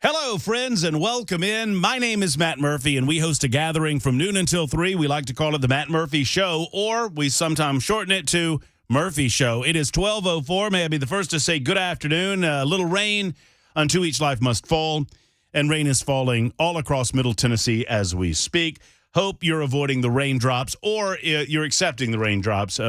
Hello, friends, and welcome in. My name is Matt Murphy, and we host a gathering from noon until 3. We like to call it the Matt Murphy Show, or we sometimes shorten it to Murphy Show. It is 12:04. May I be the first to say good afternoon. A little rain unto each life must fall, and rain is falling all across Middle Tennessee as we speak. Hope you're avoiding the raindrops, or you're accepting the raindrops,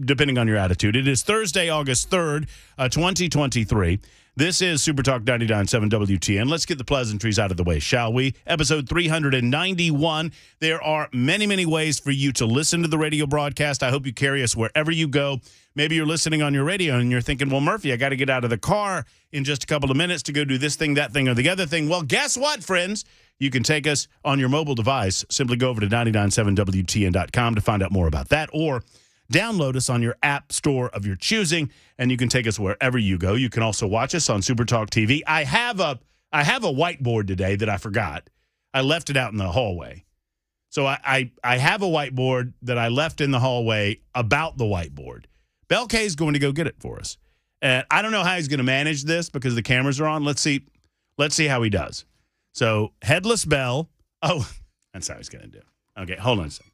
depending on your attitude. It is Thursday, August 3rd, 2023. This is Super Talk 99.7 WTN. Let's get the pleasantries out of the way, shall we? Episode 391. There are many, many ways for you to listen to the radio broadcast. I hope you carry us wherever you go. Maybe you're listening on your radio and you're thinking, well, Murphy, I got to get out of the car in just a couple of minutes to go do this thing, that thing, or the other thing. Well, guess what, friends? You can take us on your mobile device. Simply go over to 997WTN.com to find out more about that, or download us on your app store of your choosing, and you can take us wherever you go. You can also watch us on Super Talk TV. I have a whiteboard today that I forgot. I left it out in the hallway. So I have a whiteboard that I left in the hallway about the whiteboard. Bel K is going to go get it for us. And I don't know how he's going to manage this because the cameras are on. Let's see how he does. So, Headless Bell. Oh, that's how he's going to do. Okay, hold on a second.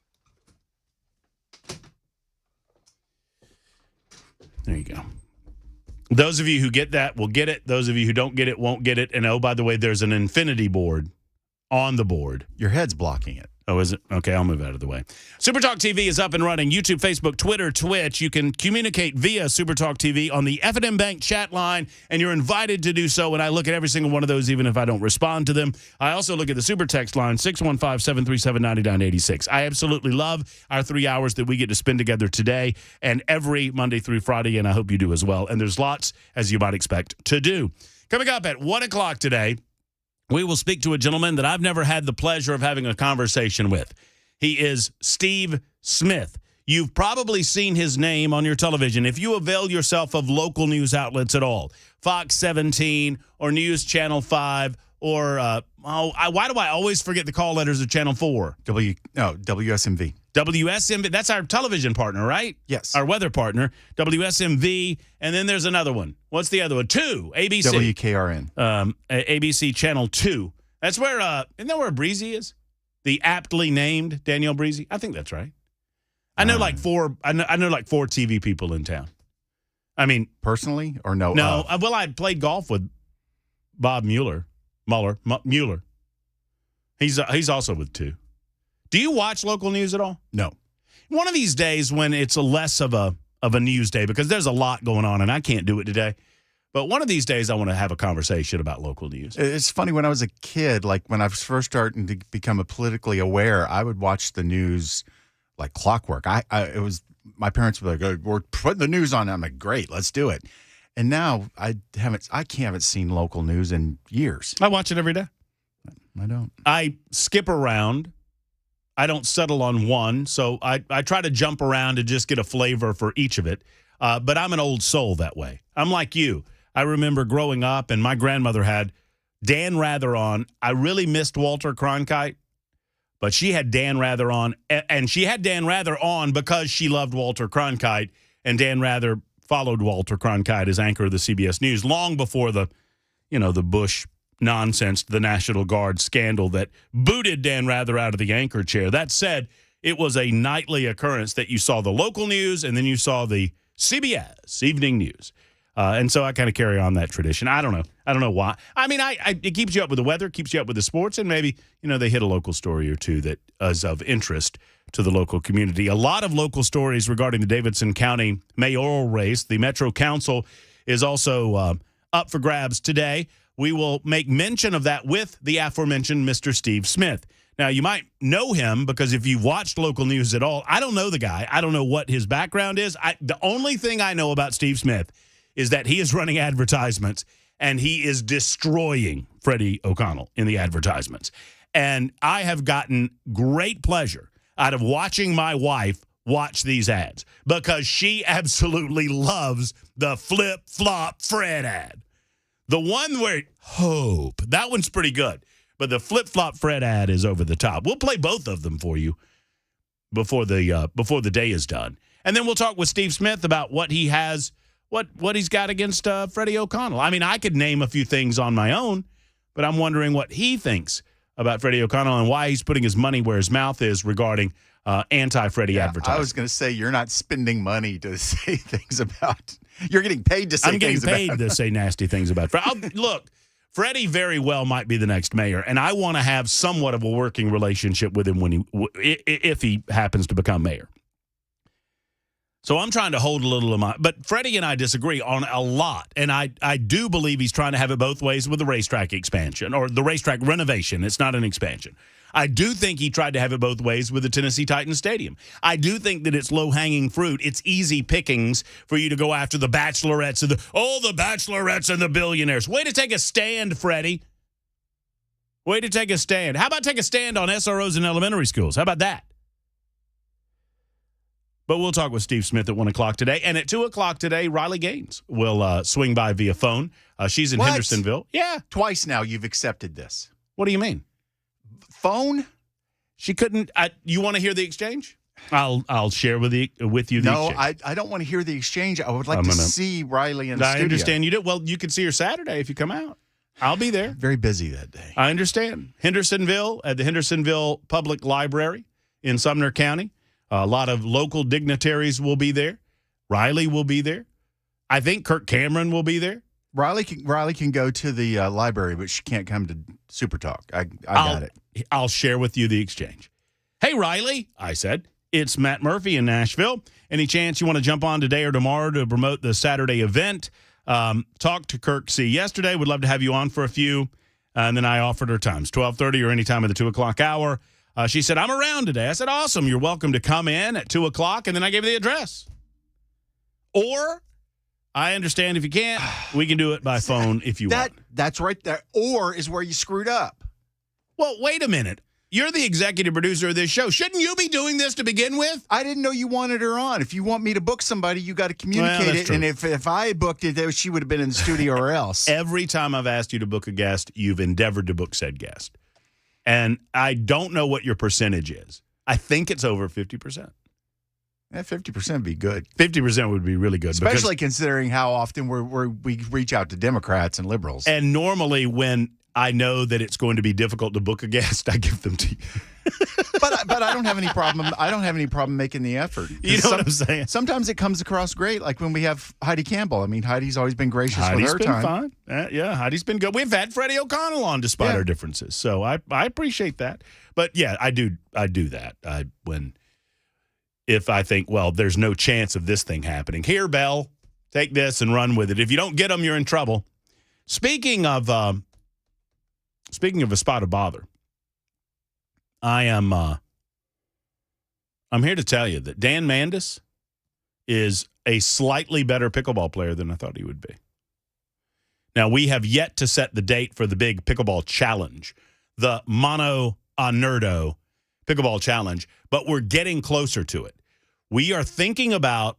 There you go. Those of you who get that will get it. Those of you who don't get it won't get it. And, oh, by the way, there's an infinity board on the board. Your head's blocking it. Oh, is it? Okay, I'll move out of the way. Super Talk TV is up and running. YouTube, Facebook, Twitter, Twitch. You can communicate via Super Talk TV on the F&M Bank chat line, and you're invited to do so. And I look at every single one of those, even if I don't respond to them. I also look at the Super Text line, 615-737-9986. I absolutely love our 3 hours that we get to spend together today and every Monday through Friday, and I hope you do as well. And there's lots, as you might expect, to do. Coming up at 1 o'clock today, we will speak to a gentleman that I've never had the pleasure of having a conversation with. He is Steve Smith. You've probably seen his name on your television if you avail yourself of local news outlets at all. Fox 17 or News Channel 5 or, why do I always forget the call letters of Channel 4? WSMV. WSMV, that's our television partner, right? Yes. Our weather partner, WSMV, and then there's another one. What's the other one? ABC. WKRN. ABC Channel 2. That's where, isn't that where Breezy is? The aptly named Danielle Breezy? I think that's right. I know like four TV people in town. I mean. Personally or no? No, well, I played golf with Bob Mueller. He's also with 2. Do you watch local news at all? No. One of these days when it's less of a news day, because there's a lot going on and I can't do it today, but one of these days I want to have a conversation about local news. It's funny, when I was a kid, like when I was first starting to become politically aware, I would watch the news like clockwork. It was my parents were like, oh, we're putting the news on. I'm like, great, let's do it. And now I haven't seen local news in years. I watch it every day. I don't. I skip around. I don't settle on one, so I try to jump around to just get a flavor for each of it. But I'm an old soul that way. I'm like you. I remember growing up, and my grandmother had Dan Rather on. I really missed Walter Cronkite, but she had Dan Rather on, and she had Dan Rather on because she loved Walter Cronkite, and Dan Rather followed Walter Cronkite as anchor of the CBS News long before the Bush nonsense, the National Guard scandal that booted Dan Rather out of the anchor chair. That said, it was a nightly occurrence that you saw the local news and then you saw the CBS evening news. And so I kind of carry on that tradition. I don't know why. I mean, it keeps you up with the weather, keeps you up with the sports, and maybe, they hit a local story or two that is of interest to the local community. A lot of local stories regarding the Davidson County mayoral race. The Metro Council is also up for grabs today. We will make mention of that with the aforementioned Mr. Steve Smith. Now, you might know him because if you've watched local news at all, I don't know the guy. I don't know what his background is. The only thing I know about Steve Smith is that he is running advertisements, and he is destroying Freddie O'Connell in the advertisements. And I have gotten great pleasure out of watching my wife watch these ads because she absolutely loves the flip-flop Fred ad. The one where hope, that one's pretty good. But the flip-flop Fred ad is over the top. We'll play both of them for you before the day is done. And then we'll talk with Steve Smith about what he has, what he's got against Freddie O'Connell. I mean, I could name a few things on my own, but I'm wondering what he thinks about Freddie O'Connell and why he's putting his money where his mouth is regarding anti-Freddie advertising. I was going to say, you're not spending money to say things about. You're getting paid to say things about. I'm getting paid to say nasty things about Freddie. Look, Freddie very well might be the next mayor, and I want to have somewhat of a working relationship with him if he happens to become mayor. So I'm trying to hold a little of my, but Freddie and I disagree on a lot, and I do believe he's trying to have it both ways with the racetrack expansion or the racetrack renovation. It's not an expansion. I do think he tried to have it both ways with the Tennessee Titans Stadium. I do think that it's low-hanging fruit. It's easy pickings for you to go after the bachelorettes and the bachelorettes and the billionaires. Way to take a stand, Freddie. Way to take a stand. How about take a stand on SROs in elementary schools? How about that? But we'll talk with Steve Smith at 1 o'clock today. And at 2 o'clock today, Riley Gaines will swing by via phone. She's in Hendersonville. Yeah. Twice now you've accepted this. What do you mean? Phone? She couldn't. You want to hear the exchange? I'll share with you the exchange. No, I don't want to hear the exchange. I would like to see Riley in the studio. I understand you do. Well, you can see her Saturday if you come out. I'll be there. Very busy that day. I understand. Hendersonville, at the Hendersonville Public Library in Sumner County. A lot of local dignitaries will be there. Riley will be there. I think Kirk Cameron will be there. Riley can go to the library, but she can't come to Super Talk. I got it. I'll share with you the exchange. Hey, Riley, I said, it's Matt Murphy in Nashville. Any chance you want to jump on today or tomorrow to promote the Saturday event? Talked to Kirk C. yesterday. Would love to have you on for a few. And then I offered her times, 12:30 or any time of the 2 o'clock hour. She said, I'm around today. I said, awesome. You're welcome to come in at 2 o'clock. And then I gave her the address. Or, I understand if you can't, we can do it by phone if you want. That's right there. Or is where you screwed up. Well, wait a minute. You're the executive producer of this show. Shouldn't you be doing this to begin with? I didn't know you wanted her on. If you want me to book somebody, you got to communicate it. True. And if I booked it, she would have been in the studio or else. Every time I've asked you to book a guest, you've endeavored to book said guest. And I don't know what your percentage is. I think it's over 50%. Yeah, 50% would be good. 50% would be really good. Especially considering how often we reach out to Democrats and liberals. And normally when I know that it's going to be difficult to book a guest, I give them to you. But I don't have any problem. I don't have any problem making the effort. You know what I'm saying? Sometimes it comes across great, like when we have Heidi Campbell. I mean, Heidi's always been gracious with her time. Heidi's been fine. Yeah, Heidi's been good. We've had Freddie O'Connell on despite our differences, so I appreciate that. But yeah, I do that if I think, well, there's no chance of this thing happening. Here, Bell, take this and run with it. If you don't get them, you're in trouble. Speaking of a spot of bother, I'm here to tell you that Dan Mandis is a slightly better pickleball player than I thought he would be. Now, we have yet to set the date for the big pickleball challenge, the Mano a Nerdo pickleball challenge, but we're getting closer to it. We are thinking about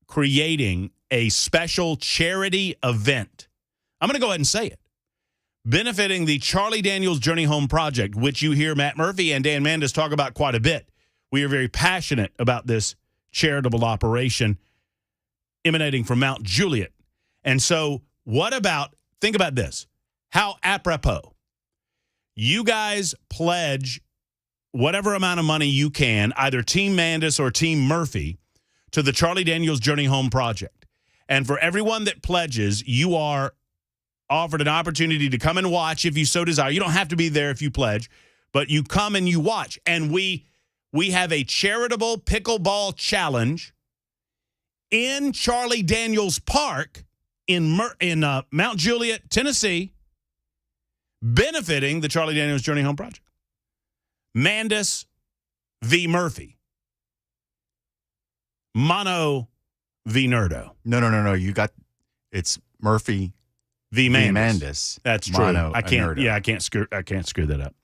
creating a special charity event. I'm going to go ahead and say it. Benefiting the Charlie Daniels Journey Home Project, which you hear Matt Murphy and Dan Mandis talk about quite a bit. We are very passionate about this charitable operation emanating from Mount Juliet. And so think about this, how apropos. You guys pledge whatever amount of money you can, either Team Mandis or Team Murphy, to the Charlie Daniels Journey Home Project. And for everyone that pledges, you are offered an opportunity to come and watch if you so desire. You don't have to be there if you pledge, but you come and you watch. And we have a charitable pickleball challenge in Charlie Daniels Park in Mount Juliet, Tennessee, benefiting the Charlie Daniels Journey Home Project. Mandis v. Murphy. Mono v. Nerdo. No. It's Murphy v. Mandis. Mandis. That's true. Mono I can't. Nerdo. Yeah, I can't screw that up.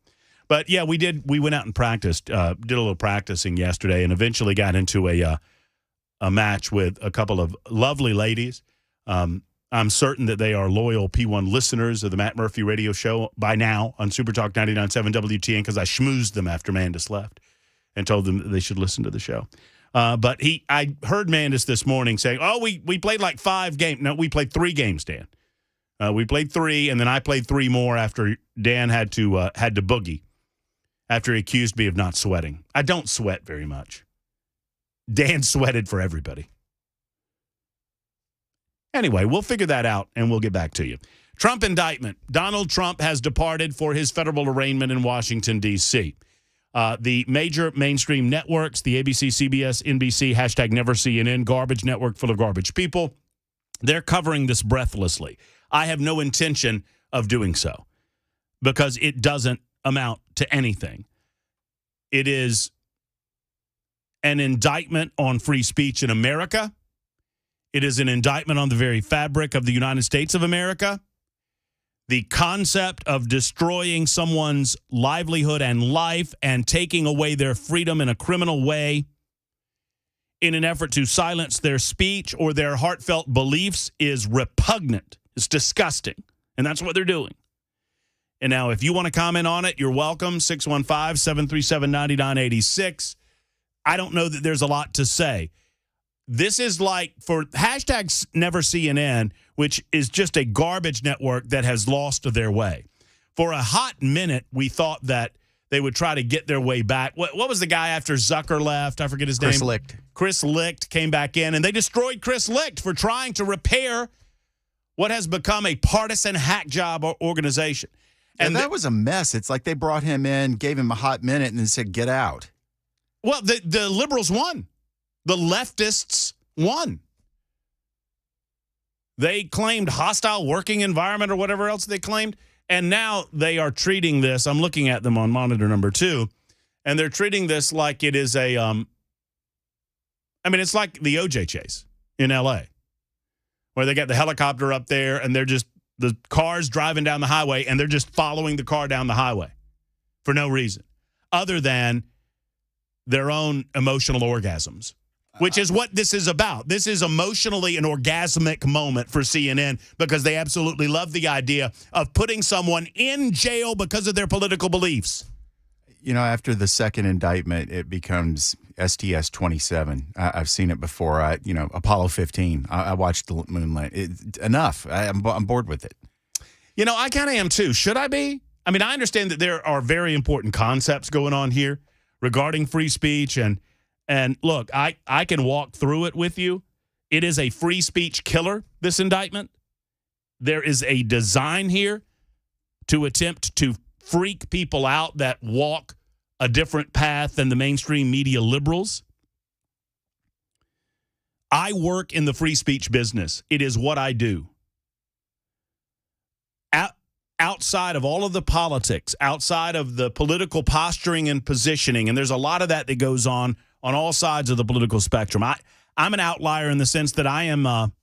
But yeah, we did. We went out and practiced. Did a little practicing yesterday, and eventually got into a match with a couple of lovely ladies. I'm certain that they are loyal P1 listeners of the Matt Murphy radio show by now on Super Talk 99.7 WTN, because I schmoozed them after Mandis left and told them that they should listen to the show. But I heard Mandis this morning saying, "Oh, we played like 5 games. No, we played 3 games, Dan. We played 3, and then I played 3 more after Dan had to boogie after he accused me of not sweating. I don't sweat very much. Dan sweated for everybody. Anyway, we'll figure that out, and we'll get back to you. Trump indictment. Donald Trump has departed for his federal arraignment in Washington, D.C. The major mainstream networks, the ABC, CBS, NBC, #NeverCNN, garbage network full of garbage people, they're covering this breathlessly. I have no intention of doing so because it doesn't amount to anything. It is an indictment on free speech in America. It is an indictment on the very fabric of the United States of America. The concept of destroying someone's livelihood and life and taking away their freedom in a criminal way in an effort to silence their speech or their heartfelt beliefs is repugnant. It's disgusting. And that's what they're doing. And now, if you want to comment on it, you're welcome. 615-737-9986. I don't know that there's a lot to say. This is like for #NeverCNN, which is just a garbage network that has lost their way. For a hot minute, we thought that they would try to get their way back. What was the guy after Zucker left? I forget his name. Chris Licht. Chris Licht came back in, and they destroyed Chris Licht for trying to repair what has become a partisan hack job organization. And that was a mess. It's like they brought him in, gave him a hot minute, and then said, get out. Well, the liberals won. The leftists won. They claimed hostile working environment or whatever else they claimed, and now they are treating this, I'm looking at them on monitor number 2, and they're treating this like it is it's like the OJ chase in L.A., where they got the helicopter up there, and they're just, the car's driving down the highway, and they're just following the car down the highway for no reason other than their own emotional orgasms, which is what this is about. This is emotionally an orgasmic moment for CNN because they absolutely love the idea of putting someone in jail because of their political beliefs. You know, after the second indictment, it becomes STS-27. I've seen it before. Apollo 15. I watched the moon landing. Enough. I'm bored with it. You know, I kind of am too. Should I be? I mean, I understand that there are very important concepts going on here regarding free speech. And look, I can walk through it with you. It is a free speech killer, this indictment. There is a design here to attempt to freak people out that walk a different path than the mainstream media liberals. I work in the free speech business. It is what I do. Outside of all of the politics, outside of the political posturing and positioning, and there's a lot of that goes on all sides of the political spectrum. I'm an outlier in the sense that I'm a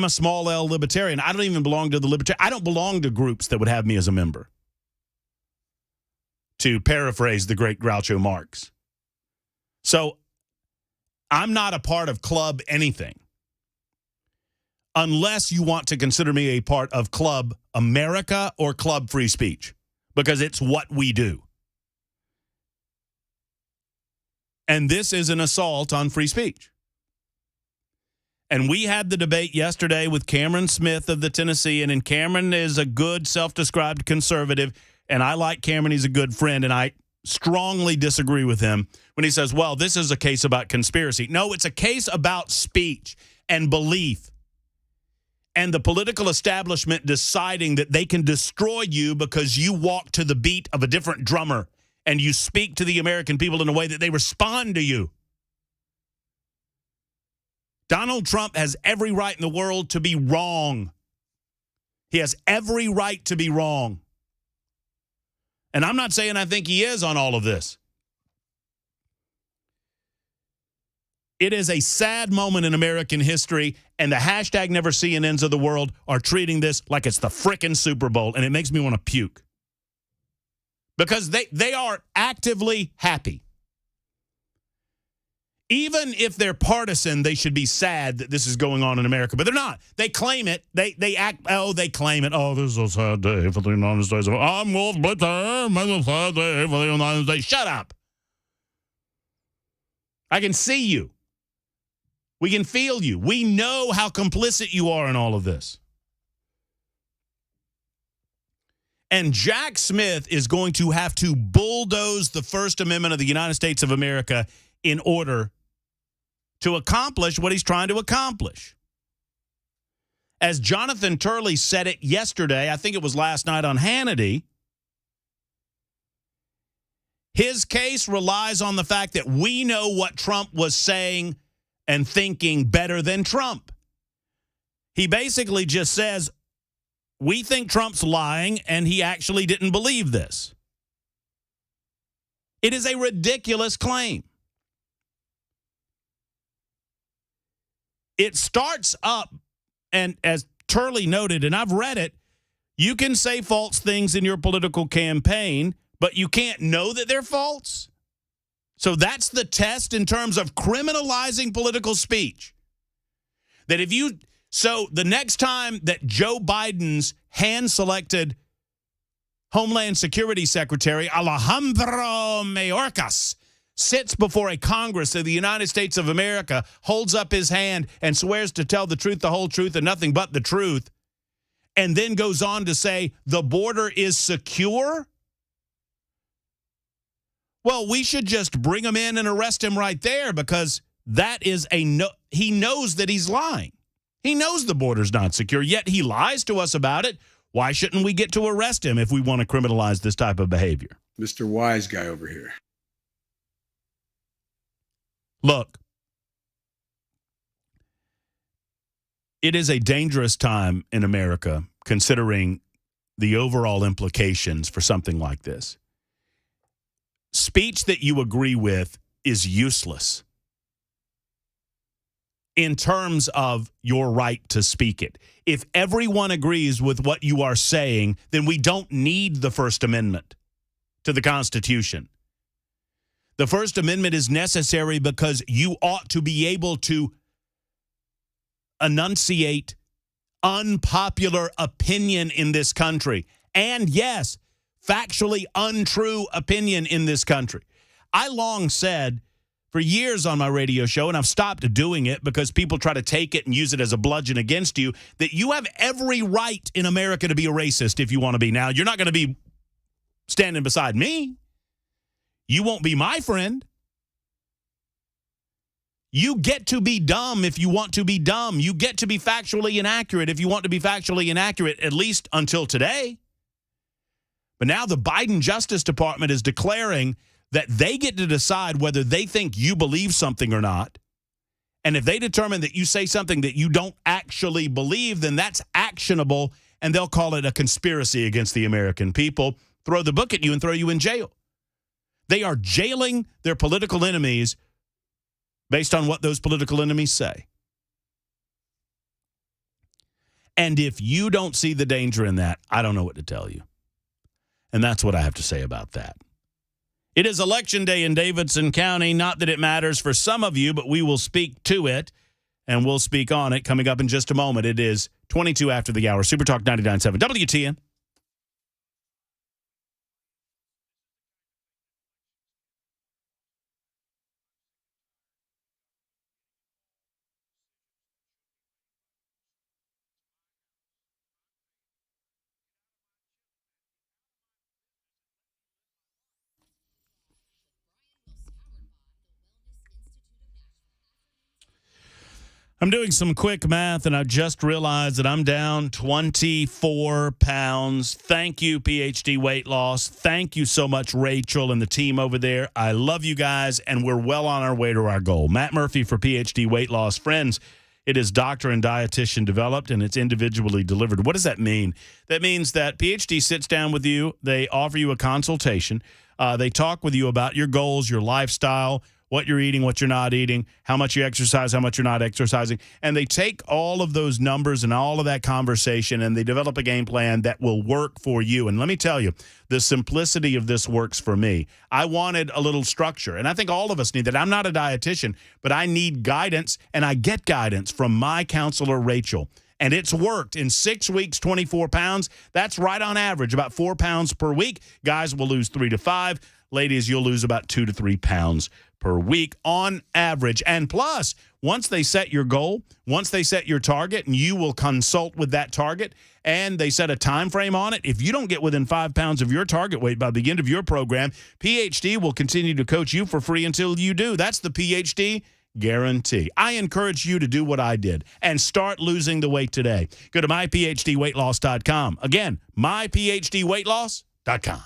small L libertarian. I don't even belong to the libertarian. I don't belong to groups that would have me as a member, to paraphrase the great Groucho Marx. So I'm not a part of Club anything, unless you want to consider me a part of Club America or Club Free Speech, because it's what we do. And this is an assault on free speech. And we had the debate yesterday with Cameron Smith of the Tennessean, and Cameron is a good self-described conservative, and I like Cameron. He's a good friend, and I strongly disagree with him when he says, well, this is a case about conspiracy. No, it's a case about speech and belief and the political establishment deciding that they can destroy you because you walk to the beat of a different drummer and you speak to the American people in a way that they respond to you. Donald Trump has every right in the world to be wrong. He has every right to be wrong. And I'm not saying I think he is on all of this. It is a sad moment in American history, and the #NeverCNNs of the world are treating this like it's the frickin' Super Bowl, and it makes me want to puke. Because they are actively happy. Even if they're partisan, they should be sad that this is going on in America. But they're not. They claim it. They claim it. Oh, this is a sad day for the United States. I'm Wolf Blitzer. It's a sad day for the United States. Shut up. I can see you. We can feel you. We know how complicit you are in all of this. And Jack Smith is going to have to bulldoze the First Amendment of the United States of America in order to accomplish what he's trying to accomplish. As Jonathan Turley said it yesterday, I think it was last night on Hannity, his case relies on the fact that we know what Trump was saying and thinking better than Trump. He basically just says, we think Trump's lying, and he actually didn't believe this. It is a ridiculous claim. It starts up, and as Turley noted, and I've read it, you can say false things in your political campaign, but you can't know that they're false. So that's the test in terms of criminalizing political speech. So the next time that Joe Biden's hand-selected Homeland Security Secretary, Alejandro Mayorkas, sits before a Congress of the United States of America, holds up his hand and swears to tell the truth, the whole truth, and nothing but the truth, and then goes on to say the border is secure, well, we should just bring him in and arrest him right there, because that is he knows that he's lying. He knows the border's not secure, yet he lies to us about it. Why shouldn't we get to arrest him if we want to criminalize this type of behavior? Mr. Wise Guy over here. Look, it is a dangerous time in America considering the overall implications for something like this. Speech that you agree with is useless in terms of your right to speak it. If everyone agrees with what you are saying, then we don't need the First Amendment to the Constitution. The First Amendment is necessary because you ought to be able to enunciate unpopular opinion in this country. And yes, factually untrue opinion in this country. I long said for years on my radio show, and I've stopped doing it because people try to take it and use it as a bludgeon against you, that you have every right in America to be a racist if you want to be. Now, you're not going to be standing beside me. You won't be my friend. You get to be dumb if you want to be dumb. You get to be factually inaccurate if you want to be factually inaccurate, at least until today. But now the Biden Justice Department is declaring that they get to decide whether they think you believe something or not. And if they determine that you say something that you don't actually believe, then that's actionable, and they'll call it a conspiracy against the American people, throw the book at you, and throw you in jail. They are jailing their political enemies based on what those political enemies say. And if you don't see the danger in that, I don't know what to tell you. And that's what I have to say about that. It is Election Day in Davidson County. Not that it matters for some of you, but we will speak to it, and we'll speak on it coming up in just a moment. It is 22 after the hour. Super Talk 99.7 WTN. I'm doing some quick math, and I just realized that I'm down 24 pounds. Thank you, PhD Weight Loss. Thank you so much, Rachel and the team over there. I love you guys, and we're well on our way to our goal. Matt Murphy for PhD Weight Loss. Friends, it is doctor and dietitian developed, and it's individually delivered. What does that mean? That means that PhD sits down with you. They offer you a consultation. They talk with you about your goals, your lifestyle, what you're eating, what you're not eating, how much you exercise, how much you're not exercising. And they take all of those numbers and all of that conversation, and they develop a game plan that will work for you. And let me tell you, the simplicity of this works for me. I wanted a little structure, and I think all of us need that. I'm not a dietitian, but I need guidance, and I get guidance from my counselor, Rachel. And it's worked. In 6 weeks, 24 pounds. That's right on average, about 4 pounds per week. Guys will lose 3 to 5. Ladies, you'll lose about 2 to 3 pounds per week on average. And plus, once they set your goal, once they set your target, and you will consult with that target, and they set a time frame on it, if you don't get within 5 pounds of your target weight by the end of your program, PhD will continue to coach you for free until you do. That's the PhD guarantee. I encourage you to do what I did and start losing the weight today. Go to myphdweightloss.com. Again, myphdweightloss.com.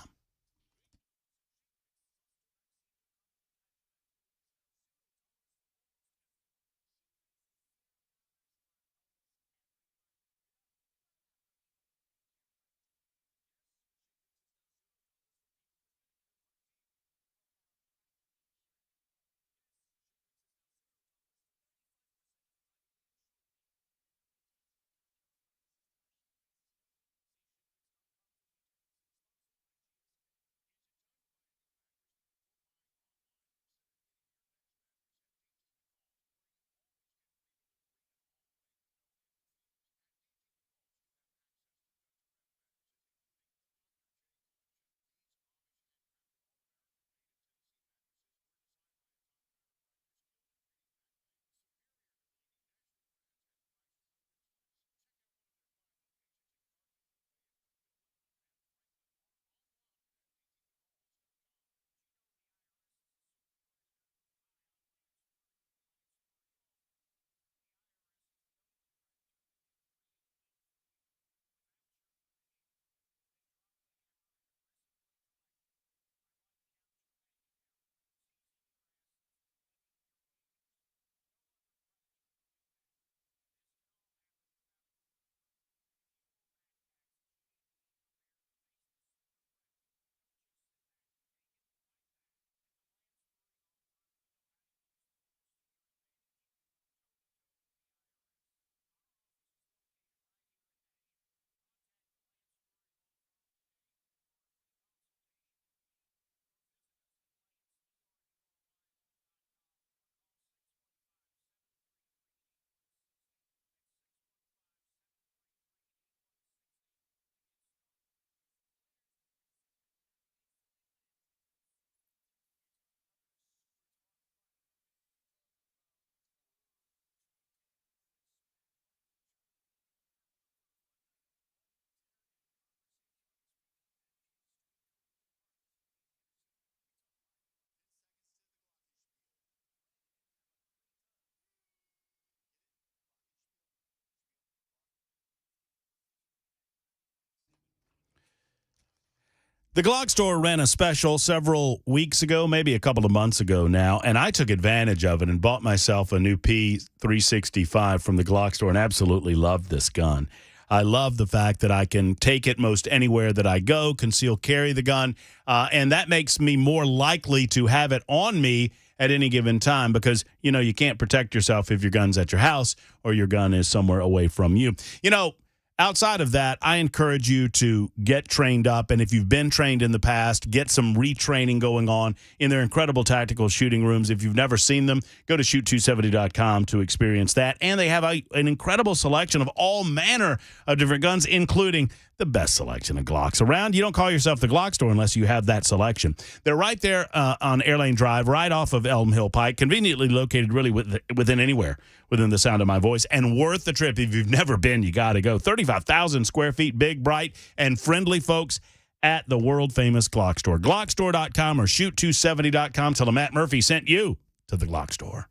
The Glock store ran a special several weeks ago, maybe a couple of months ago now, and I took advantage of it and bought myself a new P365 from the Glock store and absolutely loved this gun. I love the fact that I can take it most anywhere that I go, conceal carry the gun, and that makes me more likely to have it on me at any given time because, you know, you can't protect yourself if your gun's at your house or your gun is somewhere away from you. You know, outside of that, I encourage you to get trained up, and if you've been trained in the past, get some retraining going on in their incredible tactical shooting rooms. If you've never seen them, go to shoot270.com to experience that, and they have an incredible selection of all manner of different guns, including the best selection of Glocks around. You don't call yourself the Glock store unless you have that selection. They're right there on Airlane Drive, right off of Elm Hill Pike, conveniently located really within anywhere within the sound of my voice, and worth the trip. If you've never been, you got to go. 35,000 square feet, big, bright, and friendly folks at the world-famous Glock store. Glockstore.com or shoot270.com. Tell them Matt Murphy sent you to the Glock store.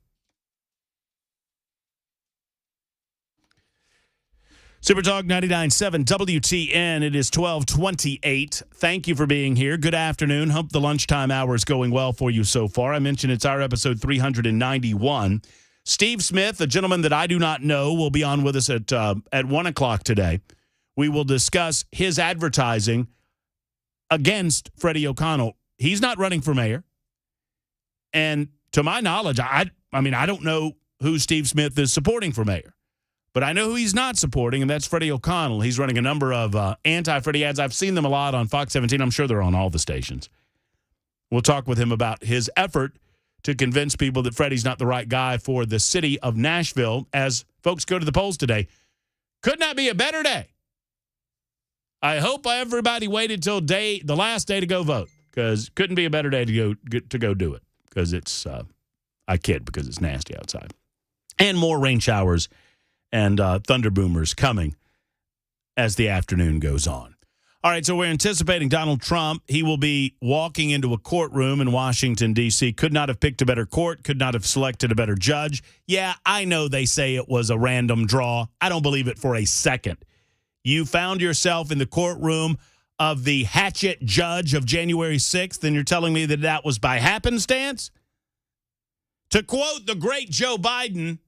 Super Talk 99.7 WTN. It is 12:28. Thank you for being here. Good afternoon. Hope the lunchtime hour is going well for you so far. I mentioned it's our episode 391. Steve Smith, a gentleman that I do not know, will be on with us at 1 o'clock today. We will discuss his advertising against Freddie O'Connell. He's not running for mayor. And to my knowledge, I don't know who Steve Smith is supporting for mayor. But I know who he's not supporting, and that's Freddie O'Connell. He's running a number of anti-Freddie ads. I've seen them a lot on Fox 17. I'm sure they're on all the stations. We'll talk with him about his effort to convince people that Freddie's not the right guy for the city of Nashville as folks go to the polls today. Could not be a better day. I hope everybody waited till the last day to go vote, because couldn't be a better day to go do it. because it's, I kid, because it's nasty outside. And more rain showers and thunder boomers coming as the afternoon goes on. All right, so we're anticipating Donald Trump. He will be walking into a courtroom in Washington, D.C. Could not have picked a better court, could not have selected a better judge. Yeah, I know they say it was a random draw. I don't believe it for a second. You found yourself in the courtroom of the hatchet judge of January 6th, and you're telling me that that was by happenstance? To quote the great Joe Biden,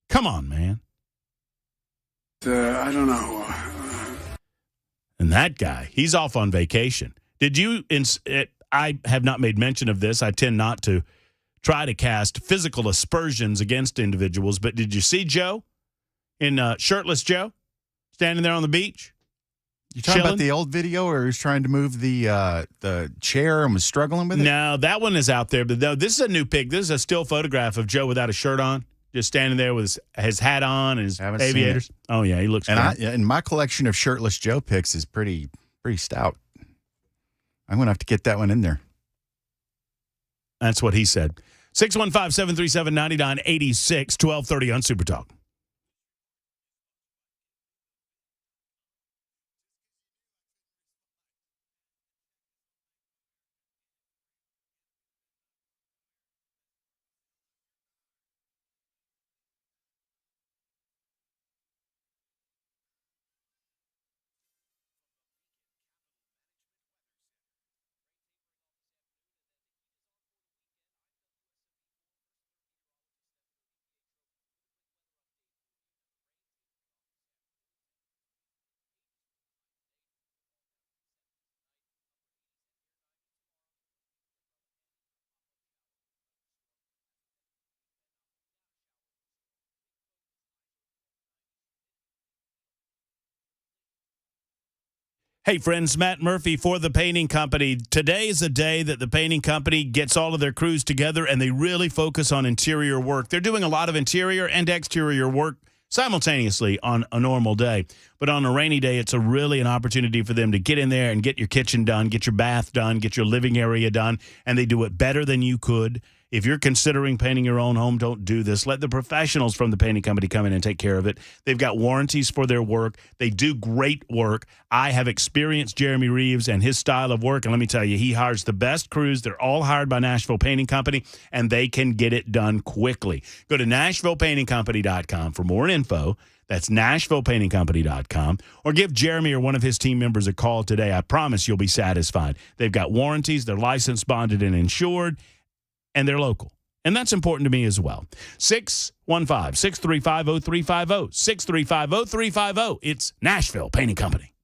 come on, man. I don't know. And that guy, he's off on vacation. Did you? I have not made mention of this. I tend not to try to cast physical aspersions against individuals. But did you see Joe in shirtless Joe standing there on the beach? You talking chilling? about the old video where he was trying to move the chair and was struggling with it? No, that one is out there. But no, this is a new pic. This is a still photograph of Joe without a shirt on, just standing there with his hat on and his Haven't seen aviators. Oh yeah, he looks. And my collection of shirtless Joe pics is pretty stout. I'm gonna have to get that one in there. That's what he said. 615-737-9986, 1230 on Super Talk. Hey, friends, Matt Murphy for the painting company. Today is a day that the painting company gets all of their crews together and they really focus on interior work. They're doing a lot of interior and exterior work simultaneously on a normal day. But on a rainy day, it's really an opportunity for them to get in there and get your kitchen done, get your bath done, get your living area done, and they do it better than you could. If you're considering painting your own home, don't do this. Let the professionals from the painting company come in and take care of it. They've got warranties for their work. They do great work. I have experienced Jeremy Reeves and his style of work, and let me tell you, he hires the best crews. They're all hired by Nashville Painting Company, and they can get it done quickly. Go to NashvillePaintingCompany.com for more info. That's NashvillePaintingCompany.com. Or give Jeremy or one of his team members a call today. I promise you'll be satisfied. They've got warranties. They're licensed, bonded, and insured. And they're local. And that's important to me as well. 615-635-0350. 635-0350. It's Nashville Painting Company.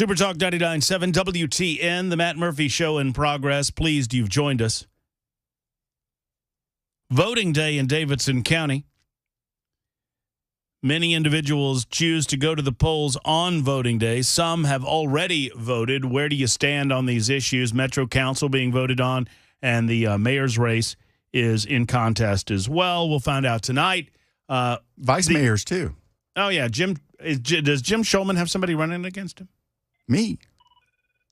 Super Talk 99.7 WTN, the Matt Murphy Show in progress. Pleased you've joined us. Voting day in Davidson County. Many individuals choose to go to the polls on voting day. Some have already voted. Where do you stand on these issues? Metro Council being voted on, and the mayor's race is in contest as well. We'll find out tonight. Vice mayors, too. Oh, yeah. Does Jim Shulman have somebody running against him? Me.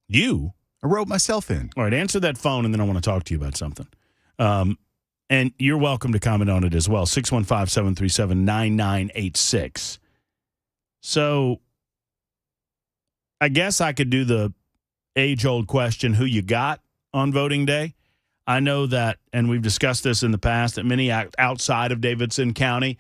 You? I wrote myself in. All right, answer that phone, and then I want to talk to you about something. And you're welcome to comment on it as well, 615-737-9986. So I guess I could do the age-old question, who you got on voting day? I know that, and we've discussed this in the past, that many outside of Davidson County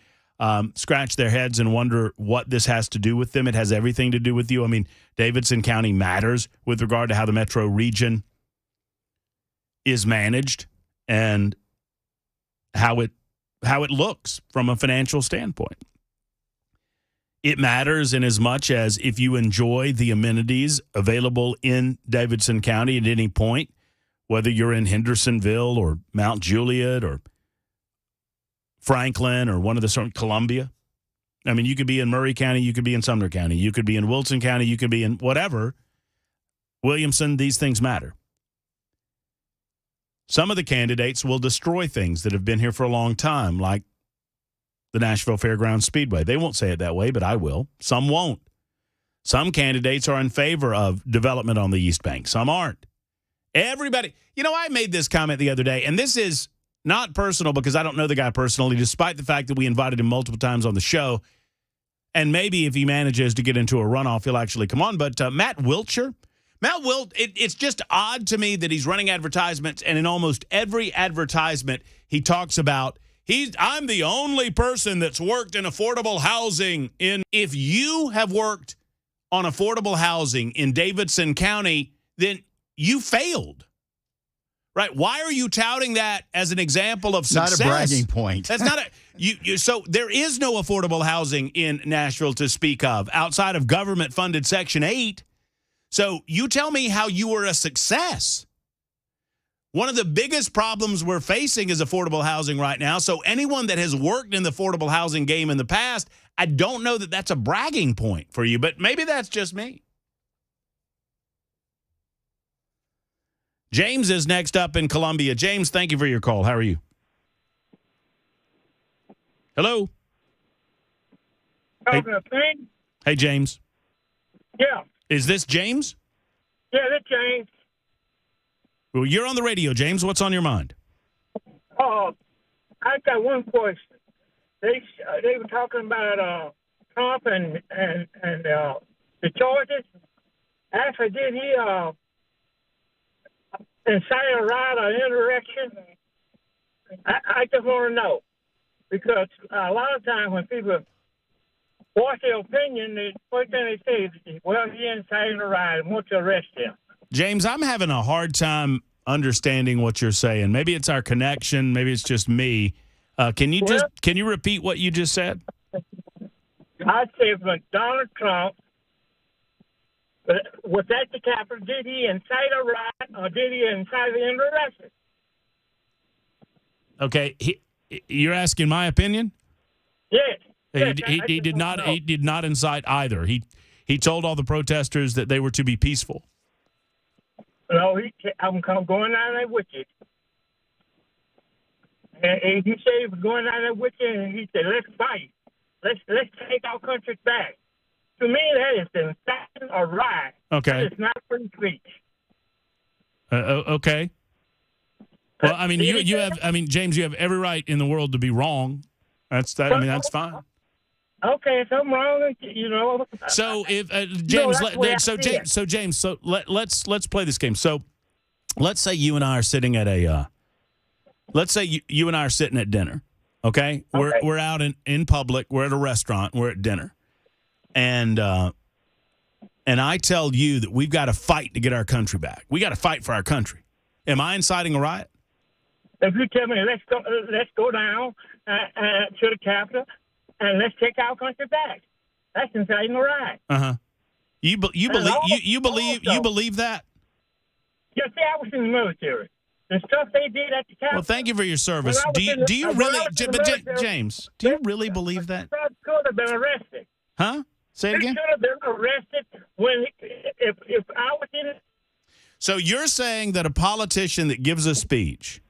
scratch their heads and wonder what this has to do with them. It has everything to do with you. I mean, Davidson County matters with regard to how the metro region is managed and how it looks from a financial standpoint. It matters in as much as if you enjoy the amenities available in Davidson County at any point, whether you're in Hendersonville or Mount Juliet or Franklin or one of the Columbia. I mean, you could be in Murray County, you could be in Sumner County, you could be in Wilson County, you could be in whatever. Williamson, these things matter. Some of the candidates will destroy things that have been here for a long time, like the Nashville Fairgrounds Speedway. They won't say it that way, but I will. Some won't. Some candidates are in favor of development on the East Bank. Some aren't. Everybody, I made this comment the other day, and this is not personal because I don't know the guy personally, despite the fact that we invited him multiple times on the show. And maybe if he manages to get into a runoff, he'll actually come on. But Matt Wiltshire, it's just odd to me that he's running advertisements, and in almost every advertisement, he talks about, I'm the only person that's worked in affordable housing. If you have worked on affordable housing in Davidson County, then you failed. Right? Why are you touting that as an example of success? Not a bragging point. That's not so there is no affordable housing in Nashville to speak of outside of government-funded Section 8. So you tell me how you were a success. One of the biggest problems we're facing is affordable housing right now. So anyone that has worked in the affordable housing game in the past, I don't know that that's a bragging point for you, but maybe that's just me. James is next up in Columbia. James, thank you for your call. How are you? Hello? Hey, James. Yeah. Is this James? Yeah, that's James. Well, you're on the radio, James. What's on your mind? I got one question. They were talking about Trump and the charges. Actually, did he incite a riot or insurrection? I just want to know, because a lot of times when people voice their opinion, the first thing they say is, well, he incited a riot and want to arrest him. James, I'm having a hard time understanding what you're saying. Maybe it's our connection. Maybe it's just me. Can you repeat what you just said? I said when Donald Trump was at the Capitol, did he incite a riot or did he incite an insurrection? Okay, you're asking my opinion? Yes. He did not. He did not incite either. He told all the protesters that they were to be peaceful. No, I'm going down there with you. And he said he was going down there with you, and he said, "Let's fight. Let's take our country back." To me, that is inciting a riot. Okay. It's not free speech. Okay. Well, I mean, you have. I mean, James, you have every right in the world to be wrong. That's that. I mean, that's fine. Okay, if I'm wrong, So if James, James, let's play this game. So let's say you and I are sitting at a. Let's say you and I are sitting at dinner. Okay, we're out in public. We're at a restaurant. We're at dinner, and I tell you that we've got to fight to get our country back. We got to fight for our country. Am I inciting a riot? If you tell me let's go down to the Capitol and let's take our country back, that's inciting a riot. You believe that? Yeah, see, I was in the military. The stuff they did at the Capitol. Well, thank you for your service. Do you really, James? Do you really believe that? Trump could have been arrested. Huh? Say it again. He should have been arrested if I was in it. So you're saying that a politician that gives a speech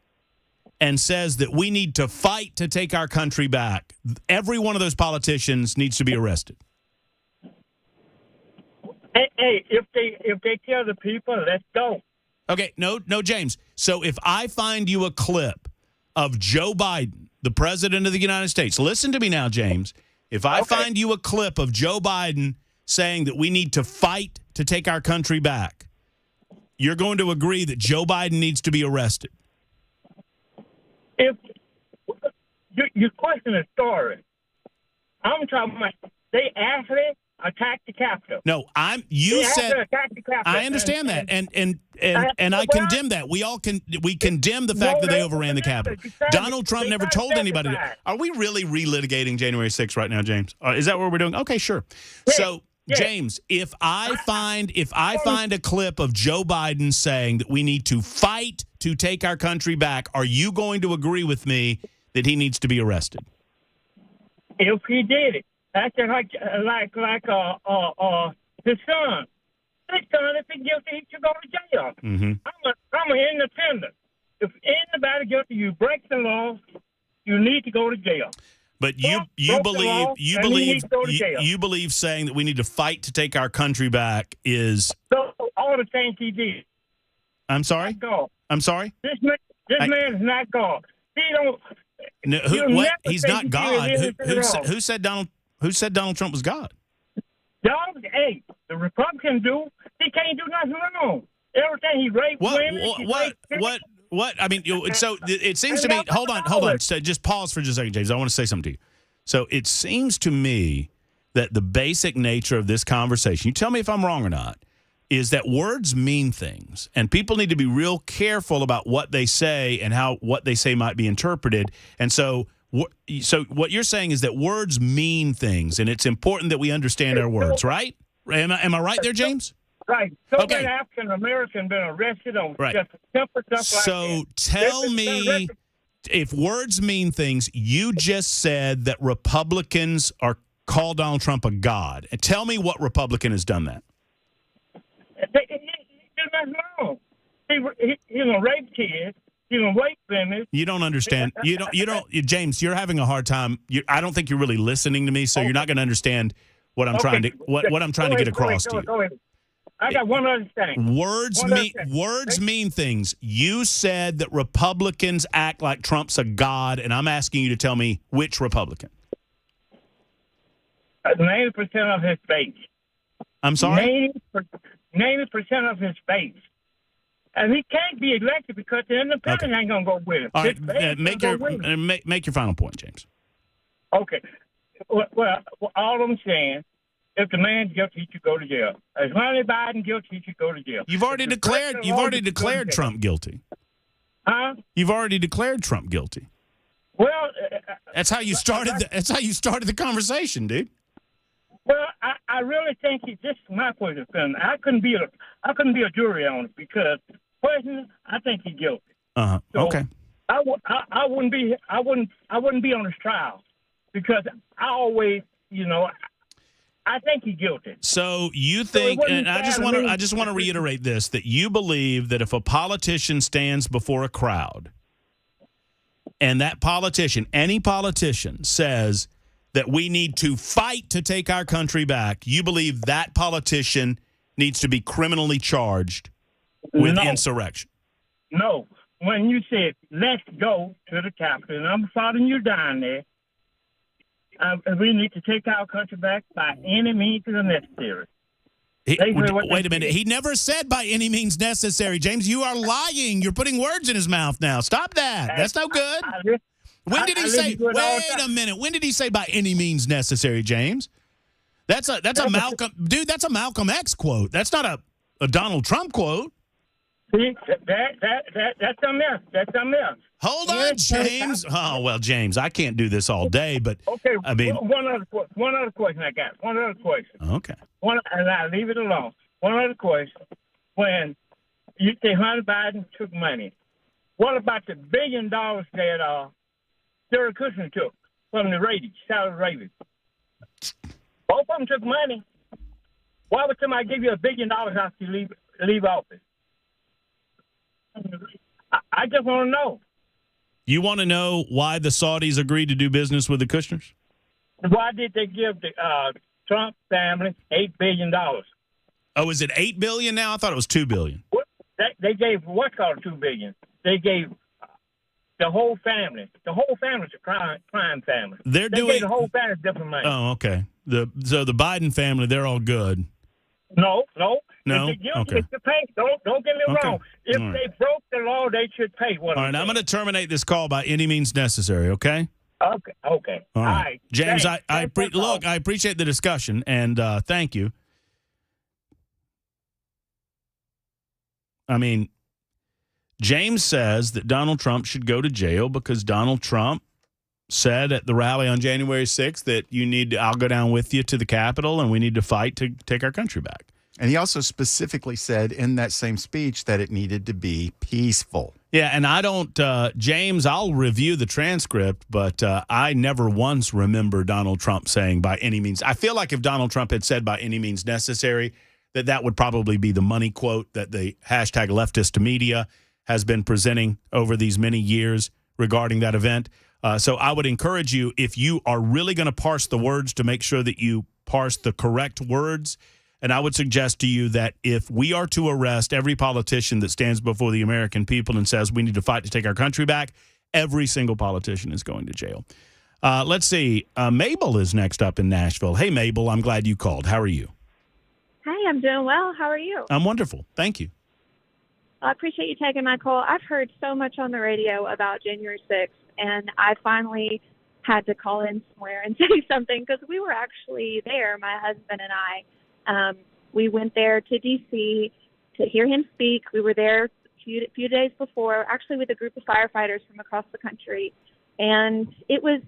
and says that we need to fight to take our country back, every one of those politicians needs to be arrested? Hey, if they tell the people, let's go. Okay, no, James. So if I find you a clip of Joe Biden, the president of the United States, listen to me now, James. If I find you a clip of Joe Biden saying that we need to fight to take our country back, you're going to agree that Joe Biden needs to be arrested? If you question the story, I'm talking about they actually attacked the Capitol. No, you said I understand that, and I condemn that. We condemn the fact that they overran the Capitol. Donald Trump never told anybody that. Are we really relitigating January 6th right now, James? Is that what we're doing? Okay, sure. So, James, if I find a clip of Joe Biden saying that we need to fight to take our country back, are you going to agree with me that he needs to be arrested? If he did it. That's like his son. His son, if he's guilty, he should go to jail. Mm-hmm. I'm an independent. If anybody guilty, you break the law, you need to go to jail. But you believe saying that we need to fight to take our country back is all the things he did. I'm sorry. I'm sorry. This man is not God. He don't. No, what? He's not God. Who said Donald Trump was God? Hey, the Republicans do. He can't do nothing wrong. Everything he raped women. What? I mean, so it seems to me. Hold on. So just pause for just a second, James. I want to say something to you. So it seems to me that the basic nature of this conversation, you tell me if I'm wrong or not, is that words mean things, and people need to be real careful about what they say and how what they say might be interpreted. And so what you're saying is that words mean things, and it's important that we understand our words, right? Am I right there, James? Right. So many African Americans been arrested on just simple stuff like so tell me, if words mean things, you just said that Republicans are call Donald Trump a god. And tell me what Republican has done that. He's gonna rape kids. He's gonna rape women. You don't understand. You don't. James, you're having a hard time. I don't think you're really listening to me, so you're not going to understand what I'm trying to what I'm trying to get across to you. Go ahead. I got one other thing. Words mean things. You said that Republicans act like Trump's a god, and I'm asking you to tell me which Republican. 90% of his base. I'm sorry? 90% of his base. And he can't be elected because the independent ain't going to go with him. All right, make your final point, James. Okay. Well, all I'm saying, if the man's guilty, he should go to jail. If Hunter Biden guilty, he should go to jail. You've already declared Trump guilty. Huh? You've already declared Trump guilty. Well, that's how you started. That's how you started the conversation, dude. Well, I really think this is my point of view. I couldn't be a jury on it because personally, I think he's guilty. So okay. I wouldn't be on his trial because I always, I think he's guilty. So you think, and I just want to reiterate this, that you believe that if a politician stands before a crowd and that politician, any politician, says that we need to fight to take our country back, you believe that politician needs to be criminally charged with insurrection? No. When you said, let's go to the Capitol, and I'm following you down there, we need to take our country back by any means necessary. Wait a minute. He never said by any means necessary. James, you are lying. You're putting words in his mouth now. Stop that. That's no good. When did he say? Wait a minute. When did he say by any means necessary, James? That's a Malcolm, dude. That's a Malcolm X quote. That's not a Donald Trump quote. See, that's something else. That's something else. Hold on, James. Oh, well, James, I can't do this all day, but Okay, I mean, one other question I got. One other question. okay. And I'll leave it alone. One other question. When you say Hunter Biden took money, what about the $1 billion that Jared Kushner took from the Saudi Arabia? Both of them took money. Why would somebody give you $1 billion after you leave office? I just want to know. You want to know why the Saudis agreed to do business with the Kushners? Why did they give the Trump family $8 billion? Oh, is it $8 billion now? I thought it was $2 billion. They gave what's called $2 billion. They gave the whole family. The whole family's a crime family. They gave the whole family different money. Oh, okay. So the Biden family, they're all good. No. No? If they're Okay. guilty, to pay. Don't get me Okay. wrong. If All right. they broke the law, they should pay. All right, I'm going to terminate this call by any means necessary, okay? Okay. All right. James, Thanks. I Thanks for the call. appreciate the discussion, and thank you. I mean, James says that Donald Trump should go to jail because Donald Trump said at the rally on January 6th that I'll go down with you to the Capitol and we need to fight to take our country back. And he also specifically said in that same speech that it needed to be peaceful. Yeah, and I don't, James, I'll review the transcript, but I never once remember Donald Trump saying by any means. I feel like if Donald Trump had said by any means necessary, that would probably be the money quote that the hashtag leftist media has been presenting over these many years regarding that event. So I would encourage you, if you are really going to parse the words, to make sure that you parse the correct words. And I would suggest to you that if we are to arrest every politician that stands before the American people and says we need to fight to take our country back, every single politician is going to jail. Let's see. Mabel is next up in Nashville. Hey, Mabel, I'm glad you called. How are you? Hi, I'm doing well. How are you? I'm wonderful. Thank you. I appreciate you taking my call. I've heard so much on the radio about January 6th, and I finally had to call in somewhere and say something because we were actually there, my husband and I. We went there to D.C. to hear him speak. We were there a few days before, actually with a group of firefighters from across the country. And it was,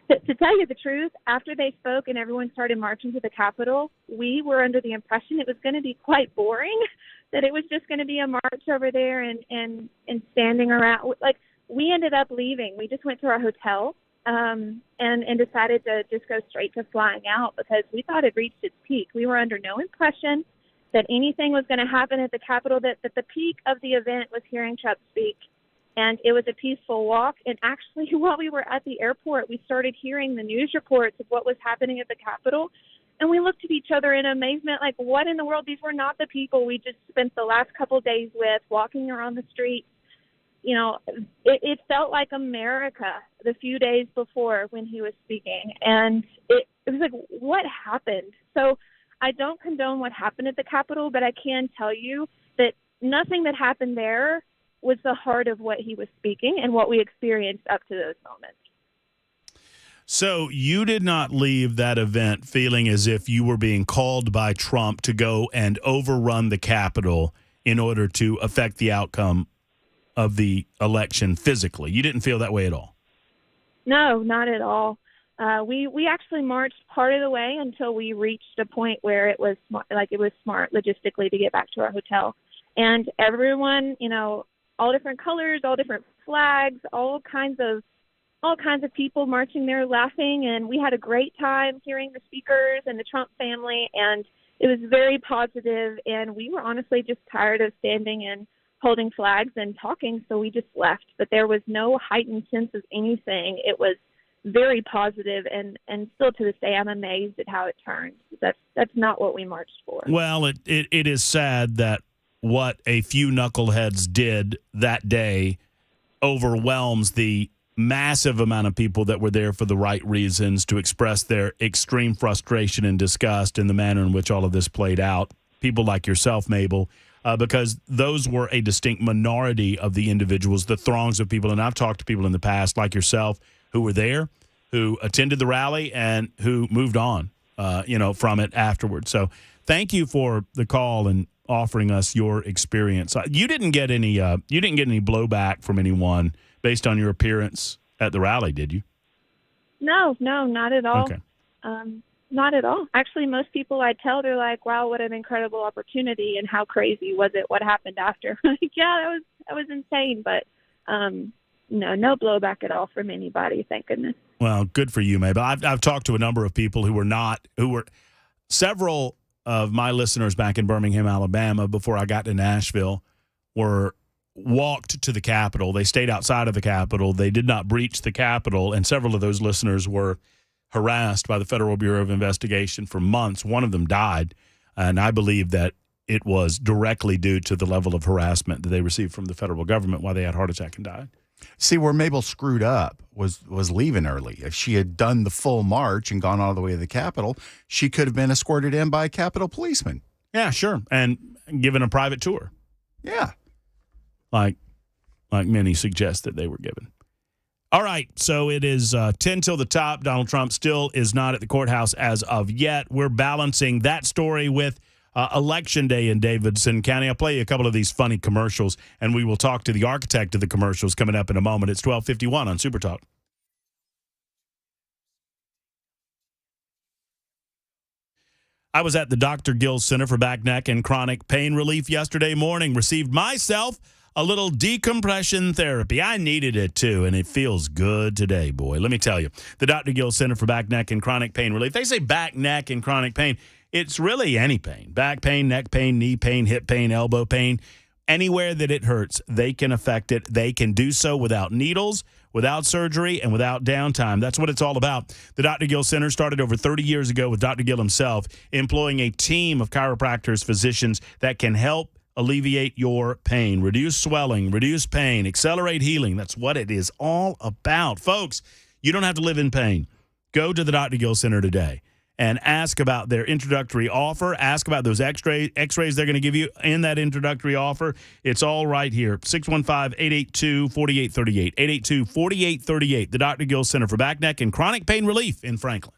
to tell you the truth, after they spoke and everyone started marching to the Capitol, we were under the impression it was going to be quite boring, that it was just going to be a march over there and standing around. Like, we ended up leaving. We just went to our hotel. And decided to just go straight to flying out because we thought it reached its peak. We were under no impression that anything was going to happen at the Capitol, that the peak of the event was hearing Trump speak. And it was a peaceful walk. And actually, while we were at the airport, we started hearing the news reports of what was happening at the Capitol. And we looked at each other in amazement, like, what in the world? These were not the people we just spent the last couple of days with, walking around the streets. You know, it felt like America the few days before when he was speaking. And it was like, what happened? So I don't condone what happened at the Capitol, but I can tell you that nothing that happened there was the heart of what he was speaking and what we experienced up to those moments. So you did not leave that event feeling as if you were being called by Trump to go and overrun the Capitol in order to affect the outcome of the election physically. You didn't feel that way at all? No, not at all. We actually marched part of the way until we reached a point where it was smart logistically to get back to our hotel. And everyone, you know, all different colors, all different flags, all kinds of people marching there laughing, and we had a great time hearing the speakers and the Trump family, and it was very positive, and we were honestly just tired of standing and holding flags and talking, so we just left. But there was no heightened sense of anything. It was very positive, and still to this day, I'm amazed at how it turned. That's not what we marched for. Well, it is sad that what a few knuckleheads did that day overwhelms the massive amount of people that were there for the right reasons to express their extreme frustration and disgust in the manner in which all of this played out. People like yourself, Mabel, because those were a distinct minority of the individuals, the throngs of people. And I've talked to people in the past like yourself who were there, who attended the rally, and who moved on, from it afterwards. So thank you for the call and offering us your experience. You didn't get any blowback from anyone based on your appearance at the rally, did you? No, not at all. Okay. Not at all. Actually, most people I tell, they're like, "Wow, what an incredible opportunity!" And how crazy was it? What happened after? Like, yeah, that was insane. But no blowback at all from anybody. Thank goodness. Well, good for you, Mabel. I've talked to a number of people who were several of my listeners back in Birmingham, Alabama, before I got to Nashville, were walked to the Capitol. They stayed outside of the Capitol. They did not breach the Capitol, and several of those listeners were harassed by the Federal Bureau of Investigation for months. One of them died, and I believe that it was directly due to the level of harassment that they received from the federal government while they had a heart attack and died. See, where Mabel screwed up was leaving early. If she had done the full march and gone all the way to the Capitol, she could have been escorted in by a Capitol policeman. Yeah, sure, and given a private tour. Yeah. Like many suggest that they were given. All right, so it is 10 till the top. Donald Trump still is not at the courthouse as of yet. We're balancing that story with Election Day in Davidson County. I'll play you a couple of these funny commercials, and we will talk to the architect of the commercials coming up in a moment. It's 12:51 on Super Talk. I was at the Dr. Gill Center for Back, Neck, and Chronic Pain Relief yesterday morning. Received myself a little decompression therapy. I needed it too, and it feels good today, boy. Let me tell you, the Dr. Gill Center for Back, Neck, and Chronic Pain Relief. They say back, neck, and chronic pain. It's really any pain. Back pain, neck pain, knee pain, hip pain, elbow pain. Anywhere that it hurts, they can affect it. They can do so without needles, without surgery, and without downtime. That's what it's all about. The Dr. Gill Center started over 30 years ago with Dr. Gill himself, employing a team of chiropractors, physicians that can help alleviate your pain, reduce swelling, reduce pain, accelerate healing. That's what it is all about. Folks, you don't have to live in pain. Go to the Dr. Gill Center today and ask about their introductory offer. Ask about those x-rays they're going to give you in that introductory offer. It's all right here. 615-882-4838. 882-4838. The Dr. Gill Center for Back, Neck, and Chronic Pain Relief in Franklin.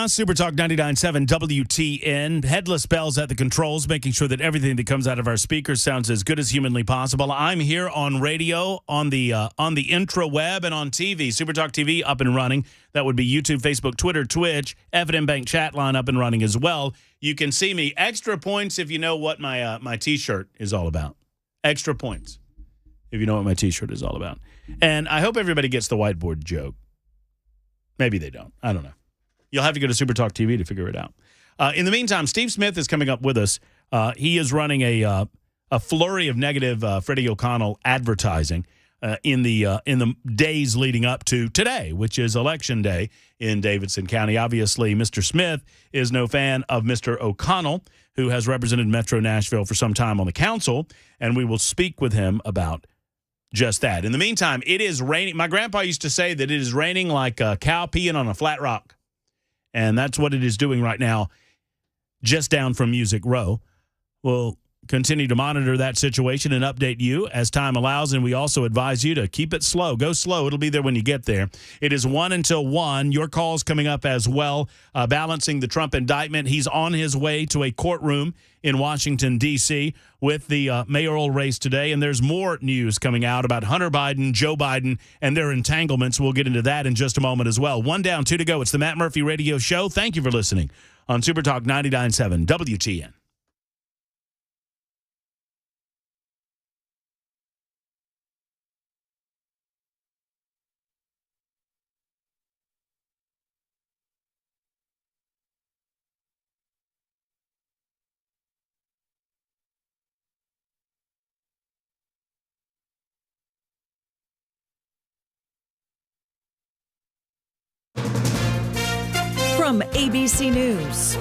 Super Talk 99.7 WTN. Headless bells at the controls, making sure that everything that comes out of our speakers sounds as good as humanly possible. I'm here on radio, on the intraweb, and on TV. Super Talk TV up and running. That would be YouTube, Facebook, Twitter, Twitch, F&M Bank chat line up and running as well. You can see me. Extra points if you know what my T-shirt is all about. Extra points if you know what my T-shirt is all about. And I hope everybody gets the whiteboard joke. Maybe they don't. I don't know. You'll have to go to Super Talk TV to figure it out. In the meantime, Steve Smith is coming up with us. He is running a flurry of negative Freddie O'Connell advertising in the days leading up to today, which is Election Day in Davidson County. Obviously, Mr. Smith is no fan of Mr. O'Connell, who has represented Metro Nashville for some time on the council, and we will speak with him about just that. In the meantime, it is raining. My grandpa used to say that it is raining like a cow peeing on a flat rock. And that's what it is doing right now, just down from Music Row. We'll continue to monitor that situation and update you as time allows, and we also advise you to keep it slow. Go slow. It'll be there when you get there. It is 1 until 1. Your call's coming up as well, balancing the Trump indictment. He's on his way to a courtroom in Washington, D.C., with the mayoral race today, and there's more news coming out about Hunter Biden, Joe Biden, and their entanglements. We'll get into that in just a moment as well. 1 down, 2 to go. It's the Matt Murphy Radio Show. Thank you for listening on Super Talk 99.7 WTN. From ABC News,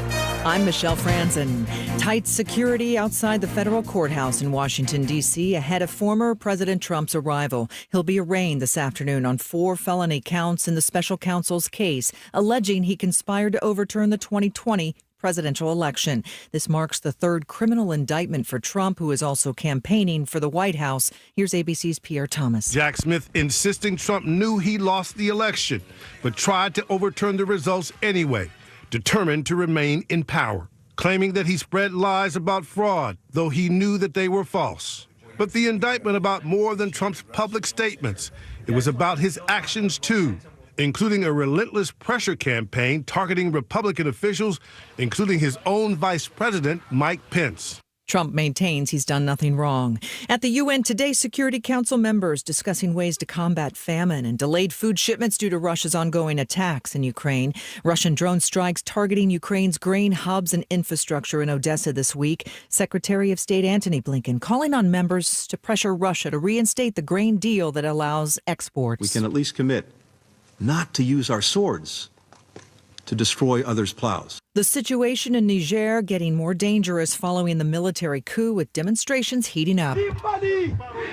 I'm Michelle Franzen. Tight security outside the federal courthouse in Washington, D.C. ahead of former President Trump's arrival. He'll be arraigned this afternoon on 4 felony counts in the special counsel's case, alleging he conspired to overturn the 2020 presidential election. This marks the 3rd criminal indictment for Trump, who is also campaigning for the White House. Here's ABC's Pierre Thomas. Jack Smith insisting Trump knew he lost the election, but tried to overturn the results anyway, determined to remain in power, claiming that he spread lies about fraud, though he knew that they were false. But the indictment about more than Trump's public statements. It was about his actions, too, including a relentless pressure campaign targeting Republican officials, including his own vice president, Mike Pence. Trump maintains he's done nothing wrong. At the UN today, Security Council members discussing ways to combat famine and delayed food shipments due to Russia's ongoing attacks in Ukraine. Russian drone strikes targeting Ukraine's grain hubs and infrastructure in Odessa this week. Secretary of State Antony Blinken calling on members to pressure Russia to reinstate the grain deal that allows exports. We can at least commit not to use our swords to destroy others' plows. The situation in Niger getting more dangerous following the military coup, with demonstrations heating up.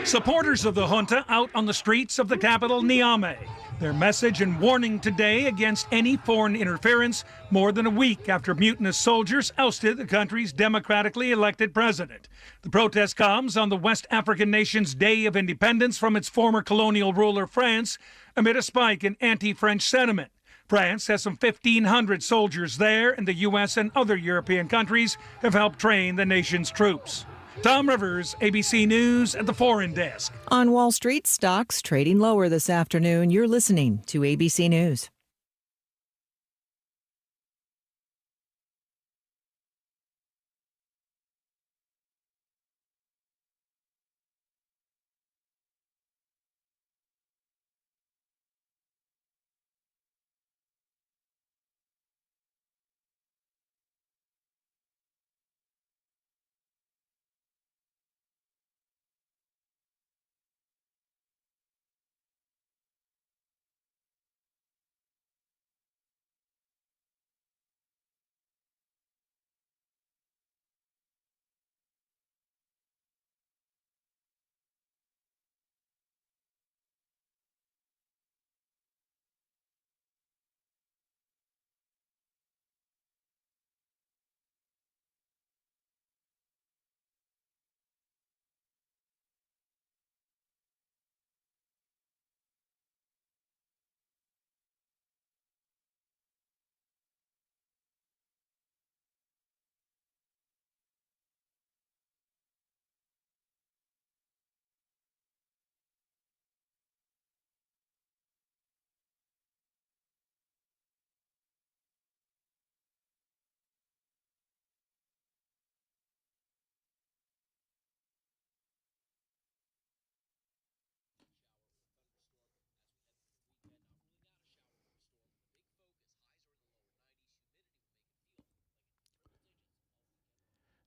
Supporters of the junta out on the streets of the capital, Niamey. Their message and warning today against any foreign interference more than a week after mutinous soldiers ousted the country's democratically elected president. The protest comes on the West African nation's Day of Independence from its former colonial ruler, France, amid a spike in anti-French sentiment. France has some 1,500 soldiers there, and the U.S. and other European countries have helped train the nation's troops. Tom Rivers, ABC News at the Foreign Desk. On Wall Street, stocks trading lower this afternoon. You're listening to ABC News.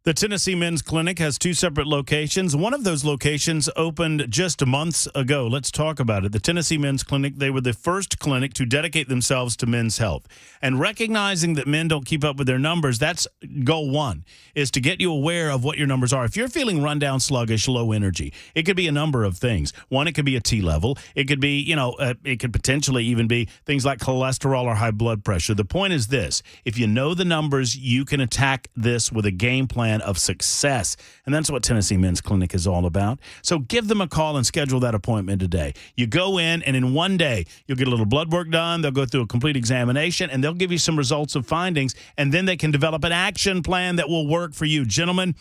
The Tennessee Men's Clinic has 2 separate locations. One of those locations opened just months ago. Let's talk about it. The Tennessee Men's Clinic, they were the first clinic to dedicate themselves to men's health. And recognizing that men don't keep up with their numbers, that's goal 1, is to get you aware of what your numbers are. If you're feeling run down, sluggish, low energy, it could be a number of things. One, it could be a T level. It could be, it could potentially even be things like cholesterol or high blood pressure. The point is this: if you know the numbers, you can attack this with a game plan of success. And that's what Tennessee Men's Clinic is all about. So give them a call and schedule that appointment today. You go in, and in one day, you'll get a little blood work done. They'll go through a complete examination, and they'll give you some results of findings, and then they can develop an action plan that will work for you. Gentlemen,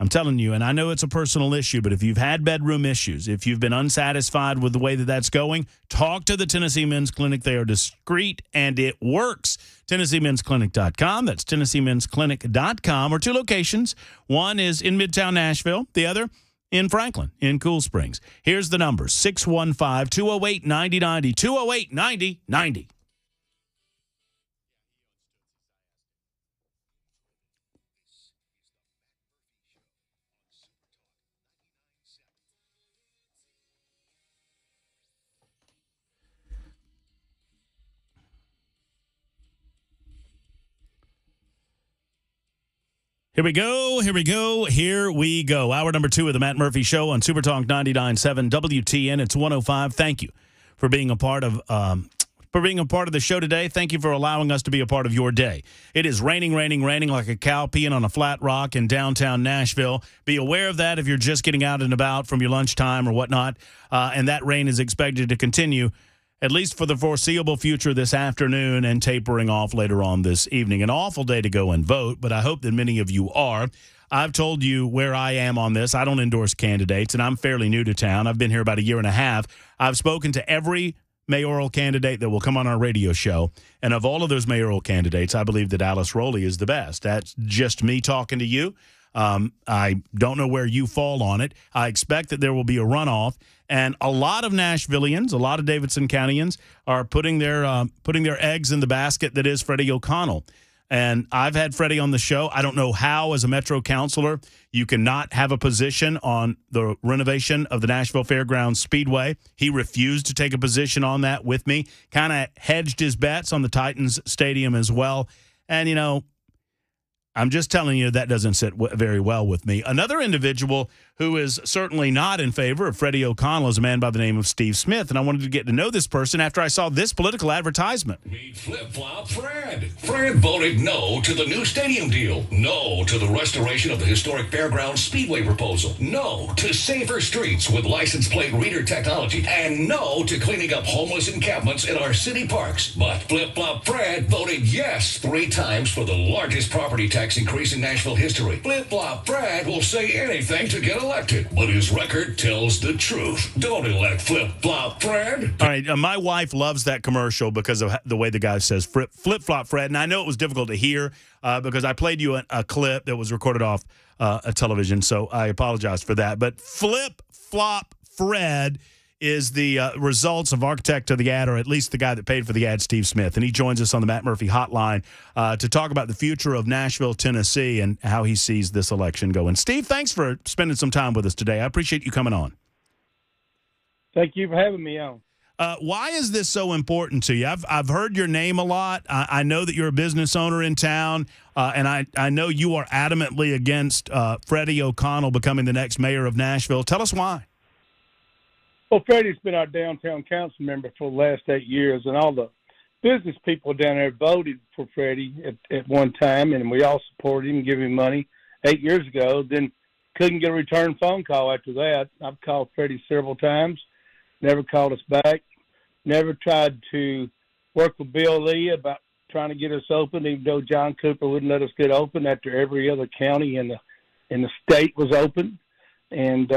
I'm telling you, and I know it's a personal issue, but if you've had bedroom issues, if you've been unsatisfied with the way that that's going, talk to the Tennessee Men's Clinic. They are discreet, and it works. TennesseeMen'sClinic.com. That's TennesseeMen'sClinic.com, or 2 locations. One is in Midtown Nashville, the other in Franklin, in Cool Springs. Here's the number: 615-208-9090, 208-9090. Here we go. Hour number 2 of the Matt Murphy Show on Super Talk 99.7 WTN. It's 105. Thank you for being a part of the show today. Thank you for allowing us to be a part of your day. It is raining like a cow peeing on a flat rock in downtown Nashville. Be aware of that if you're just getting out and about from your lunchtime or whatnot. And that rain is expected to continue at least for the foreseeable future this afternoon, and tapering off later on this evening. An awful day to go and vote, but I hope that many of you are. I've told you where I am on this. I don't endorse candidates, and I'm fairly new to town. I've been here about a year and a half. I've spoken to every mayoral candidate that will come on our radio show, and of all of those mayoral candidates, I believe that Alice Rowley is the best. That's just me talking to you. I don't know where you fall on it. I expect that there will be a runoff, and a lot of Nashvillians, a lot of Davidson Countyans are putting their eggs in the basket that is Freddie O'Connell. And I've had Freddie on the show. I don't know how, as a Metro councilor, you cannot have a position on the renovation of the Nashville Fairgrounds Speedway. He refused to take a position on that with me, kind of hedged his bets on the Titans Stadium as well. And, I'm just telling you that doesn't sit very well with me. Another individual who is certainly not in favor of Freddie O'Connell is a man by the name of Steve Smith, and I wanted to get to know this person after I saw this political advertisement. Meet Flip-Flop Fred. Fred voted no to the new stadium deal, no to the restoration of the historic Fairgrounds Speedway proposal, no to safer streets with license plate reader technology, and no to cleaning up homeless encampments in our city parks. But Flip-Flop Fred voted yes 3 times for the largest property tax increase in Nashville history. Flip-Flop Fred will say anything to get elected, but his record tells the truth. Don't elect Flip-Flop Fred. All right, my wife loves that commercial because of the way the guy says Flip-Flop Fred, and I know it was difficult to hear because I played you a clip that was recorded off a television, so I apologize for that. But Flip-Flop Fred is the results of architect of the ad, or at least the guy that paid for the ad, Steve Smith. And he joins us on the Matt Murphy hotline to talk about the future of Nashville, Tennessee, and how he sees this election going. Steve, thanks for spending some time with us today. I appreciate you coming on. Thank you for having me on. Why is this so important to you? I've heard your name a lot. I know that you're a business owner in town, and I know you are adamantly against Freddie O'Connell becoming the next mayor of Nashville. Tell us why. Well, Freddie's been our downtown council member for the last 8 years, and all the business people down there voted for Freddie at one time, and we all supported him, give him money 8 years ago. Then couldn't get a return phone call after that. I've called Freddie several times, never called us back, never tried to work with Bill Lee about trying to get us open, even though John Cooper wouldn't let us get open after every other county in the state was open. And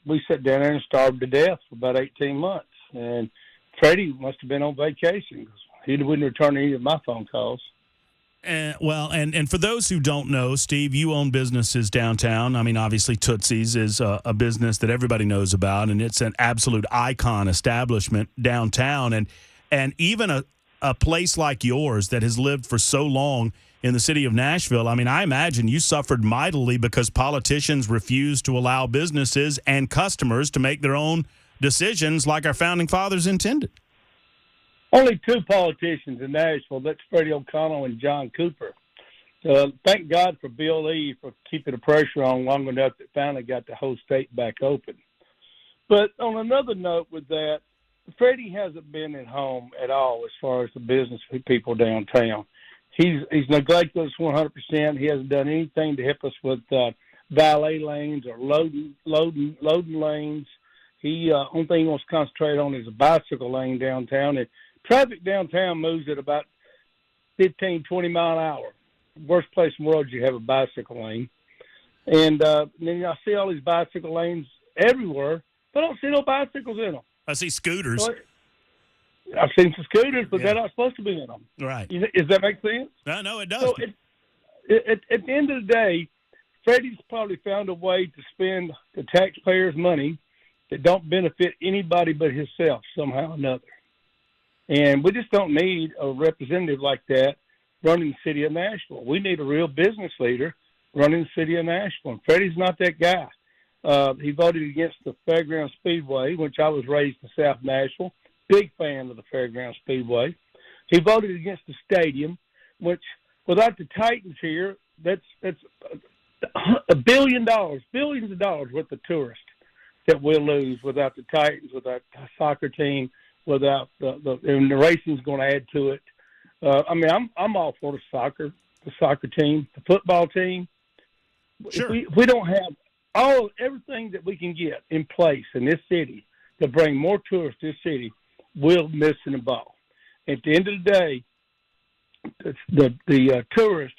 we sat down there and starved to death for about 18 months. And Freddie must have been on vacation because he wouldn't return any of my phone calls. And for those who don't know, Steve, you own businesses downtown. I mean, obviously, Tootsie's is a business that everybody knows about, and it's an absolute icon establishment downtown. And even a a place like yours that has lived for so long in the city of Nashville, I mean, I imagine you suffered mightily because politicians refused to allow businesses and customers to make their own decisions like our founding fathers intended. Only two politicians in Nashville. That's Freddie O'Connell and John Cooper. Thank God for Bill Lee for keeping the pressure on long enough that finally got the whole state back open. But on another note with that, Freddie hasn't been at home at all as far as the business people downtown. He's neglected us 100%. He hasn't done anything to help us with valet lanes or loading lanes. Only thing he wants to concentrate on is a bicycle lane downtown. And traffic downtown moves at about 15, 20 mile an hour. Worst place in the world you have a bicycle lane. And then I see all these bicycle lanes everywhere, but I don't see no bicycles in them. I see scooters. So, I've seen some scooters, but they're not supposed to be in them. Right. Does that make sense? No, it does. So at the end of the day, Freddie's probably found a way to spend the taxpayers' money that don't benefit anybody but himself somehow or another. And we just don't need a representative like that running the city of Nashville. We need a real business leader running the city of Nashville. And Freddie's not that guy. He voted against the Fairground Speedway, which I was raised in South Nashville. Big fan of the Fairground Speedway. He voted against the stadium, which without the Titans here, that's $1 billion, billions of dollars worth of tourists that we'll lose without the Titans, without the soccer team, without and the racing's going to add to it. I'm all for the soccer team, the football team. Sure. If we don't have everything that we can get in place in this city to bring more tourists to this city, we're missing the ball. At the end of the day, the tourists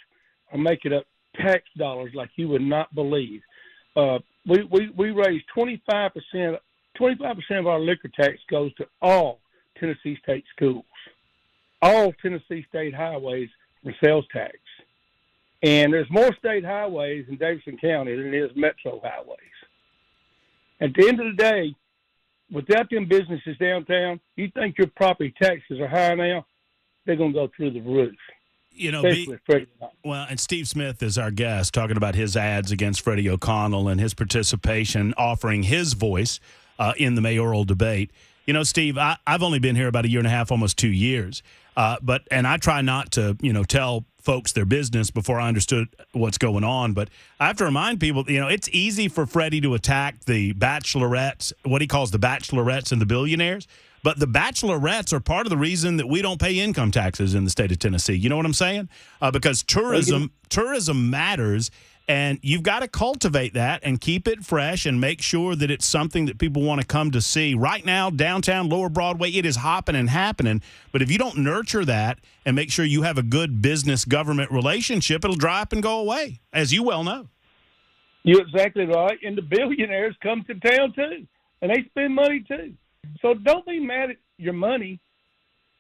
are making up tax dollars like you would not believe. We raise 25%. 25% of our liquor tax goes to all Tennessee state schools, all Tennessee state highways for sales tax. And there's more state highways in Davidson County than there is metro highways. At the end of the day, without them businesses downtown, you think your property taxes are high now, they're going to go through the roof. You know, Freddie. well, and Steve Smith is our guest talking about his ads against Freddie O'Connell and his participation, offering his voice in the mayoral debate. You know, Steve, I've only been here about a year and a half, almost 2 years. And I try not to, tell folks their business before I understood what's going on. But I have to remind people, it's easy for Freddie to attack the bachelorettes, what he calls the bachelorettes and the billionaires. But the bachelorettes are part of the reason that we don't pay income taxes in the state of Tennessee. You know what I'm saying? Because tourism matters. And you've got to cultivate that and keep it fresh and make sure that it's something that people want to come to see. Right now, downtown Lower Broadway, it is hopping and happening. But if you don't nurture that and make sure you have a good business-government relationship, it'll dry up and go away, as you well know. You're exactly right. And the billionaires come to town, too. And they spend money, too. So don't be mad at your money.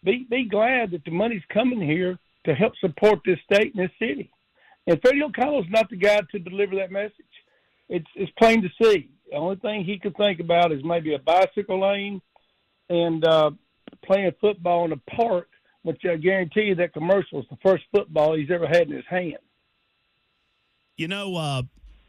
Be glad that the money's coming here to help support this state and this city. And Freddie O'Connell's not the guy to deliver that message. It's plain to see. The only thing he could think about is maybe a bicycle lane and playing football in a park, which I guarantee you that commercial is the first football he's ever had in his hand.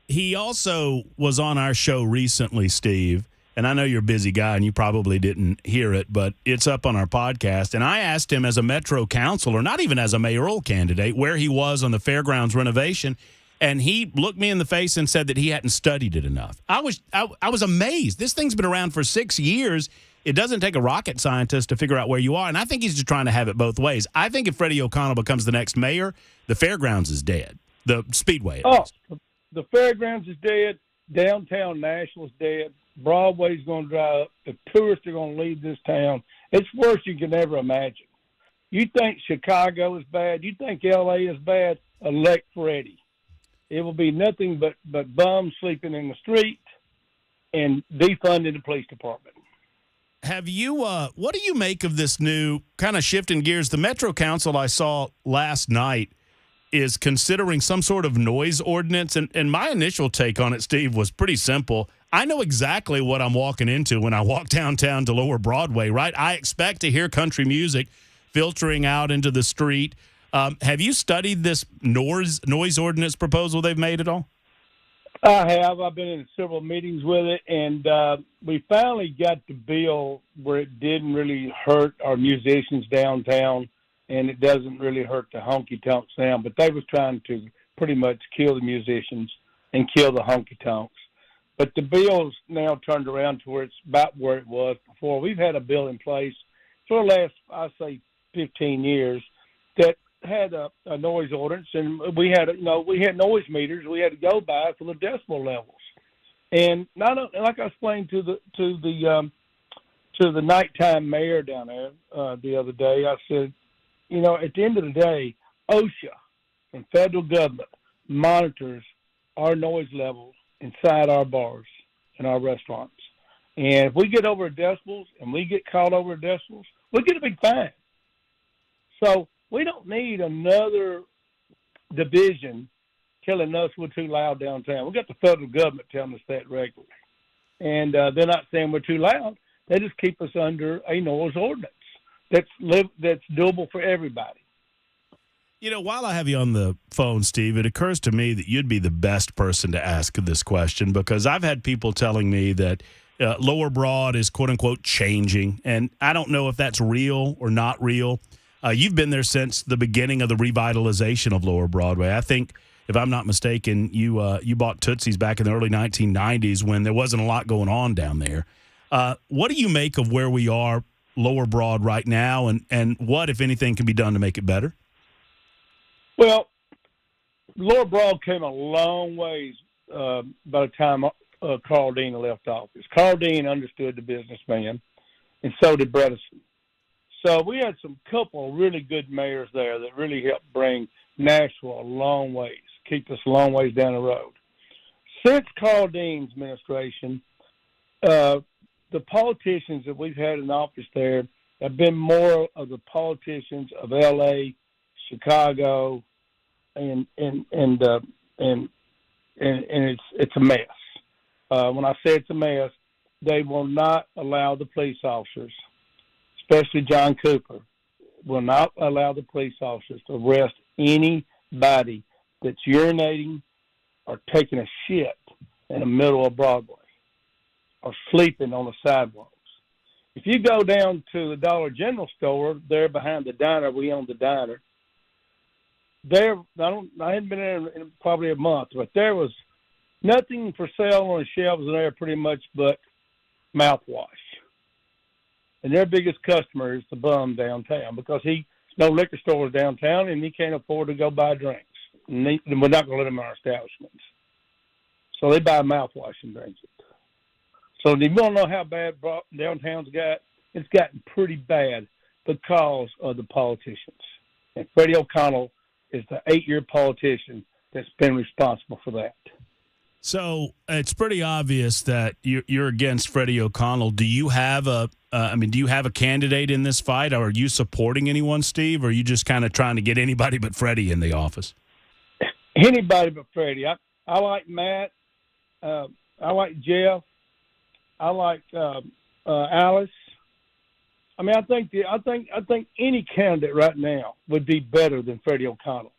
He also was on our show recently, Steve, and I know you're a busy guy and you probably didn't hear it, but it's up on our podcast. And I asked him as a Metro councilor, not even as a mayoral candidate, where he was on the fairgrounds renovation. And he looked me in the face and said that he hadn't studied it enough. I was amazed. This thing's been around for 6 years. It doesn't take a rocket scientist to figure out where you are. And I think he's just trying to have it both ways. I think if Freddie O'Connell becomes the next mayor, the fairgrounds is dead. The Speedway. The fairgrounds is dead. Downtown Nashville's dead. Broadway's going to dry up. The tourists are going to leave this town. It's worse you can ever imagine. You think Chicago is bad? You think L.A. is bad? Elect Freddie. It will be nothing but bums sleeping in the street and defunding the police department. Have you? What do you make of this new kind of shifting gears? The Metro Council I saw last night is considering some sort of noise ordinance. And my initial take on it, Steve, was pretty simple. I know exactly what I'm walking into when I walk downtown to Lower Broadway, right? I expect to hear country music filtering out into the street. Have you studied this noise ordinance proposal they've made at all? I have. I've been in several meetings with it, and we finally got the bill where it didn't really hurt our musicians downtown, and it doesn't really hurt the honky-tonk sound. But they was trying to pretty much kill the musicians and kill the honky-tonks. But the bill's now turned around to where it's about where it was before. We've had a bill in place for the last, I say, 15 years that had a noise ordinance, and we had noise meters we had to go by for the decibel levels. And like I explained to the nighttime mayor down there the other day, I said, at the end of the day, OSHA and federal government monitors our noise levels inside our bars and our restaurants. And if we get over decibels and we get caught over decibels, we get a big fine. So we don't need another division telling us we're too loud downtown. We've got the federal government telling us that regularly. And they're not saying we're too loud. They just keep us under a noise ordinance that's doable for everybody. While I have you on the phone, Steve, it occurs to me that you'd be the best person to ask this question, because I've had people telling me that Lower Broad is, quote-unquote, changing, and I don't know if that's real or not real. You've been there since the beginning of the revitalization of Lower Broadway. I think, if I'm not mistaken, you bought Tootsie's back in the early 1990s when there wasn't a lot going on down there. What do you make of where we are, Lower Broad, right now, and what, if anything, can be done to make it better? Well, Lower Broad came a long ways by the time Carl Dean left office. Carl Dean understood the businessman, and so did Bredesen. So we had some couple really good mayors there that really helped bring Nashville a long ways, keep us a long ways down the road. Since Carl Dean's administration, the politicians that we've had in office there have been more of the politicians of L.A., Chicago, and it's a mess. When I say it's a mess, they will not allow the police officers, especially John Cooper, will not allow the police officers to arrest anybody that's urinating or taking a shit in the middle of Broadway or sleeping on the sidewalks. If you go down to the Dollar General store there behind the diner, we own the diner, I hadn't been there in probably a month, but there was nothing for sale on the shelves in there pretty much but mouthwash. And their biggest customer is the bum downtown, because no liquor stores downtown, and he can't afford to go buy drinks. And we're not going to let him in our establishments. So they buy mouthwash and drink it. So you want to know how bad downtown's got? It's gotten pretty bad because of the politicians. And Freddie O'Connell is the 8-year politician that's been responsible for that. So it's pretty obvious that you're against Freddie O'Connell. Do you have a candidate in this fight? Or are you supporting anyone, Steve? Or are you just kind of trying to get anybody but Freddie in the office? Anybody but Freddie. I like Matt. I like Jeff. I like Alice. I mean, I think any candidate right now would be better than Freddie O'Connell.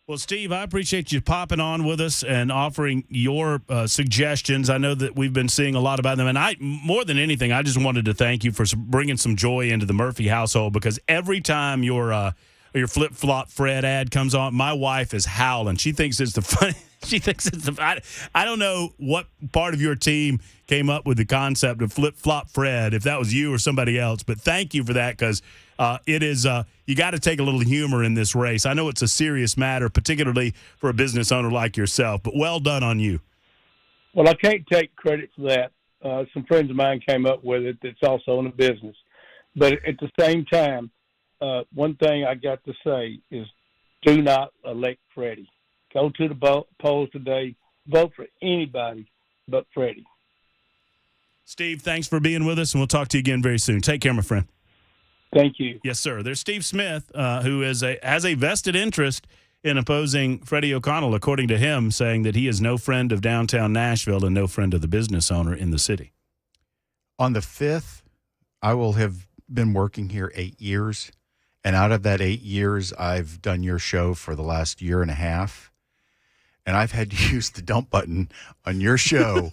Well, Steve, I appreciate you popping on with us and offering your suggestions. I know that we've been seeing a lot about them. And more than anything, I just wanted to thank you for bringing some joy into the Murphy household, because every time your Flip-Flop Fred ad comes on, my wife is howling. She thinks it's the funny. She thinks it's the. I don't know what part of your team came up with the concept of Flip-Flop Fred, if that was you or somebody else. But thank you for that, because it is you got to take a little humor in this race. I know it's a serious matter, particularly for a business owner like yourself, but well done on you. Well, I can't take credit for that. Some friends of mine came up with it that's also in the business. But at the same time, one thing I got to say is do not elect Freddie. Go to the polls today. Vote for anybody but Freddie. Steve, thanks for being with us, and we'll talk to you again very soon. Take care, my friend. Thank you. Yes, sir. There's Steve Smith, who has a vested interest in opposing Freddie O'Connell, according to him, saying that he is no friend of downtown Nashville and no friend of the business owner in the city. On the 5th, I will have been working here 8 years, and out of that 8 years, I've done your show for the last year and a half, and I've had to use the dump button on your show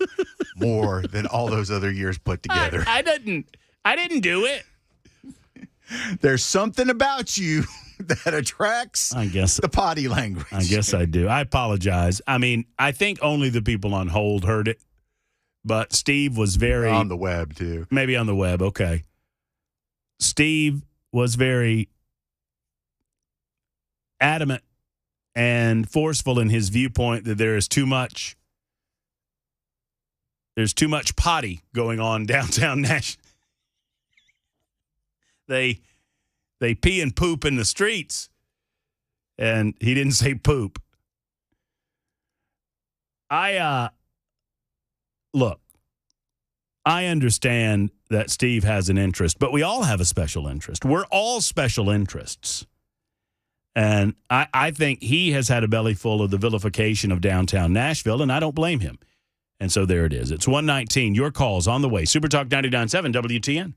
more than all those other years put together. I didn't do it. There's something about you that attracts the potty language. I guess I do. I apologize. I mean, I think only the people on hold heard it, but Steve was very... On the web, too. Maybe on the web, okay. Steve was very adamant and forceful in his viewpoint that there's too much potty going on downtown Nashville. They pee and poop in the streets, and he didn't say poop. Look, I understand that Steve has an interest, but we all have a special interest. We're all special interests. And I think he has had a belly full of the vilification of downtown Nashville, and I don't blame him. And so there it is. It's 1:19. Your call's on the way. Super Talk 99.7 WTN.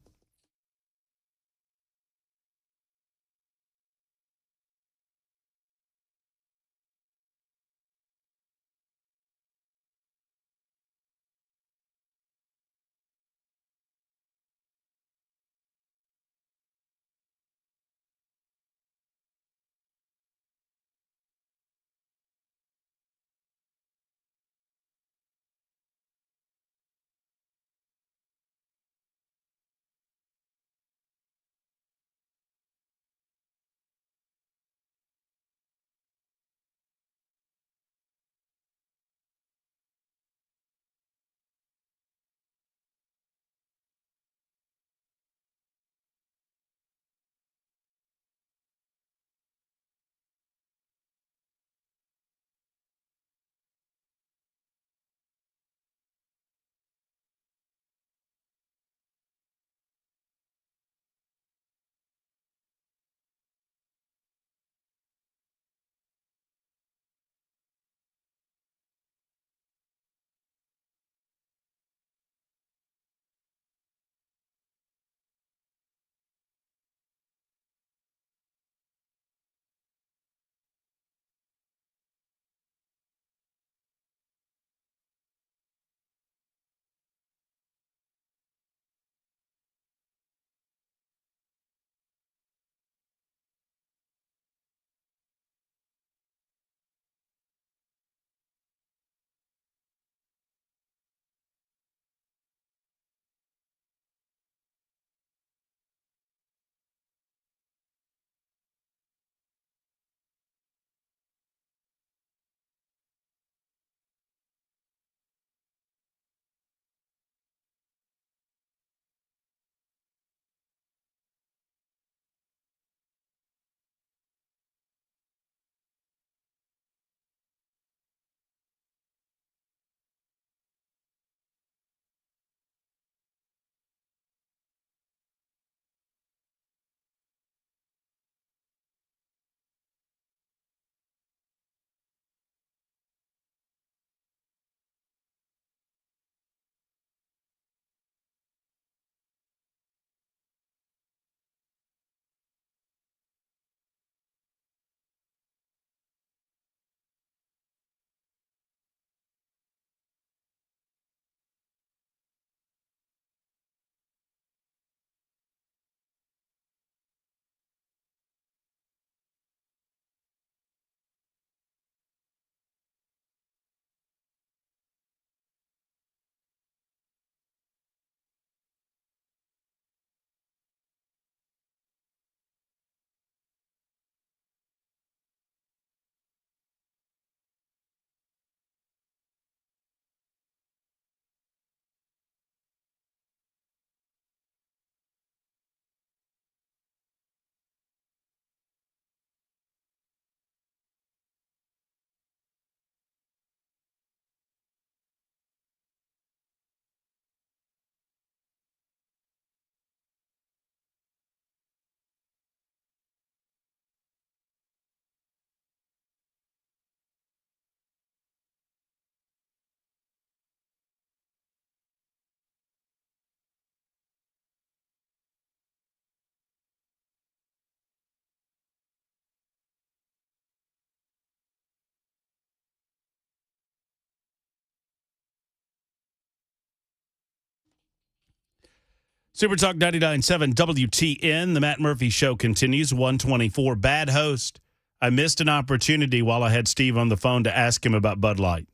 Super Talk 99.7 WTN. The Matt Murphy Show continues. 124. Bad host. I missed an opportunity while I had Steve on the phone to ask him about Bud Light.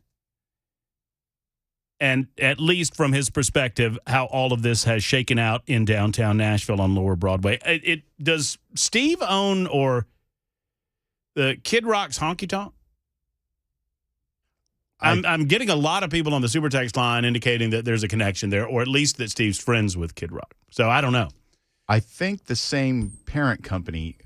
And at least from his perspective, how all of this has shaken out in downtown Nashville on Lower Broadway. Does Steve own or the Kid Rock's Honky Tonk? I'm getting a lot of people on the Super Text line indicating that there's a connection there, or at least that Steve's friends with Kid Rock. So I don't know. I think the same parent company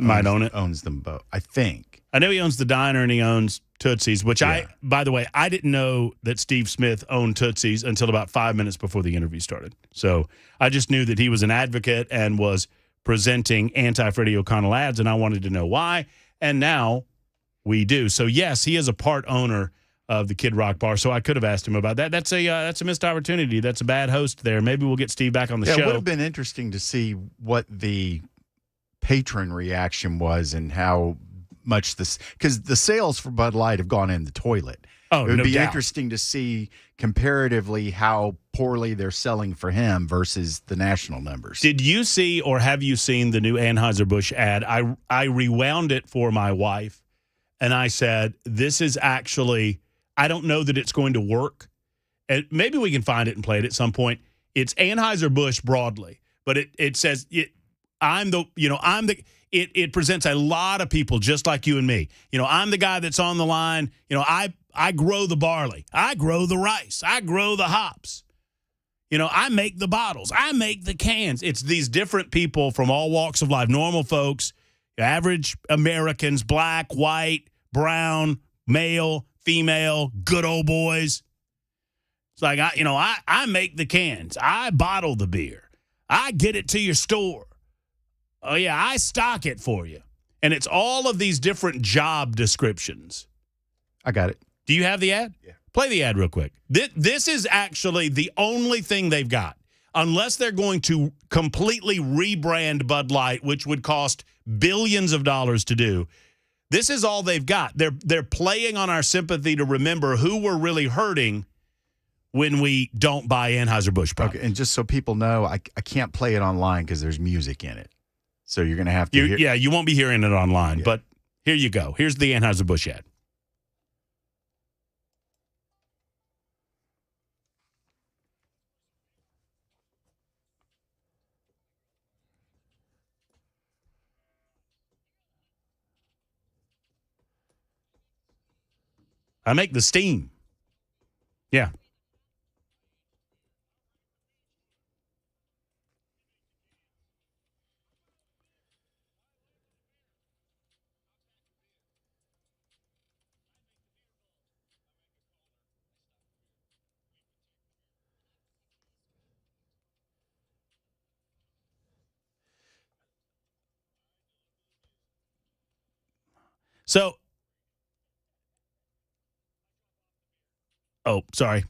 might own it. Owns them both. I think. I know he owns the diner and he owns Tootsie's, which by the way, I didn't know that Steve Smith owned Tootsie's until about 5 minutes before the interview started. So I just knew that he was an advocate and was presenting anti-Freddie O'Connell ads, and I wanted to know why. And now we do. So yes, he is a part owner of the Kid Rock Bar. So I could have asked him about that. That's a missed opportunity. That's a bad host there. Maybe we'll get Steve back on the show. It would have been interesting to see what the patron reaction was and how much this, because the sales for Bud Light have gone in the toilet. Oh, it would no be doubt. interesting to see comparatively how poorly they're selling for him versus the national numbers. Did you see or have you seen the new Anheuser-Busch ad? I rewound it for my wife, and I said, this is actually, I don't know that it's going to work. And maybe we can find it and play it at some point. It's Anheuser-Busch broadly, but it says, it presents a lot of people just like you and me. I'm the guy that's on the line. I grow the barley. I grow the rice. I grow the hops. I make the bottles. I make the cans. It's these different people from all walks of life, normal folks, average Americans, black, white, brown, male, female, good old boys. It's like, I make the cans. I bottle the beer. I get it to your store. Oh, yeah, I stock it for you. And it's all of these different job descriptions. I got it. Do you have the ad? Yeah. Play the ad real quick. This is actually the only thing they've got. Unless they're going to completely rebrand Bud Light, which would cost billions of dollars to do. This is all they've got. They're playing on our sympathy to remember who we're really hurting when we don't buy Anheuser-Busch products. Okay, and just so people know, I can't play it online because there's music in it. So you're going to have to hear. Yeah, you won't be hearing it online, but here you go. Here's the Anheuser-Busch ad. I make the steam. Yeah. So, sorry.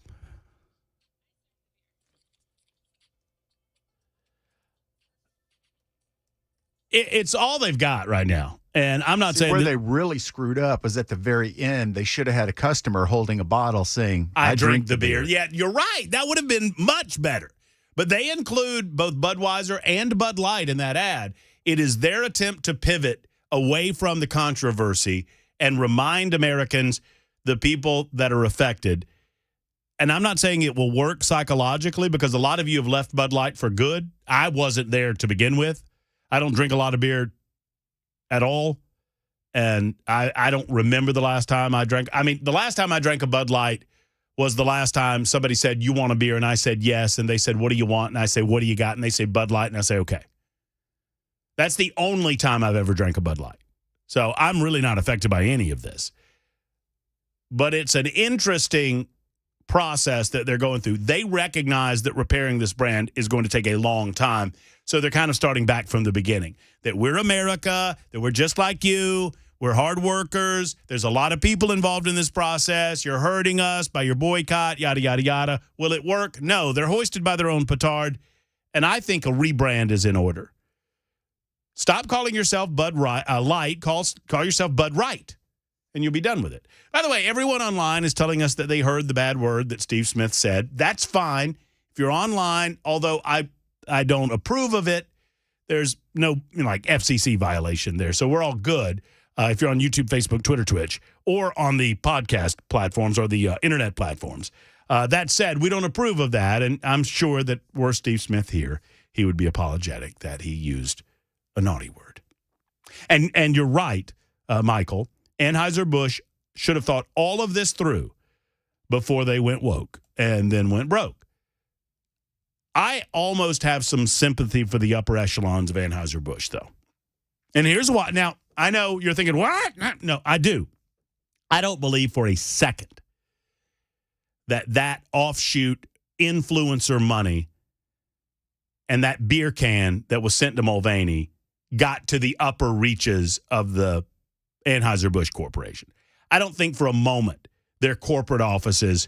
It's all they've got right now. And I'm not saying where they really screwed up was at the very end. They should have had a customer holding a bottle saying, I drink the beer. Yeah, you're right. That would have been much better. But they include both Budweiser and Bud Light in that ad. It is their attempt to pivot away from the controversy and remind Americans, the people that are affected. And I'm not saying it will work psychologically because a lot of you have left Bud Light for good. I wasn't there to begin with. I don't drink a lot of beer at all. And I don't remember the last time I drank. I mean, the last time I drank a Bud Light was the last time somebody said, you want a beer? And I said, yes. And they said, what do you want? And I say, what do you got? And they say, Bud Light. And I say, okay. That's the only time I've ever drank a Bud Light. So I'm really not affected by any of this. But it's an interesting process that they're going through. They recognize that repairing this brand is going to take a long time. So they're kind of starting back from the beginning. That we're America, that we're just like you, we're hard workers, there's a lot of people involved in this process, you're hurting us by your boycott, yada, yada, yada. Will it work? No, they're hoisted by their own petard, and I think a rebrand is in order. Stop calling yourself Bud Light, call yourself Bud Right, and you'll be done with it. By the way, everyone online is telling us that they heard the bad word that Steve Smith said. That's fine. If you're online, although I don't approve of it. There's no like FCC violation there. So we're all good if you're on YouTube, Facebook, Twitter, Twitch, or on the podcast platforms or the internet platforms. That said, we don't approve of that, and I'm sure that were Steve Smith here, he would be apologetic that he used a naughty word. And you're right, Michael. Anheuser-Busch should have thought all of this through before they went woke and then went broke. I almost have some sympathy for the upper echelons of Anheuser-Busch, though. And here's why. Now, I know you're thinking, what? No, I do. I don't believe for a second that offshoot influencer money and that beer can that was sent to Mulvaney got to the upper reaches of the Anheuser-Busch Corporation. I don't think for a moment their corporate offices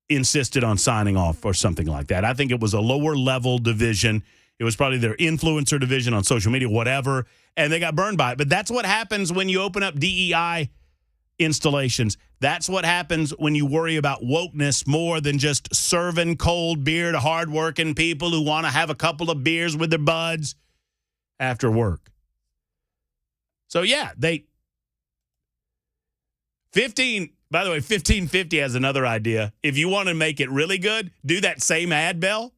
insisted on signing off or something like that. I think it was a lower level division. It was probably their influencer division on social media, whatever, and they got burned by it. But that's what happens when you open up DEI installations. That's what happens when you worry about wokeness more than just serving cold beer to hardworking people who want to have a couple of beers with their buds after work. So, yeah, 1550 has another idea. If you want to make it really good, do that same ad bell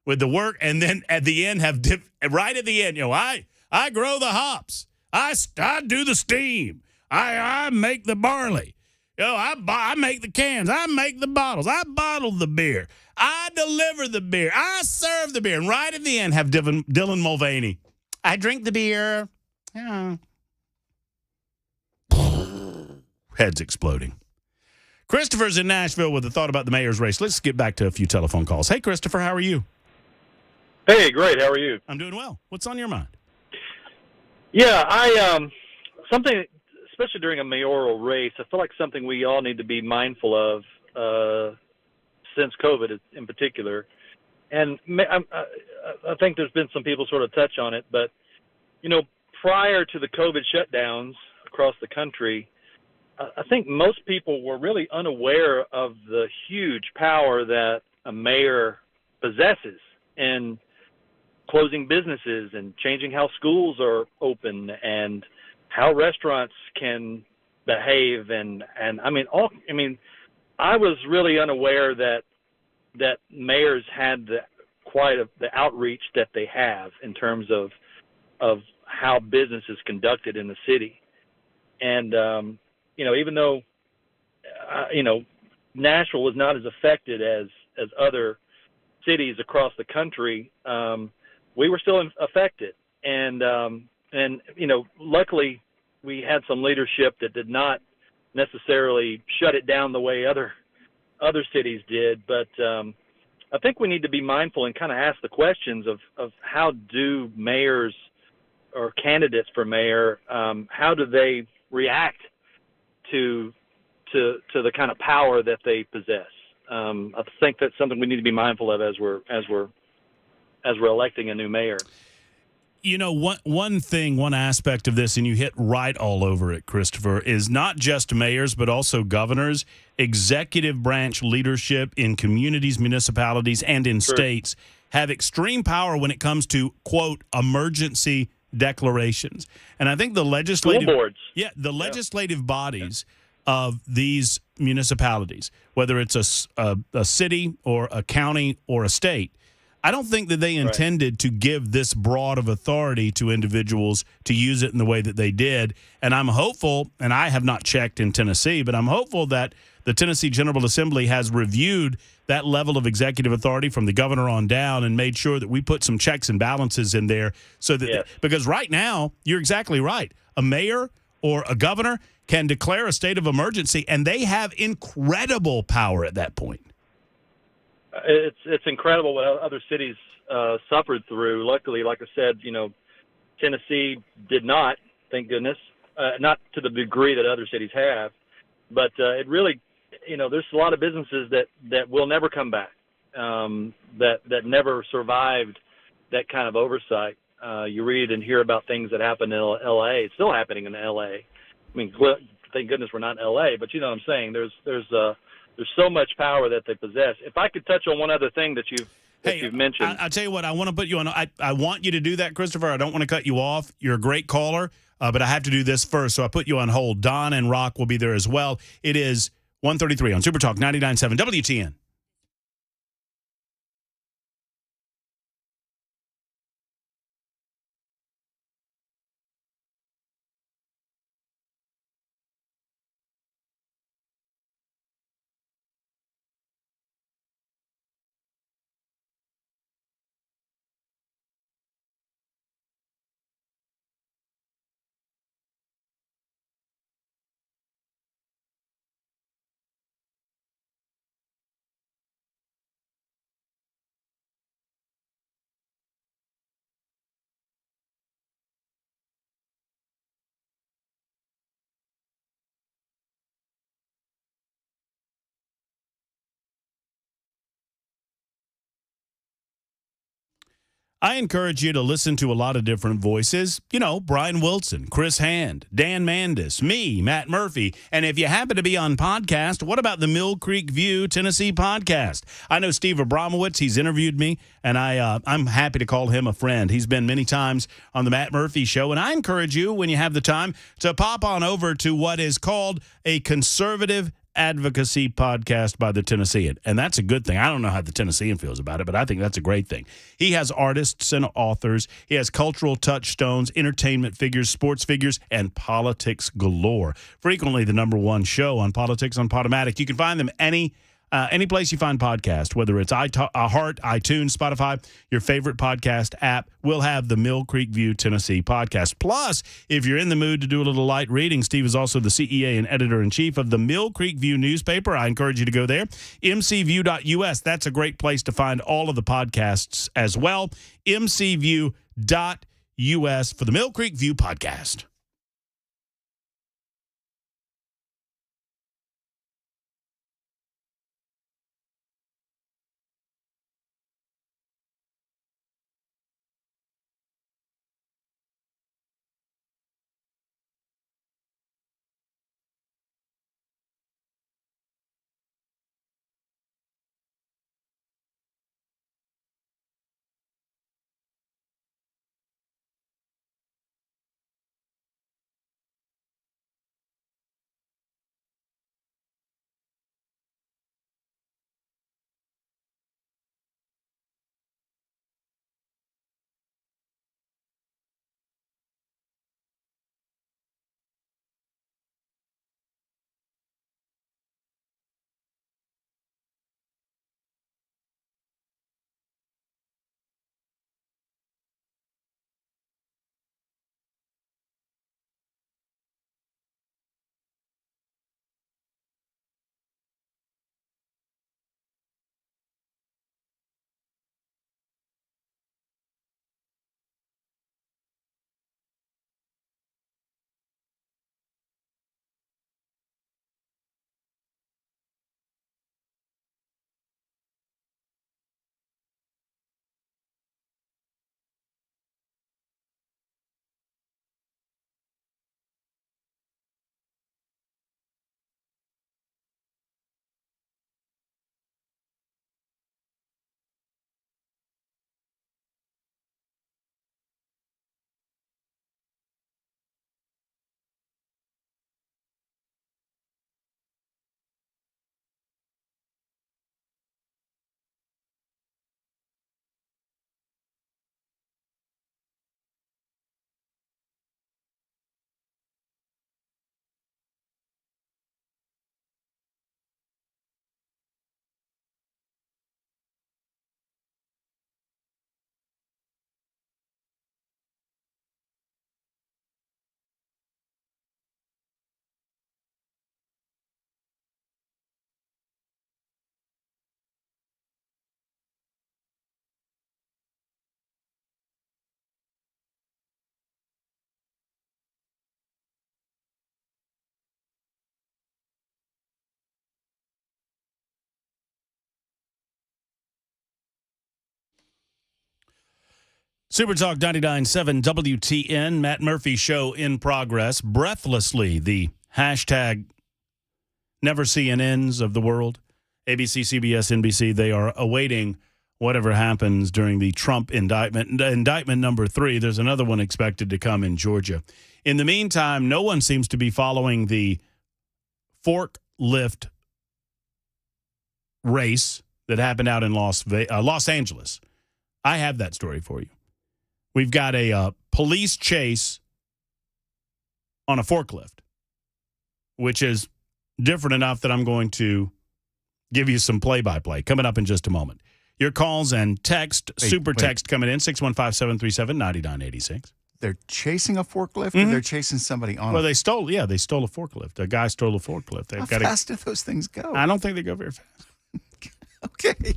with the work, and then at the end right at the end, I grow the hops. I do the steam. I make the barley. I make the cans. I make the bottles. I bottle the beer. I deliver the beer. I serve the beer. And right at the end, have Dylan Mulvaney. I drink the beer. Yeah. Heads exploding. Christopher's in Nashville with a thought about the mayor's race. Let's get back to a few telephone calls. Hey, Christopher, how are you? Hey, great. How are you? I'm doing well. What's on your mind? Yeah, something, especially during a mayoral race, I feel like something we all need to be mindful of since COVID in particular. And I think there's been some people sort of touch on it, but, prior to the COVID shutdowns across the country, I think most people were really unaware of the huge power that a mayor possesses in closing businesses and changing how schools are open and how restaurants can behave. And I was really unaware that mayors had the outreach that they have in terms of how business is conducted in the city. And, even though, Nashville was not as affected as other cities across the country, we were still affected. And luckily we had some leadership that did not necessarily shut it down the way other cities did. But I think we need to be mindful and kind of ask the questions of how do mayors or candidates for mayor, how do they react to the kind of power that they possess? I think that's something we need to be mindful of as we're electing a new mayor. One aspect of this, and you hit right all over it, Christopher, is not just mayors, but also governors, executive branch leadership in communities, municipalities, and in states have extreme power when it comes to, quote, emergency declarations. And I think the legislative boards. Legislative bodies of these municipalities, whether it's a city or a county or a state, I don't think that they intended to give this broad of authority to individuals to use it in the way that they did. And I'm hopeful, and I have not checked in Tennessee, but I'm hopeful that the Tennessee General Assembly has reviewed that level of executive authority from the governor on down and made sure that we put some checks and balances in there so that because right now, you're exactly right. A mayor or a governor can declare a state of emergency, and they have incredible power at that point. It's incredible what other cities suffered through. Luckily, like I said, Tennessee did not, thank goodness, not to the degree that other cities have. But it really, there's a lot of businesses that will never come back, that never survived that kind of oversight. You read and hear about things that happened in L.A. It's still happening in L.A. I mean, thank goodness we're not in L.A., but you know what I'm saying. There's so much power that they possess. If I could touch on one other thing that Hey, you've mentioned. I'll tell you what, I want to put you on. I want you to do that, Christopher. I don't want to cut you off. You're a great caller, but I have to do this first, so I put you on hold. Don and Rock will be there as well. It is 1:33 on Super Talk 99.7 WTN. I encourage you to listen to a lot of different voices. You know, Brian Wilson, Chris Hand, Dan Mandis, me, Matt Murphy. And if you happen to be on podcast, what about the Mill Creek View Tennessee podcast? I know Steve Abramowitz. He's interviewed me, and I'm happy to call him a friend. He's been many times on the Matt Murphy Show. And I encourage you, when you have the time, to pop on over to what is called a conservative advocacy podcast by the Tennessean. And that's a good thing. I don't know how the Tennessean feels about it, but I think that's a great thing. He has artists and authors. He has cultural touchstones, entertainment figures, sports figures, and politics galore. Frequently the #1 show on politics on Podomatic. You can find them any place you find podcasts, whether it's Heart, iTunes, Spotify, your favorite podcast app, will have the Mill Creek View Tennessee podcast. Plus, if you're in the mood to do a little light reading, Steve is also the CEA and editor-in-chief of the Mill Creek View newspaper. I encourage you to go there. mcview.us, that's a great place to find all of the podcasts as well. mcview.us for the Mill Creek View podcast. Super Talk 99.7 WTN, Matt Murphy Show in progress. Breathlessly, the hashtag never CNNs of the world, ABC, CBS, NBC, they are awaiting whatever happens during the Trump indictment. Indictment number 3, there's another one expected to come in Georgia. In the meantime, no one seems to be following the forklift race that happened out in Los Angeles. I have that story for you. We've got a police chase on a forklift, which is different enough that I'm going to give you some play-by-play coming up in just a moment. Your calls and text, super text coming in, 615-737-9986. They're chasing a forklift or they're chasing somebody on Well, they stole a forklift. A guy stole a forklift. How fast do those things go? I don't think they go very fast. Okay.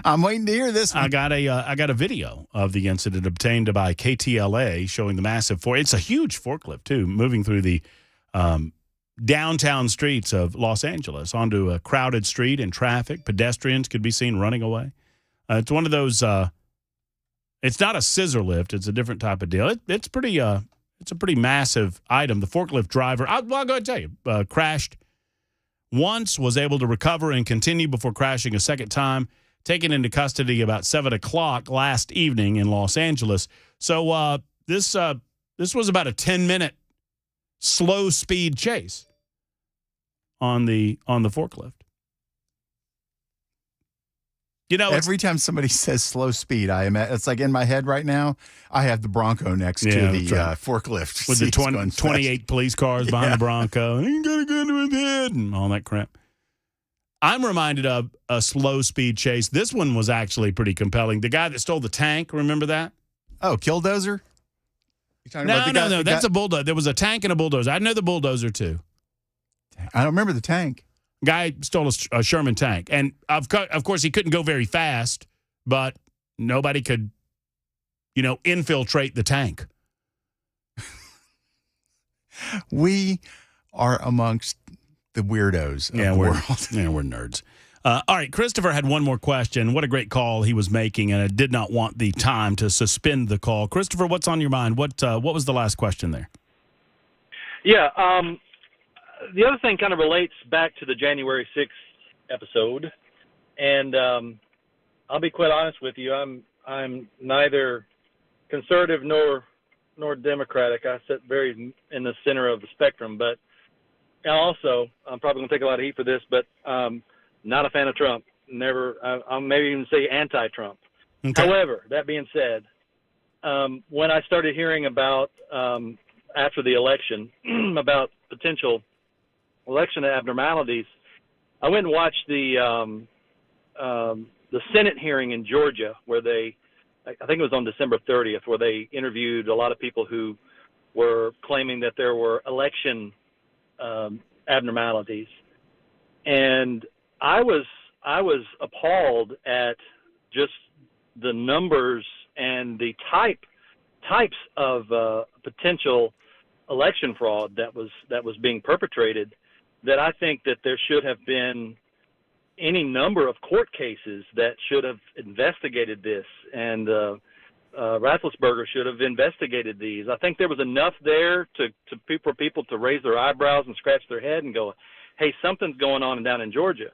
I'm waiting to hear this one. I got a video of the incident obtained by KTLA showing the massive it's a huge forklift too, moving through the downtown streets of Los Angeles onto a crowded street in traffic. Pedestrians could be seen running away. It's one of those it's not a scissor lift, it's a different type of deal. It's a pretty massive item. The forklift driver, I'll go ahead and tell you, crashed once, was able to recover and continue before crashing a second time, taken into custody about 7 o'clock last evening in Los Angeles. So this was about a 10-minute slow speed chase on the forklift. You know, every time somebody says slow speed, it's like in my head right now, I have the Bronco next to the forklift. With the 28 police cars behind the Bronco. You got to go into his head and all that crap. I'm reminded of a slow speed chase. This one was actually pretty compelling. The guy that stole the tank, remember that? Oh, Killdozer? No. That's a bulldozer. There was a tank and a bulldozer. I know the bulldozer too. I don't remember the tank. Guy stole a Sherman tank. And, of course, he couldn't go very fast, but nobody could, infiltrate the tank. We are amongst the weirdos of the world. Yeah, we're nerds. All right, Christopher had one more question. What a great call he was making, and I did not want the time to suspend the call. Christopher, what's on your mind? What was the last question there? Yeah, the other thing kind of relates back to the January 6th episode, and I'll be quite honest with you. I'm neither conservative nor Democratic. I sit very in the center of the spectrum, but also I'm probably going to take a lot of heat for this, but not a fan of Trump. Never. I'll maybe even say anti-Trump. Okay. However, that being said, when I started hearing about after the election about potential election abnormalities, I went and watched the Senate hearing in Georgia where I think it was on December 30th, where they interviewed a lot of people who were claiming that there were election abnormalities, and I was appalled at just the numbers and the types of potential election fraud that was being perpetrated. That I think that there should have been any number of court cases that should have investigated this, and Rafflesberger should have investigated these. I think there was enough there for people to raise their eyebrows and scratch their head and go, hey, something's going on down in Georgia.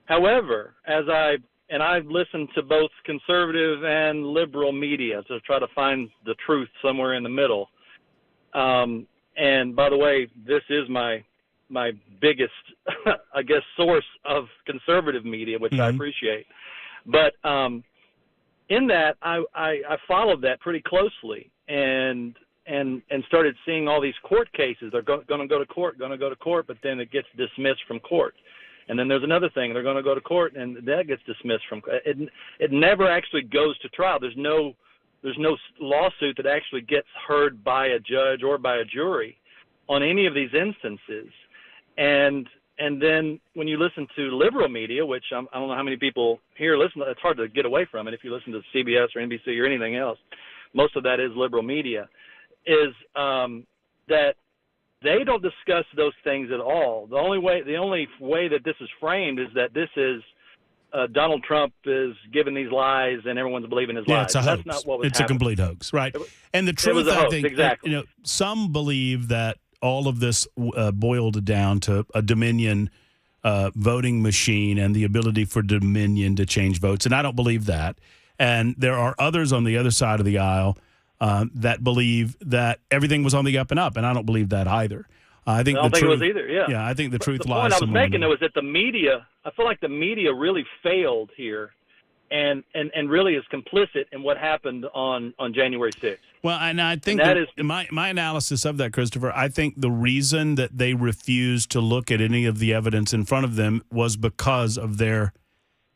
However, I've listened to both conservative and liberal media to try to find the truth somewhere in the middle. And by the way, this is my biggest, I guess, source of conservative media, which I appreciate. But in that, I followed that pretty closely and started seeing all these court cases. They're going to go to court, but then it gets dismissed from court. And then there's another thing. They're going to go to court, and that gets dismissed from court. It never actually goes to trial. There's no lawsuit that actually gets heard by a judge or by a jury on any of these instances. And then when you listen to liberal media, which I don't know how many people here listen, it's hard to get away from it if you listen to CBS or NBC or anything else. Most of that is liberal media, is that they don't discuss those things at all. The only way that this is framed is that this is Donald Trump is giving these lies and everyone's believing his lies. It's a hoax. That's not what was It's happening. A complete hoax, right? And the truth, I think, exactly. Some believe that all of this boiled down to a Dominion voting machine and the ability for Dominion to change votes, and I don't believe that. And there are others on the other side of the aisle that believe that everything was on the up and up, and I don't believe that either. I don't think it was either. Yeah, I think the truth the lies. The point I was making though is that the media. I feel like the media really failed here, and really is complicit in what happened on January 6th. Well, and I think that is my analysis of that, Christopher. I think the reason that they refused to look at any of the evidence in front of them was because of their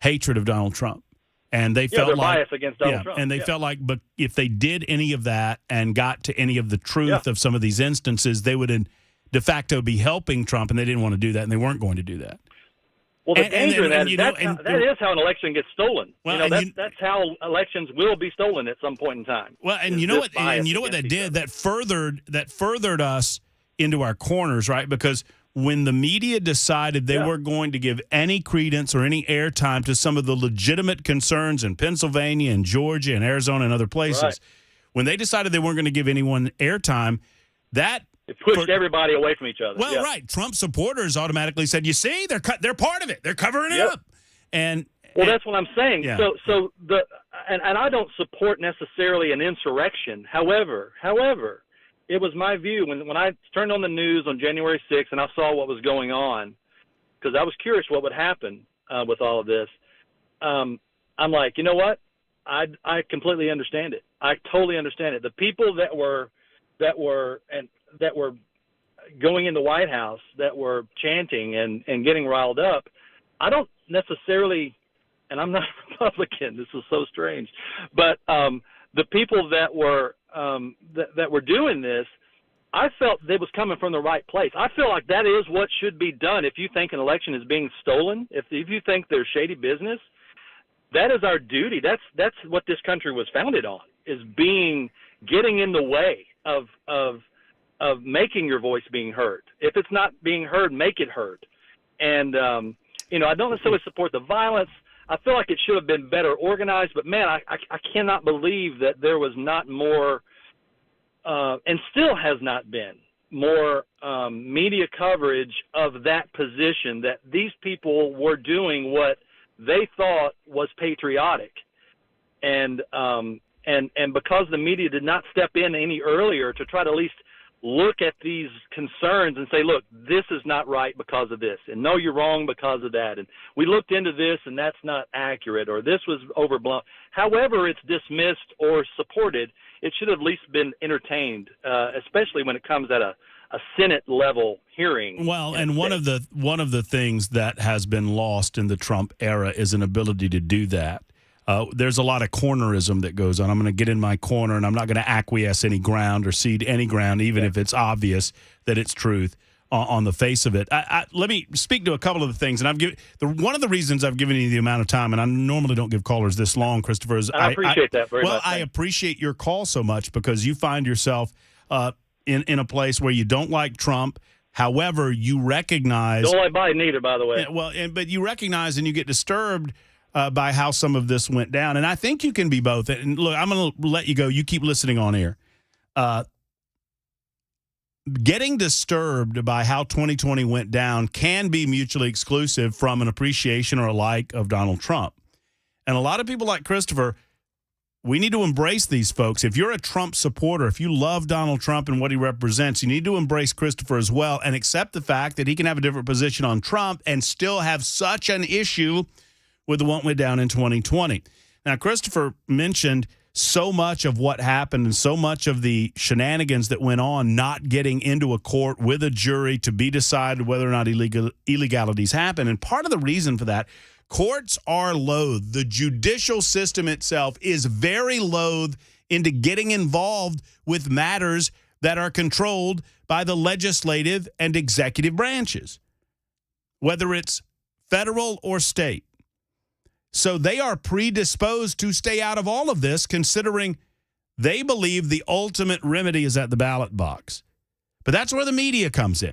hatred of Donald Trump. And they felt their like bias against Donald Trump. And they felt like, but if they did any of that and got to any of the truth of some of these instances, they would de facto be helping Trump, and they didn't want to do that, and they weren't going to do that. Well, the danger in that is that is how an election gets stolen. Well, that's how elections will be stolen at some point in time. Well, and you know what that did? That furthered us into our corners, right? Because when the media decided they were going to give any credence or any airtime to some of the legitimate concerns in Pennsylvania and Georgia and Arizona and other places, when they decided they weren't going to give anyone airtime, that it pushed everybody away from each other. Well, right. Trump supporters automatically said, "You see, they're part of it. They're covering it up." And that's what I'm saying. Yeah. So and I don't support necessarily an insurrection. However, it was my view when I turned on the news on January 6th and I saw what was going on, because I was curious what would happen with all of this. I'm like, you know what? I completely understand it. I totally understand it. The people that were going in the White House, that were chanting and getting riled up, I don't necessarily, and I'm not a Republican, this is so strange, but the people that were doing this, I felt they was coming from the right place. I feel like that is what should be done. If you think an election is being stolen, if you think there's shady business, that is our duty. That's what this country was founded on, is getting in the way of making your voice being heard. If it's not being heard, make it heard. And I don't necessarily support the violence. I feel like it should have been better organized, but man, I cannot believe that there was not more, and still has not been more media coverage of that position, that these people were doing what they thought was patriotic. And because the media did not step in any earlier to try to at least look at these concerns and say, look, this is not right because of this, and no, you're wrong because of that, and we looked into this and that's not accurate, or this was overblown. However it's dismissed or supported, it should have at least been entertained, especially when it comes at a Senate level hearing. Well, and one of the things that has been lost in the Trump era is an ability to do that. There's a lot of cornerism that goes on. I'm going to get in my corner, and I'm not going to acquiesce any ground or cede any ground, even if it's obvious that it's truth on the face of it. Let me speak to a couple of the things, and one of the reasons I've given you the amount of time, and I normally don't give callers this long, Christopher, is I appreciate that very much. Well, I appreciate your call so much because you find yourself in a place where you don't like Trump. However, you recognize don't like Biden either, by the way. But you recognize and you get disturbed by how some of this went down. And I think you can be both. And look, I'm going to let you go. You keep listening on air. Getting disturbed by how 2020 went down can be mutually exclusive from an appreciation or a like of Donald Trump. And a lot of people like Christopher, we need to embrace these folks. If you're a Trump supporter, if you love Donald Trump and what he represents, you need to embrace Christopher as well and accept the fact that he can have a different position on Trump and still have such an issue with the what went down in 2020. Now, Christopher mentioned so much of what happened and so much of the shenanigans that went on not getting into a court with a jury to be decided whether or not illegalities happen. And part of the reason for that, courts are loath. The judicial system itself is very loath into getting involved with matters that are controlled by the legislative and executive branches, whether it's federal or state. So they are predisposed to stay out of all of this, considering they believe the ultimate remedy is at the ballot box. But that's where the media comes in.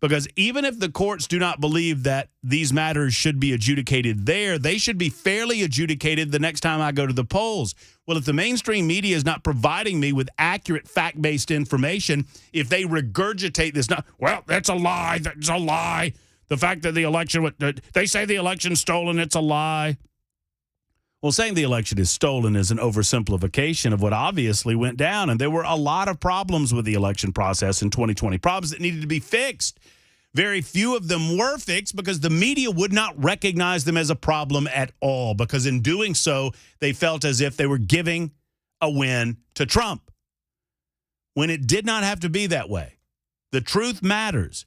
Because even if the courts do not believe that these matters should be adjudicated there, they should be fairly adjudicated the next time I go to the polls. Well, if the mainstream media is not providing me with accurate fact-based information, if they regurgitate this, well, that's a lie, The fact that the election, they say the election's stolen, it's a lie. Well, saying the election is stolen is an oversimplification of what obviously went down. And there were a lot of problems with the election process in 2020, problems that needed to be fixed. Very few of them were fixed because the media would not recognize them as a problem at all, because in doing so, they felt as if they were giving a win to Trump, when it did not have to be that way. The truth matters.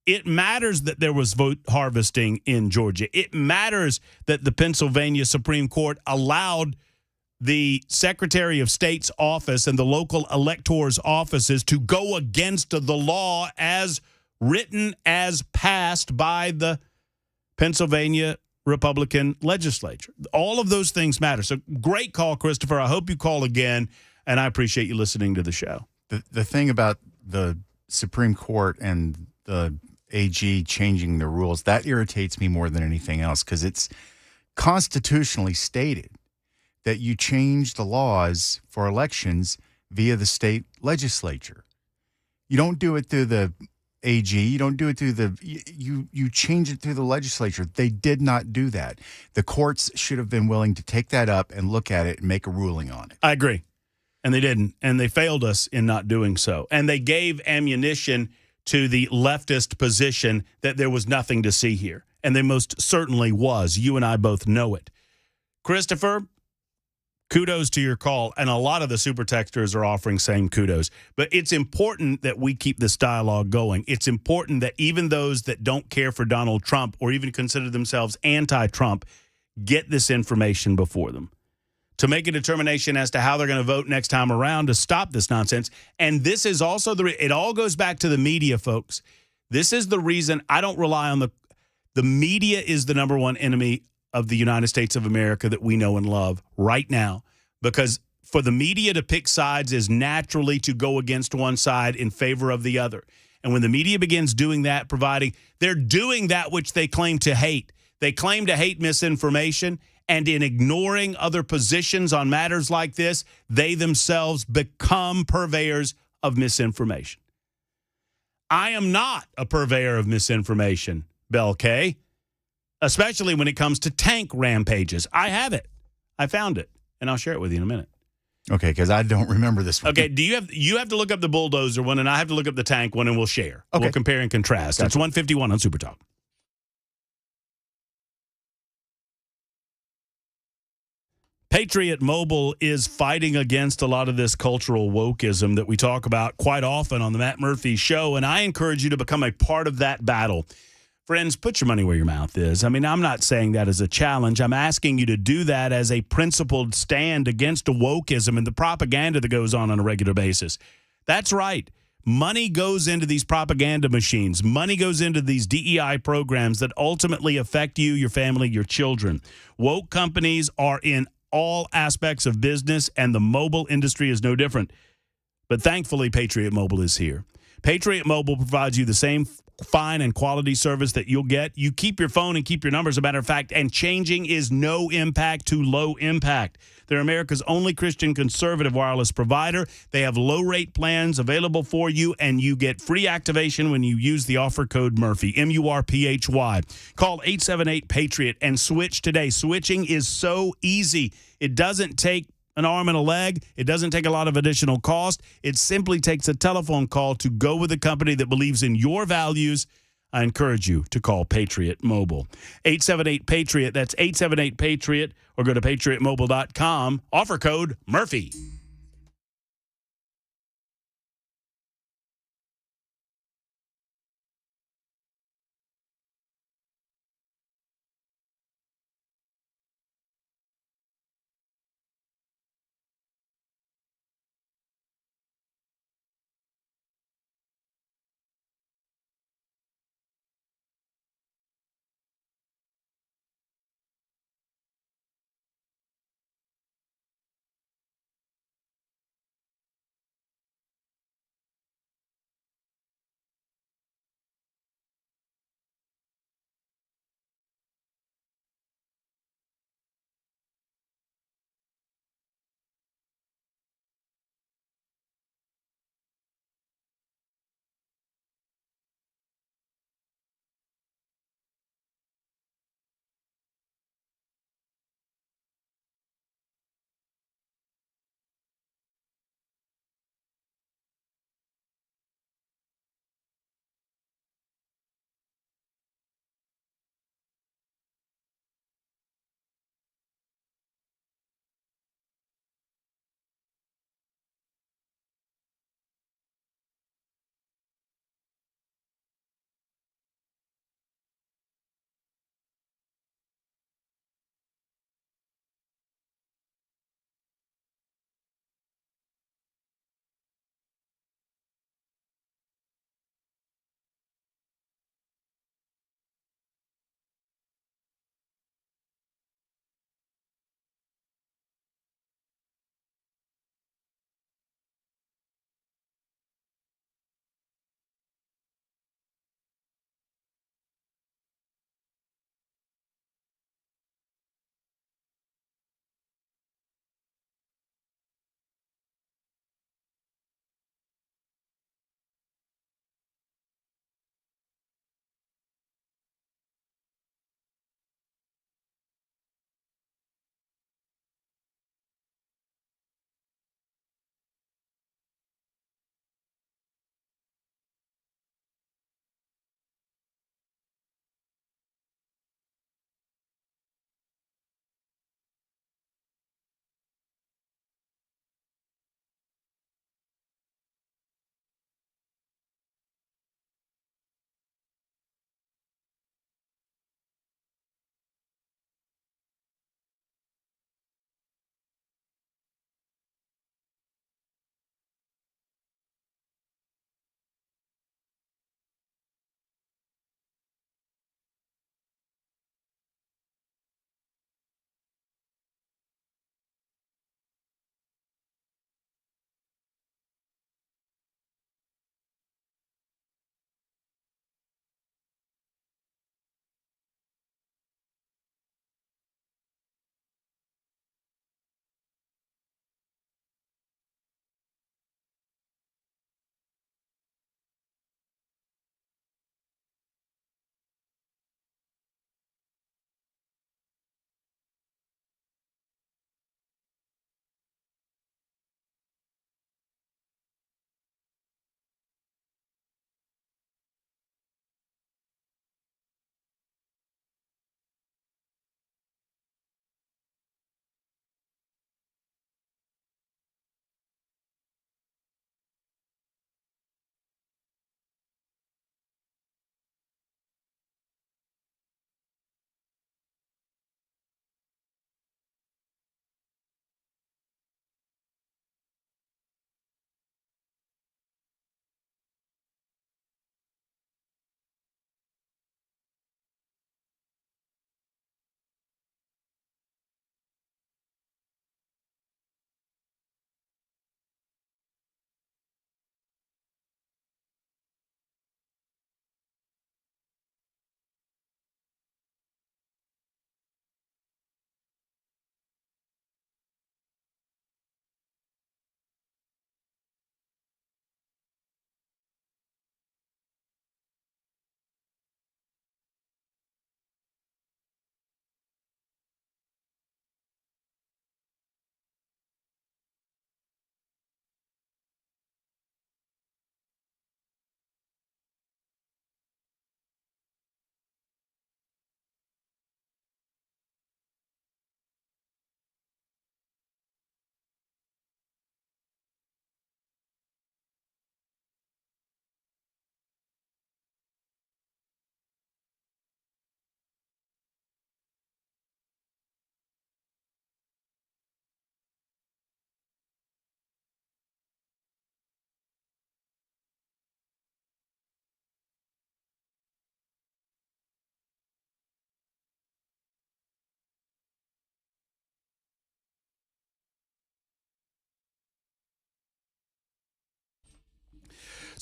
It matters that there was vote harvesting in Georgia. It matters that the Pennsylvania Supreme Court allowed the Secretary of State's office and the local electors' offices to go against the law as written, as passed by the Pennsylvania Republican legislature. All of those things matter. So great call, Christopher. I hope you call again, and I appreciate you listening to the show. The thing about the Supreme Court and the AG changing the rules, that irritates me more than anything else, because it's constitutionally stated that you change the laws for elections via the state legislature. You don't do it through the AG. You don't do it through you change it through the legislature. They did not do that. The courts should have been willing to take that up and look at it and make a ruling on it. I agree. And they didn't. And they failed us in not doing so. And they gave ammunition to the leftist position that there was nothing to see here. And there most certainly was. You and I both know it. Christopher, kudos to your call. And a lot of the super texters are offering same kudos. But it's important that we keep this dialogue going. It's important that even those that don't care for Donald Trump or even consider themselves anti-Trump get this information before them, to make a determination as to how they're going to vote next time around to stop this nonsense. And this is also it all goes back to the media, folks. This is the reason I don't rely on the media is the number one enemy of the United States of America that we know and love right now, because for the media to pick sides is naturally to go against one side in favor of the other. And when the media begins doing that, they're doing that which they claim to hate. They claim to hate misinformation. And in ignoring other positions on matters like this, they themselves become purveyors of misinformation. I am not a purveyor of misinformation, Bell K, especially when it comes to tank rampages. I have it. I found it, and I'll share it with you in a minute. Okay, because I don't remember this one. Okay, you have to look up the bulldozer one, and I have to look up the tank one, and we'll share. Okay. We'll compare and contrast. Gotcha. It's 151 on Super Talk. Patriot Mobile is fighting against a lot of this cultural wokeism that we talk about quite often on the Matt Murphy Show, and I encourage you to become a part of that battle. Friends, put your money where your mouth is. I mean, I'm not saying that as a challenge. I'm asking you to do that as a principled stand against the wokeism and the propaganda that goes on a regular basis. That's right. Money goes into these propaganda machines. Money goes into these DEI programs that ultimately affect you, your family, your children. Woke companies are in all aspects of business, and the mobile industry is no different. But thankfully, Patriot Mobile is here. Patriot Mobile provides you the same fine and quality service that you'll get. You keep your phone and keep your number, as a matter of fact, and changing is no impact to low impact. They're America's only Christian conservative wireless provider. They have low-rate plans available for you, and you get free activation when you use the offer code Murphy, M-U-R-P-H-Y. Call 878-PATRIOT and switch today. Switching is so easy. It doesn't take an arm and a leg. It doesn't take a lot of additional cost. It simply takes a telephone call to go with a company that believes in your values. I encourage you to call Patriot Mobile. 878-PATRIOT. That's 878-PATRIOT, or go to patriotmobile.com. Offer code Murphy.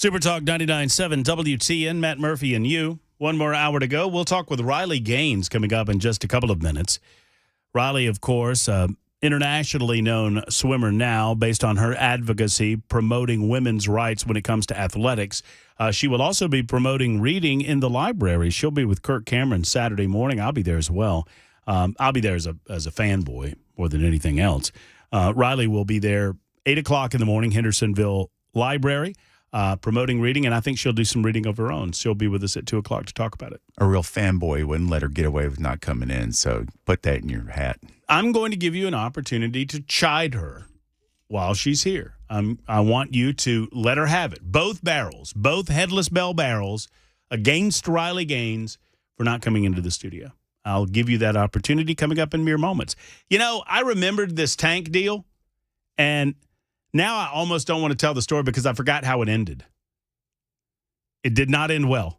Super Talk 99.7 WTN, Matt Murphy and you. One more hour to go. We'll talk with Riley Gaines coming up in just a couple of minutes. Riley, of course, internationally known swimmer now based on her advocacy promoting women's rights when it comes to athletics. She will also be promoting reading in the library. She'll be with Kirk Cameron Saturday morning. I'll be there as well. I'll be there as a fanboy more than anything else. Riley will be there 8 o'clock in the morning, Hendersonville Library, promoting reading, and I think she'll do some reading of her own. She'll be with us at 2 o'clock to talk about it. A real fanboy wouldn't let her get away with not coming in, so put that in your hat. I'm going to give you an opportunity to chide her while she's here. I want you to let her have it. Both barrels, both headless bell barrels against Riley Gaines for not coming into the studio. I'll give you that opportunity coming up in mere moments. You know, I remembered this tank deal, and now I almost don't want to tell the story because I forgot how it ended. It did not end well.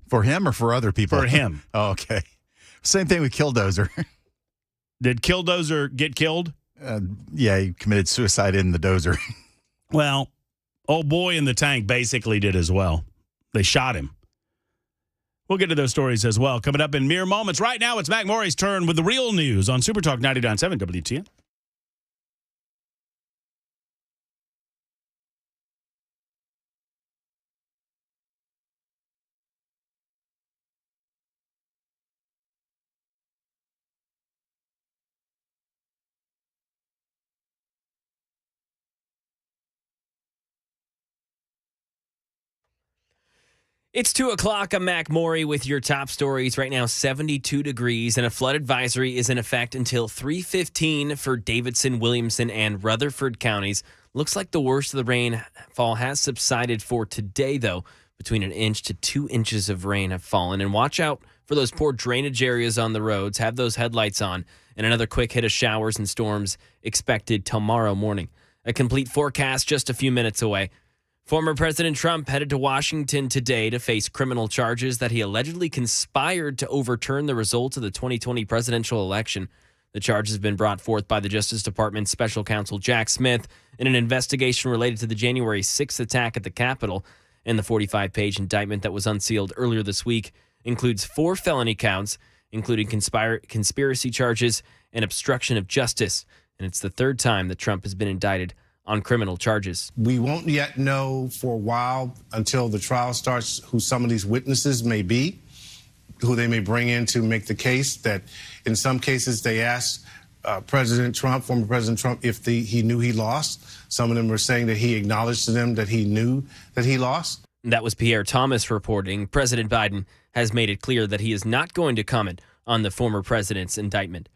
For him or for other people? For him. Oh, okay. Same thing with Killdozer. Did Killdozer get killed? Yeah, he committed suicide in the dozer. Well, old boy in the tank basically did as well. They shot him. We'll get to those stories as well coming up in mere moments. Right now, it's Mac Morey's turn with the real news on Super Talk 99.7 WTN. It's 2 o'clock. I'm Mac Morey with your top stories. Right now, 72 degrees, and a flood advisory is in effect until 3:15 for Davidson, Williamson, and Rutherford counties. Looks like the worst of the rainfall has subsided for today, though. Between 1 inch to 2 inches of rain have fallen. And watch out for those poor drainage areas on the roads. Have those headlights on. And another quick hit of showers and storms expected tomorrow morning. A complete forecast just a few minutes away. Former President Trump headed to Washington today to face criminal charges that he allegedly conspired to overturn the results of the 2020 presidential election. The charge has been brought forth by the Justice Department's special counsel Jack Smith in an investigation related to the January 6th attack at the Capitol. And the 45-page indictment that was unsealed earlier this week includes 4 felony counts, including conspiracy charges and obstruction of justice. And it's the third time that Trump has been indicted on criminal charges. We won't yet know for a while until the trial starts who some of these witnesses may be, who they may bring in to make the case. That in some cases they asked President Trump, former President Trump, if he knew he lost. Some of them were saying that he acknowledged to them that he knew that he lost. That was Pierre Thomas reporting. President Biden has made it clear that he is not going to comment on the former president's indictment.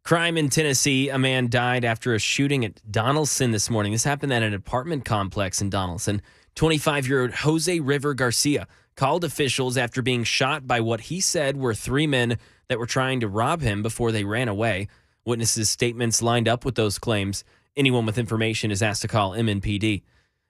Crime in Tennessee. A man died after a shooting at Donaldson this morning. This happened at an apartment complex in Donaldson. 25-year-old Jose River Garcia called officials after being shot by what he said were 3 men that were trying to rob him before they ran away. Witnesses' statements lined up with those claims. Anyone with information is asked to call MNPD.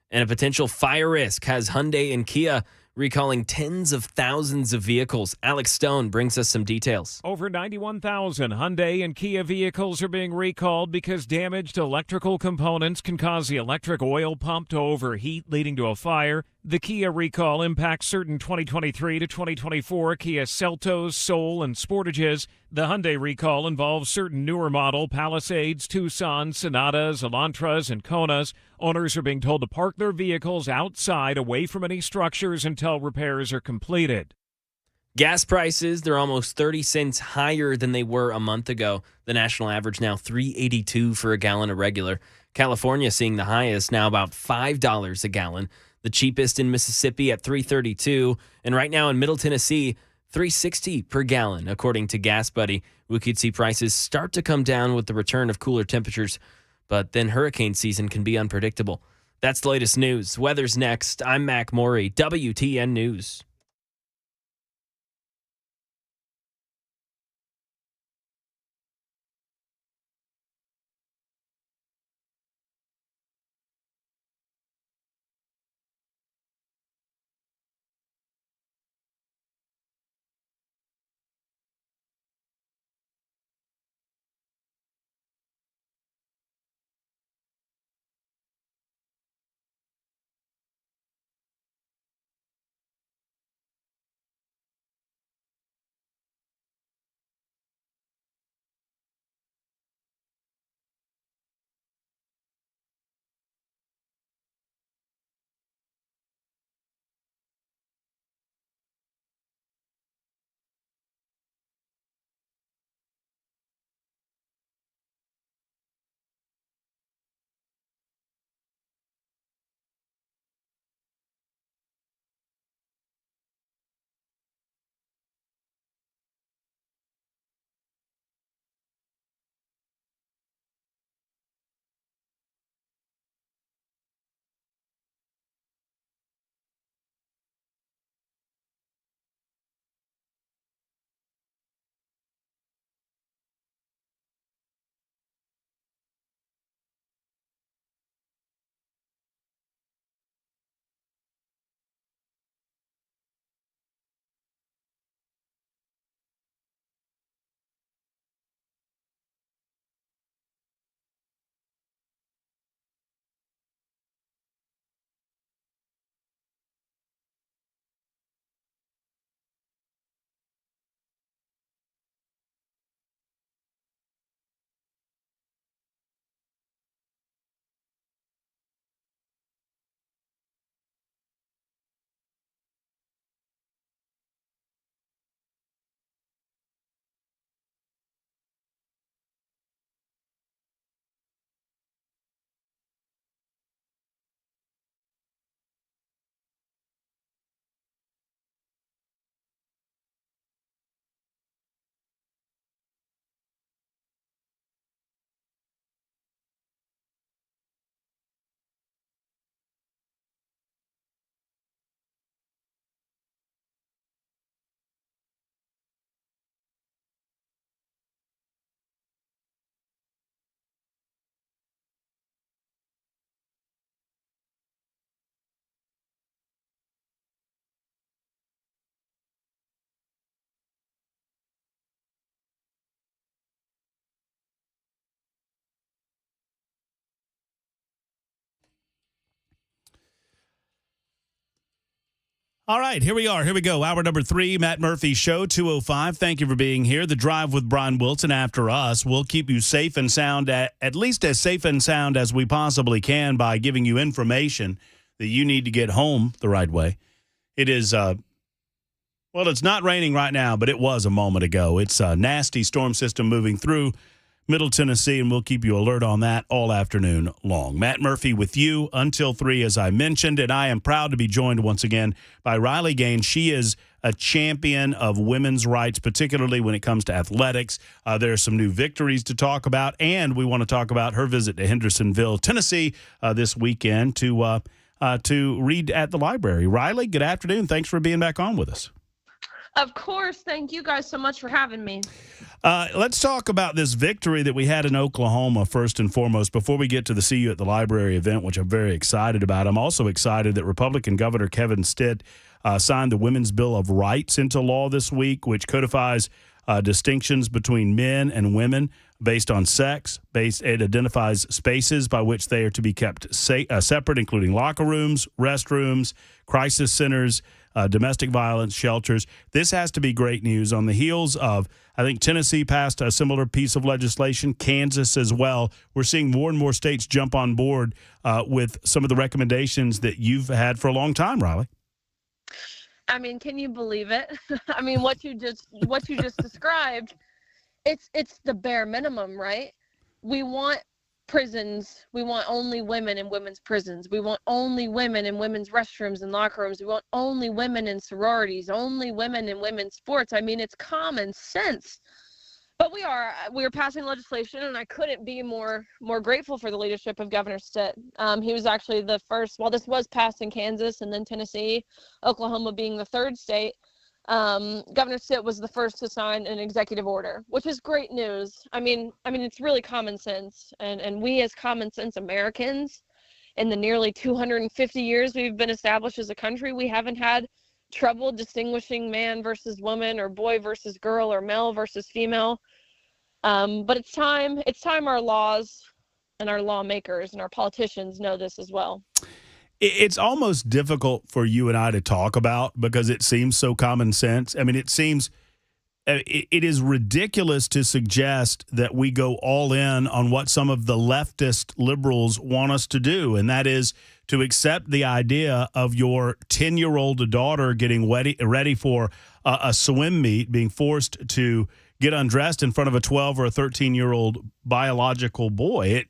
And a potential fire risk has Hyundai and Kia recalling tens of thousands of vehicles. Alex Stone brings us some details. Over 91,000 Hyundai and Kia vehicles are being recalled because damaged electrical components can cause the electric oil pump to overheat, leading to a fire. The Kia recall impacts certain 2023 to 2024 Kia Seltos, Soul, and Sportages. The Hyundai recall involves certain newer model Palisades, Tucson, Sonatas, Elantras, and Konas. Owners are being told to park their vehicles outside, away from any structures, until repairs are completed. Gas prices, they're almost 30 cents higher than they were a month ago. The national average now $3.82 for a gallon of regular. California seeing the highest, now about $5 a gallon. The cheapest in Mississippi at $3.32, and right now in Middle Tennessee, $3.60 per gallon, according to Gas Buddy. We could see prices start to come down with the return of cooler temperatures, but then hurricane season can be unpredictable. That's the latest news. Weather's next. I'm Mac Morey, WTN News. All right, here we are. Here we go. Hour number 3, Matt Murphy Show, 2:05. Thank you for being here. The Drive with Brian Wilson after us. We'll keep you safe and sound, at least as safe and sound as we possibly can by giving you information that you need to get home the right way. It is, well, it's not raining right now, but it was a moment ago. It's a nasty storm system moving through Middle Tennessee, and we'll keep you alert on that all afternoon long. Matt Murphy with you until 3, as I mentioned, and I am proud to be joined once again by Riley Gaines. She is a champion of women's rights, particularly when it comes to athletics. There are some new victories to talk about, and we want to talk about her visit to Hendersonville, Tennessee this weekend to read at the library. Riley, good afternoon. Thanks for being back on with us. Of course. Thank you guys so much for having me. Let's talk about this victory that we had in Oklahoma first and foremost before we get to the See You at the Library event, which I'm very excited about. I'm also excited that Republican Governor Kevin Stitt signed the Women's Bill of Rights into law this week, which codifies distinctions between men and women based on sex. It identifies spaces by which they are to be kept separate, including locker rooms, restrooms, crisis centers, domestic violence shelters. This has to be great news on the heels of, I think, Tennessee passed a similar piece of legislation, Kansas as well. We're seeing more and more states jump on board with some of the recommendations that you've had for a long time, Riley. I mean, can you believe it? I mean, what you just described, it's the bare minimum, right? We want prisons. We want only women in women's prisons. We want only women in women's restrooms and locker rooms. We want only women in sororities, only women in women's sports. I mean, it's common sense. But we're passing legislation, and I couldn't be more grateful for the leadership of Governor Stitt. He was actually the first. Well, this was passed in Kansas and then Tennessee, Oklahoma being the third state. Governor Stitt was the first to sign an executive order, which is great news. I mean, it's really common sense, and we as common sense Americans, in the nearly 250 years we've been established as a country, we haven't had trouble distinguishing man versus woman or boy versus girl or male versus female. But it's time our laws and our lawmakers and our politicians know this as well. It's almost difficult for you and I to talk about because it seems so common sense. I mean, it is ridiculous to suggest that we go all in on what some of the leftist liberals want us to do, and that is to accept the idea of your 10-year-old daughter getting ready for a swim meet, being forced to get undressed in front of a 12 or a 13-year-old biological boy.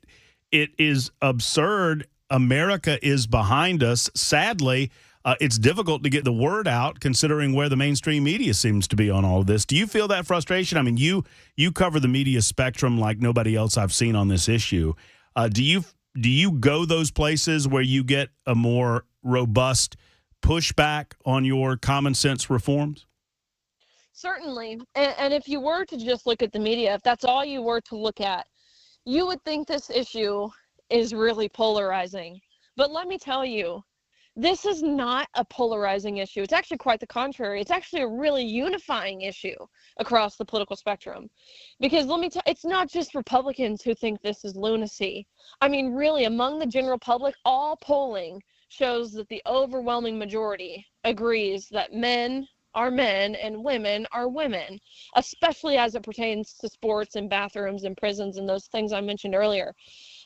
It is absurd. America is behind us. Sadly, it's difficult to get the word out considering where the mainstream media seems to be on all of this. Do you feel that frustration? I mean, you cover the media spectrum like nobody else I've seen on this issue. Do you go those places where you get a more robust pushback on your common sense reforms? Certainly. And if you were to just look at the media, if that's all you were to look at, you would think this issue is really polarizing. But let me tell you, this is not a polarizing issue. It's actually quite the contrary. It's actually a really unifying issue across the political spectrum. Because let me tell you, it's not just Republicans who think this is lunacy. I mean, really, among the general public, all polling shows that the overwhelming majority agrees that men are men and women are women, especially as it pertains to sports and bathrooms and prisons and those things I mentioned earlier.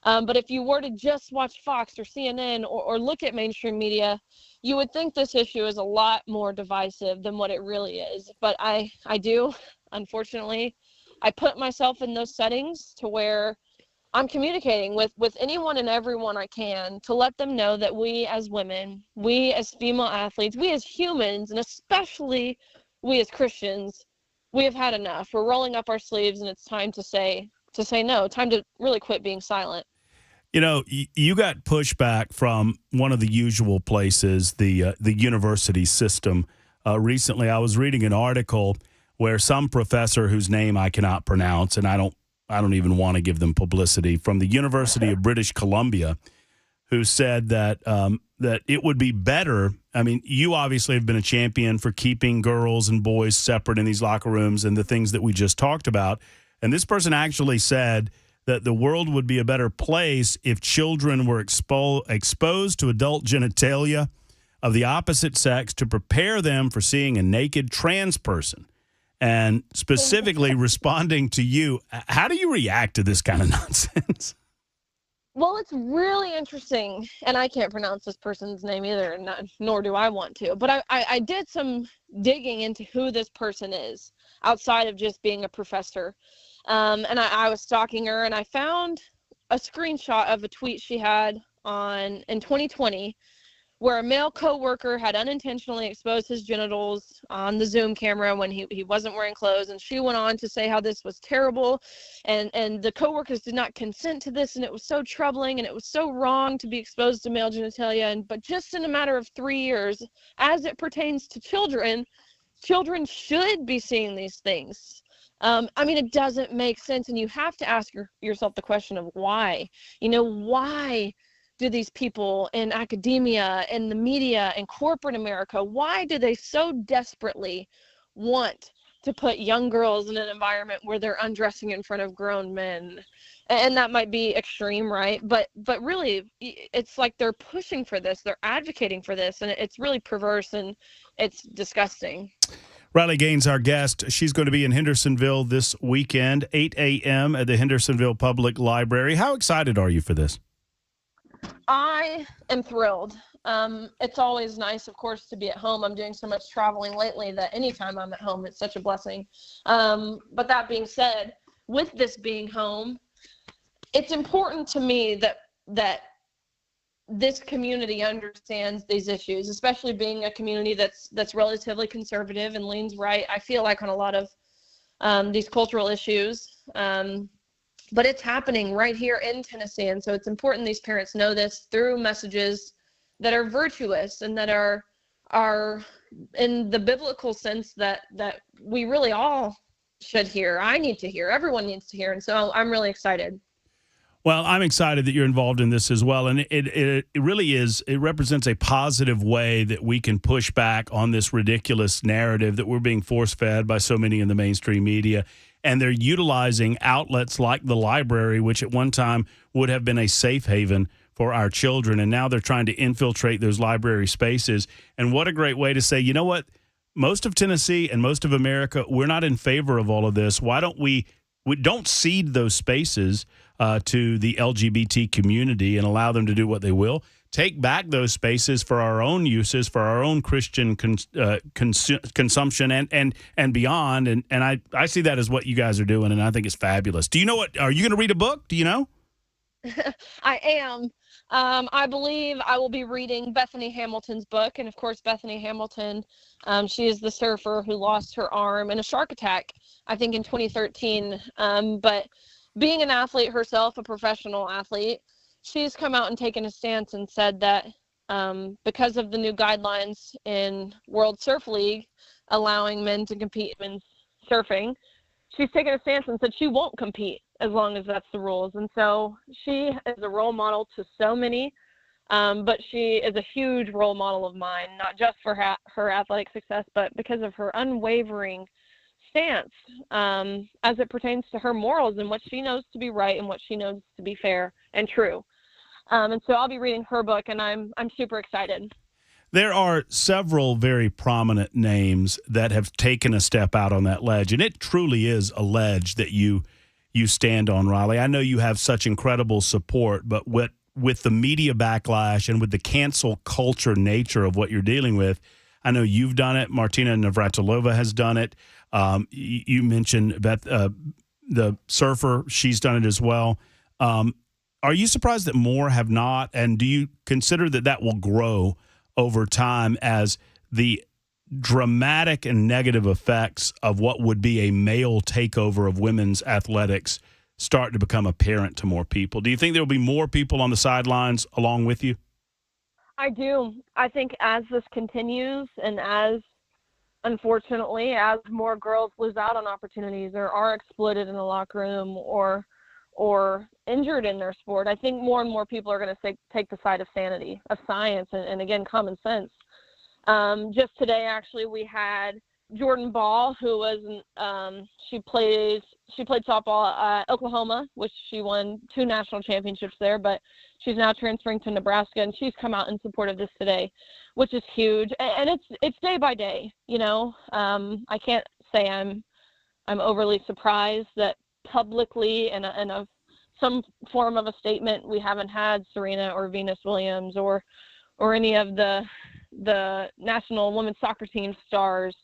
But if you were to just watch Fox or CNN or look at mainstream media, you would think this issue is a lot more divisive than what it really is. But I do, unfortunately, I put myself in those settings to where I'm communicating with anyone and everyone I can to let them know that we as women, we as female athletes, we as humans, and especially we as Christians, we have had enough. We're rolling up our sleeves, and it's time to say no, time to really quit being silent. You know, you got pushback from one of the usual places, the university system. Recently, I was reading an article where some professor whose name I cannot pronounce, and I don't even want to give them publicity, from the University of British Columbia, who said that that it would be better. I mean, you obviously have been a champion for keeping girls and boys separate in these locker rooms and the things that we just talked about. And this person actually said that the world would be a better place if children were exposed to adult genitalia of the opposite sex to prepare them for seeing a naked trans person, and specifically responding to you. How do you react to this kind of nonsense? Well, it's really interesting, and I can't pronounce this person's name either, nor do I want to. But I did some digging into who this person is outside of just being a professor. And I was stalking her, and I found a screenshot of a tweet she had in 2020 where a male coworker had unintentionally exposed his genitals on the Zoom camera when he wasn't wearing clothes, and she went on to say how this was terrible, and the coworkers did not consent to this, and it was so troubling, and it was so wrong to be exposed to male genitalia, but just in a matter of 3 years, as it pertains to children should be seeing these things. I mean, it doesn't make sense, and you have to ask yourself the question of why. Why do these people in academia, in the media, in corporate America, why do they so desperately want to put young girls in an environment where they're undressing in front of grown men? And that might be extreme, right? But really, it's like they're pushing for this, they're advocating for this, and it's really perverse, and it's disgusting. Riley Gaines, our guest. She's going to be in Hendersonville this weekend, 8 a.m. at the Hendersonville Public Library. How excited are you for this? I am thrilled. It's always nice, of course, to be at home. I'm doing so much traveling lately that anytime I'm at home, it's such a blessing. But that being said, with this being home, it's important to me that this community understands these issues, especially being a community that's relatively conservative and leans right, I feel like, on a lot of these cultural issues. But it's happening right here in Tennessee. And so it's important these parents know this through messages that are virtuous and that are in the biblical sense that we really all should hear. I need to hear. Everyone needs to hear. And so I'm really excited. Well, I'm excited that you're involved in this as well. And it really is, it represents a positive way that we can push back on this ridiculous narrative that we're being force-fed by so many in the mainstream media. And they're utilizing outlets like the library, which at one time would have been a safe haven for our children. And now they're trying to infiltrate those library spaces. And what a great way to say, you know what? Most of Tennessee and most of America, we're not in favor of all of this. Why don't we don't cede those spaces to the LGBT community and allow them to do what they will. Take back those spaces for our own uses, for our own Christian consumption and beyond. And I see that as what you guys are doing, and I think it's fabulous. Do you know what? Are you going to read a book? Do you know? I am. I believe I will be reading Bethany Hamilton's book. And of course, Bethany Hamilton, she is the surfer who lost her arm in a shark attack, I think in 2013. But being an athlete herself, a professional athlete, she's come out and taken a stance and said that because of the new guidelines in World Surf League allowing men to compete in surfing, she's taken a stance and said she won't compete as long as that's the rules. And so she is a role model to so many, but she is a huge role model of mine, not just for her athletic success, but because of her unwavering stance as it pertains to her morals and what she knows to be right and what she knows to be fair and true. And so I'll be reading her book, and I'm super excited. There are several very prominent names that have taken a step out on that ledge, and it truly is a ledge that you stand on, Riley. I know you have such incredible support, but with the media backlash and with the cancel culture nature of what you're dealing with, I know you've done it. Martina Navratilova has done it. You mentioned Beth, the surfer. She's done it as well. Are you surprised that more have not? And do you consider that will grow over time as the dramatic and negative effects of what would be a male takeover of women's athletics start to become apparent to more people? Do you think there will be more people on the sidelines along with you? I do. I think as this continues and unfortunately, as more girls lose out on opportunities or are exploited in the locker room or injured in their sport, I think more and more people are going to take the side of sanity, of science, and again, common sense. Just today, actually, we had Jordan Ball, who was she played softball at Oklahoma, which she won 2 national championships there, but she's now transferring to Nebraska, and she's come out in support of this today, which is huge. And it's day by day, you know. I can't say I'm overly surprised that publicly in some form of a statement we haven't had Serena or Venus Williams or any of the national women's soccer team stars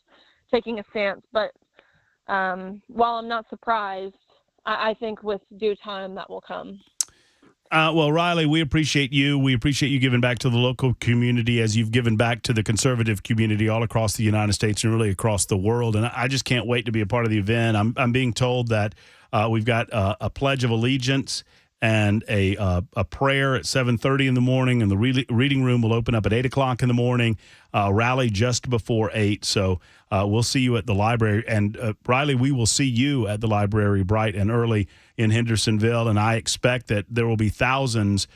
taking a stance. But while I'm not surprised, I think with due time that will come. Well, Riley, we appreciate you. We appreciate you giving back to the local community as you've given back to the conservative community all across the United States and really across the world. And I just can't wait to be a part of the event. I'm being told that we've got a Pledge of Allegiance and a prayer at 7:30 in the morning, and the reading room will open up at 8 o'clock in the morning, rally just before 8. So we'll see you at the library. And Riley, we will see you at the library bright and early in Hendersonville, and I expect that there will be thousands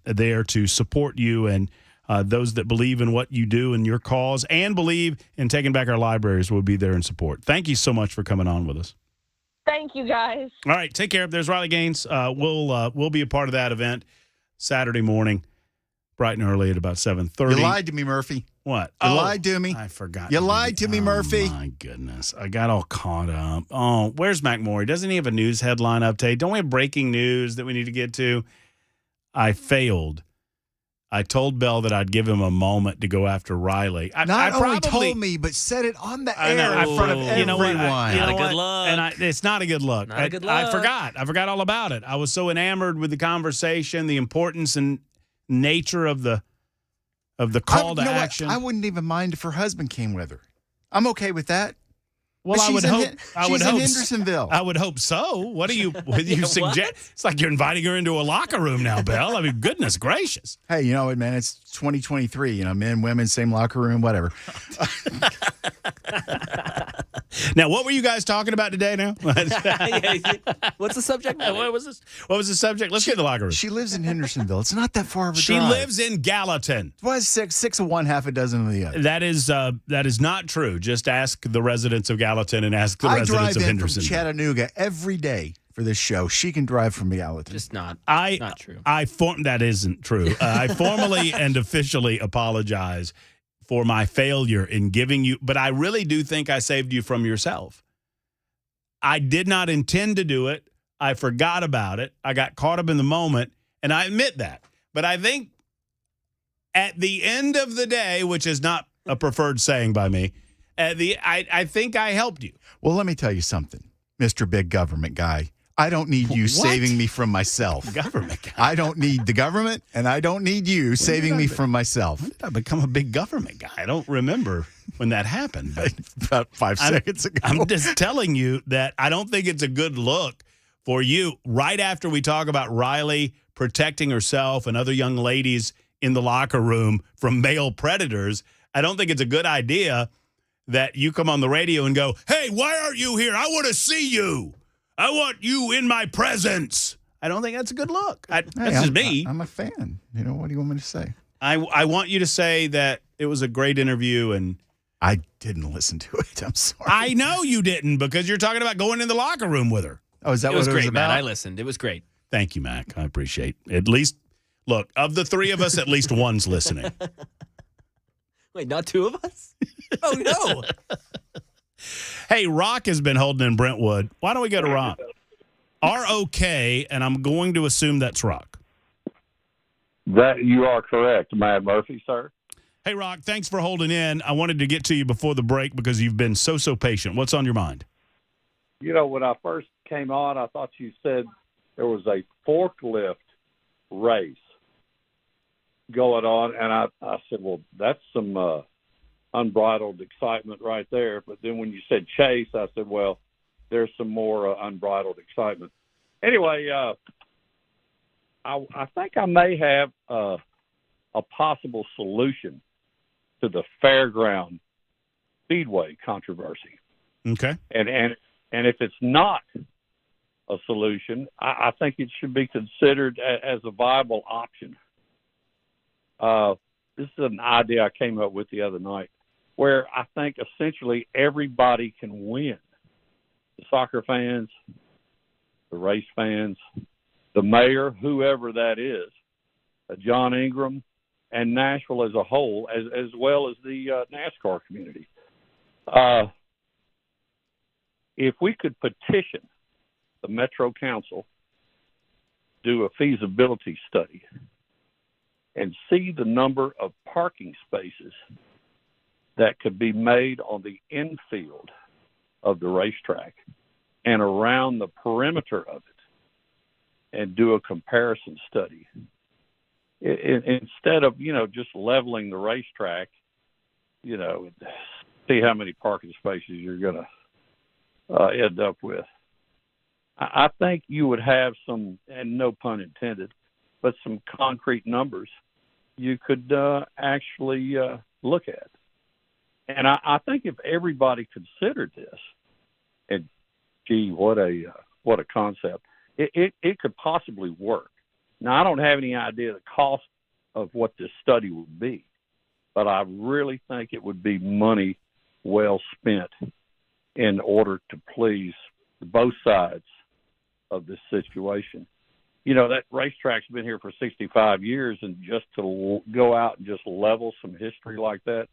there to support you and those that believe in what you do and your cause and believe in taking back our libraries will be there in support. Thank you so much for coming on with us. Thank you, guys. All right, take care. There's Riley Gaines. We'll be a part of that event Saturday morning, bright and early at about 7:30. You lied to me, Murphy. What? You lied to me. I forgot. You lied to me, Murphy. Oh, my goodness. I got all caught up. Oh, where's Mac Morey? Doesn't he have a news headline update? Don't we have breaking news that we need to get to? I failed. I told Bell that I'd give him a moment to go after Riley. Not only told me, but said it on the air in front of everyone. You know what? Not a good look. And it's not a good look. Not a good I look. forgot. I forgot all about it. I was so enamored with the conversation, the importance and nature of the call to action. I wouldn't even mind if her husband came with her. I'm okay with that. Well, I would hope. She's in Hendersonville. I would hope so. What do you suggest? It's like you're inviting her into a locker room now, Belle. I mean, goodness gracious. Hey, you know what, man? It's 2023. You know, men, women, same locker room, whatever. Now, what were you guys talking about today? Now, What's the subject? What was this? What was the subject? Let's get in the locker room. She lives in Hendersonville. It's not that far of a She drive. lives in Gallatin. Well, it's six of one, half a dozen of the other. That is not true. Just ask the residents of Gallatin and ask the I residents drive of in from Henderson. Chattanooga every day for this show. She can drive from Gallatin. Just not true. That isn't true. I formally and officially apologize for my failure in giving you, but I really do think I saved you from yourself. I did not intend to do it. I forgot about it. I got caught up in the moment, and I admit that. But I think at the end of the day, which is not a preferred saying by me, I think I helped you. Well, let me tell you something, Mr. Big Government Guy. I don't need you saving me from myself. Government guy. I don't need the government, and I don't need you saving me from myself. When did I become a big government guy? I don't remember when that happened. But about 5 seconds ago. I'm just telling you that I don't think it's a good look for you right after we talk about Riley protecting herself and other young ladies in the locker room from male predators. I don't think it's a good idea that you come on the radio and go, hey, why aren't you here? I want to see you. I want you in my presence. I don't think that's a good look. That's just me. I'm a fan. You know, what do you want me to say? I want you to say that it was a great interview and I didn't listen to it. I'm sorry. I know you didn't because you're talking about going in the locker room with her. Oh, is that It what was it great, was man. about? I listened. It was great. Thank you, Mac. I appreciate it. At least, look, of the three of us, at least one's listening. Wait, not 2 of us? Oh, no. Hey, Rock has been holding in Brentwood. Why don't we go to Rock? R-O-K, and I'm going to assume that's Rock. That you are correct, Mad Murphy, sir. Hey, Rock, thanks for holding in. I wanted to get to you before the break because you've been so patient. What's on your mind? You know, when I first came on, I thought you said there was a forklift race going on, and I said, well, that's some unbridled excitement right there. But then when you said chase, I said, well, there's some more unbridled excitement. Anyway, I think I may have a possible solution to the fairground speedway controversy. Okay. And if it's not a solution, I think it should be considered as a viable option. This is an idea I came up with the other night. where I think essentially everybody can win. The soccer fans, the race fans, the mayor, whoever that is, John Ingram, and Nashville as a whole, as well as the NASCAR community. If we could petition the Metro Council, do a feasibility study, and see the number of parking spaces that could be made on the infield of the racetrack and around the perimeter of it, and do a comparison study. Instead of, just leveling the racetrack, see how many parking spaces you're going to end up with. I think you would have some, and no pun intended, but some concrete numbers you could actually look at. And I think if everybody considered this, and gee, what a concept, it could possibly work. Now, I don't have any idea the cost of what this study would be, but I really think it would be money well spent in order to please both sides of this situation. That racetrack's been here for 65 years, and just to go out and just level some history like that,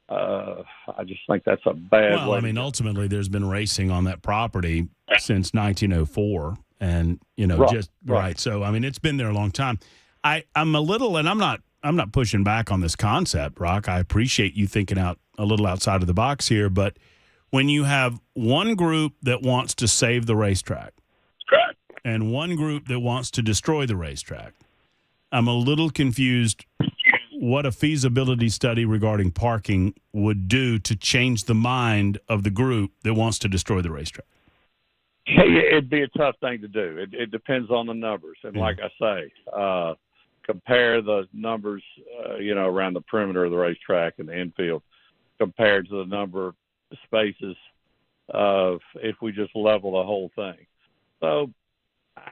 I just think that's a bad way. Well, I mean, ultimately, there's been racing on that property since 1904, and right. So, I mean, it's been there a long time. I'm a little, and I'm not pushing back on this concept, Rock. I appreciate you thinking out a little outside of the box here, but when you have one group that wants to save the racetrack and one group that wants to destroy the racetrack, I'm a little confused what a feasibility study regarding parking would do to change the mind of the group that wants to destroy the racetrack. It'd be a tough thing to do. It depends on the numbers. And like I say, compare the numbers, around the perimeter of the racetrack and the infield compared to the number of spaces of if we just level the whole thing. So,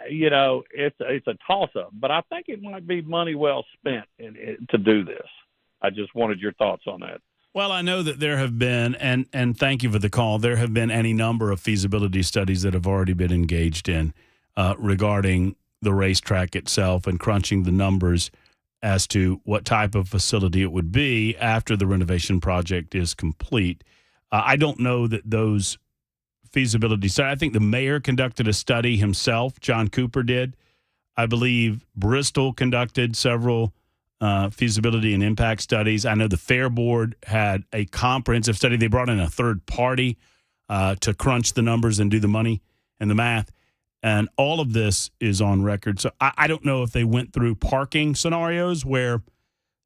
it's a toss-up, but I think it might be money well spent to do this. I just wanted your thoughts on that. Well, I know that there have been, and thank you for the call, there have been any number of feasibility studies that have already been engaged in regarding the racetrack itself and crunching the numbers as to what type of facility it would be after the renovation project is complete. I don't know that those feasibility study. I think the mayor conducted a study himself. John Cooper did. I believe Bristol conducted several feasibility and impact studies. I know the Fair Board had a comprehensive study. They brought in a third party to crunch the numbers and do the money and the math. And all of this is on record. So I don't know if they went through parking scenarios where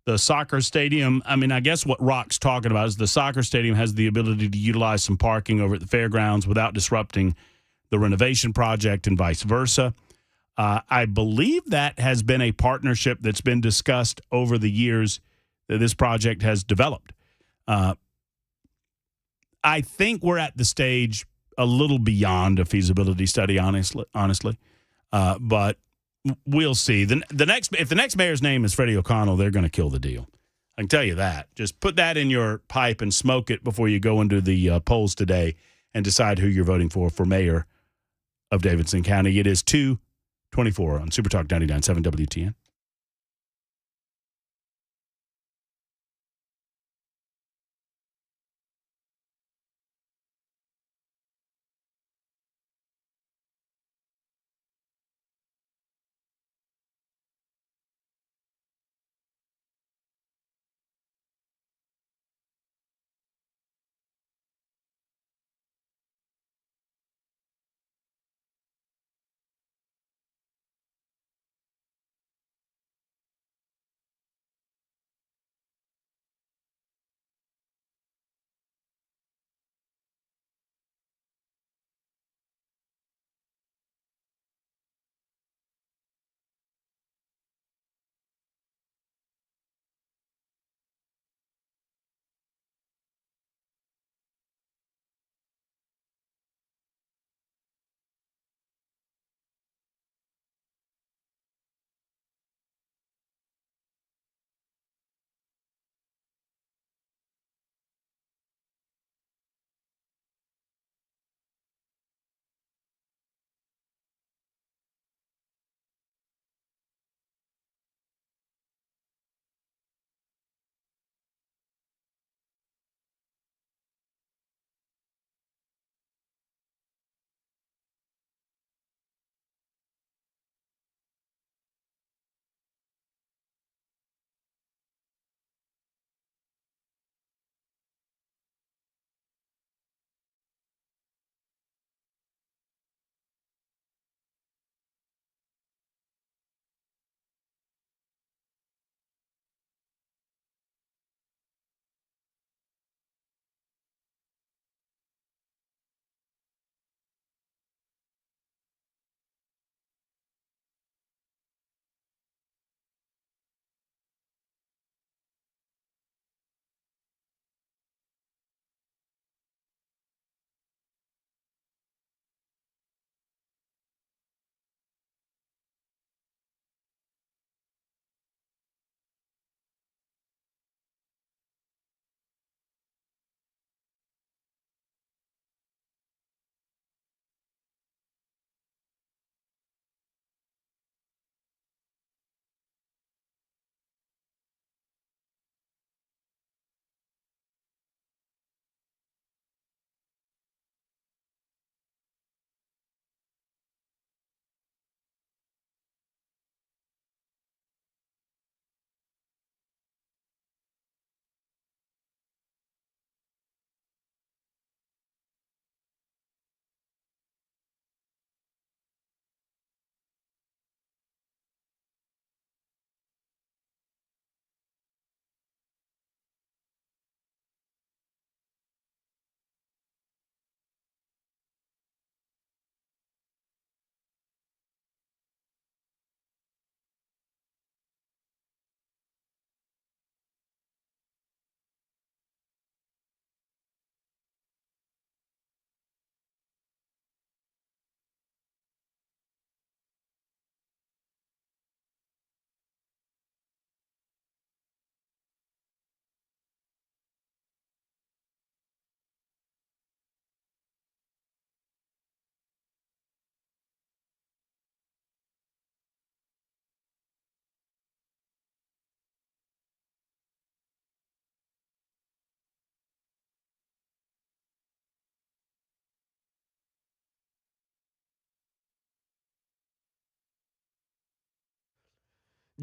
the soccer stadium, I mean, I guess what Rock's talking about is the soccer stadium has the ability to utilize some parking over at the fairgrounds without disrupting the renovation project and vice versa. I believe that has been a partnership that's been discussed over the years that this project has developed. I think we're at the stage a little beyond a feasibility study, honestly. But we'll see. If the next mayor's name is Freddie O'Connell, they're going to kill the deal. I can tell you that. Just put that in your pipe and smoke it before you go into the polls today and decide who you're voting for mayor of Davidson County. It is 2:24 on Super Talk 99.7 WTN.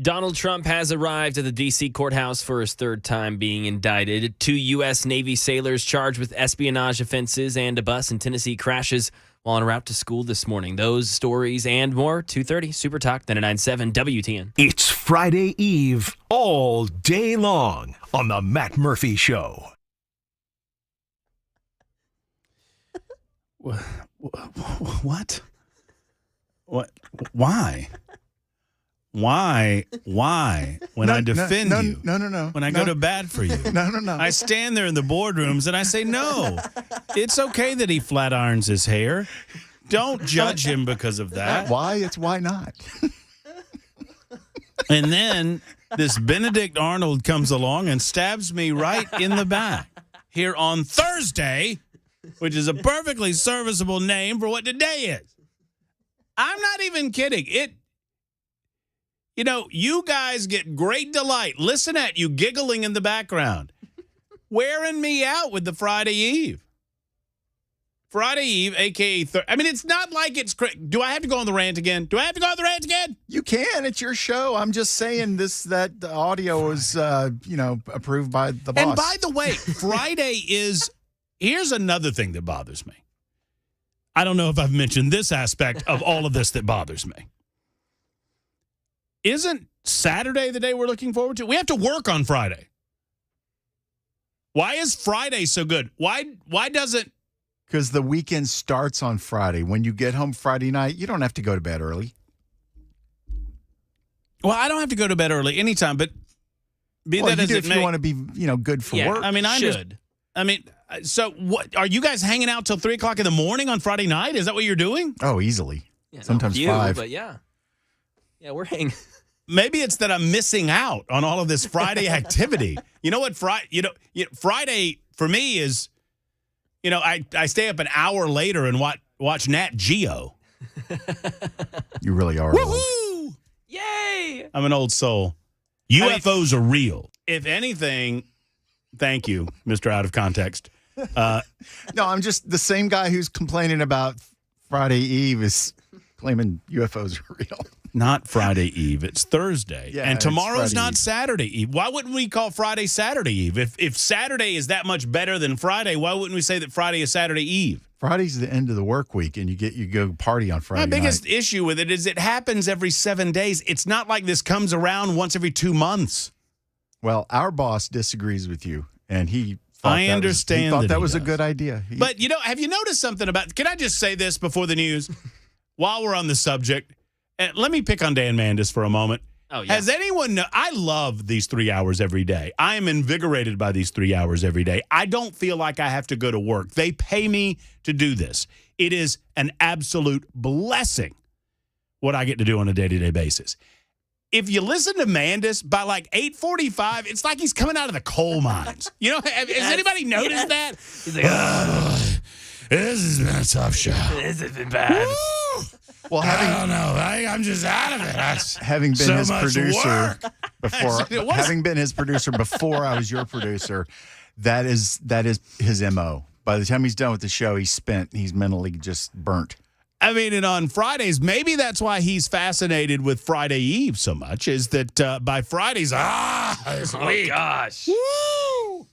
Donald Trump has arrived at the D.C. courthouse for his third time being indicted. 2 U.S. Navy sailors charged with espionage offenses and a bus in Tennessee crashes while en route to school this morning. Those stories and more, 2:30, Super Talk, 99.7 WTN. It's Friday Eve all day long on the Matt Murphy Show. What? What? Why? Why? When I defend you. No. When I go to bat for you. No. I stand there in the boardrooms and I say, no, it's okay that he flat irons his hair. Don't judge him because of that. Why? It's why not? And then this Benedict Arnold comes along and stabs me right in the back here on Thursday, which is a perfectly serviceable name for what today is. I'm not even kidding. You guys get great delight. Listen at you giggling in the background. Wearing me out with the Friday Eve. Friday Eve, a.k.a. it's not like it's... Do I have to go on the rant again? You can. It's your show. I'm just saying that the audio is, approved by the boss. And by the way, Friday is... Here's another thing that bothers me. I don't know if I've mentioned this aspect of all of this that bothers me. Isn't Saturday the day we're looking forward to? We have to work on Friday. Why is Friday so good? Why doesn't... Because the weekend starts on Friday. When you get home Friday night, you don't have to go to bed early. Well, I don't have to go to bed early anytime, but if you want to be, good for work. So what? Are you guys hanging out till 3 o'clock in the morning on Friday night? Is that what you're doing? Oh, easily. Yeah, sometimes you, 5. But yeah, we're hanging. Maybe it's that I'm missing out on all of this Friday activity. You know what? Friday for me is, I stay up an hour later and watch Nat Geo. You really are. Woohoo! Yay! I'm an old soul. UFOs are real. If anything, thank you, Mr. Out of Context. No, I'm just the same guy who's complaining about Friday Eve is claiming UFOs are real. Not Friday Eve. It's Thursday. Yeah, and tomorrow's not Eve. Saturday Eve. Why wouldn't we call Friday Saturday Eve? If Saturday is that much better than Friday, why wouldn't we say that Friday is Saturday Eve? Friday's the end of the work week, and you go party on Friday My biggest issue with it is it happens every 7 days. It's not like this comes around once every 2 months. Well, our boss disagrees with you, and he thought he thought that was a good idea. But, have you noticed something about... Can I just say this before the news? While we're on the subject... And let me pick on Dan Mandis for a moment. Oh, yeah. Has anyone... I love these 3 hours every day. I am invigorated by these 3 hours every day. I don't feel like I have to go to work. They pay me to do this. It is an absolute blessing what I get to do on a day-to-day basis. If you listen to Mandis, by like 8:45, it's like he's coming out of the coal mines. Has anybody noticed that? He's like, this has been a tough show. This has been bad. Woo! Well, I don't know. I'm just out of it. Having been so his producer before, having been his producer before I was your producer, that is his MO. By the time he's done with the show, he's mentally just burnt. And on Fridays, maybe that's why he's fascinated with Friday Eve so much, is that by Fridays, this week. Gosh. Woo!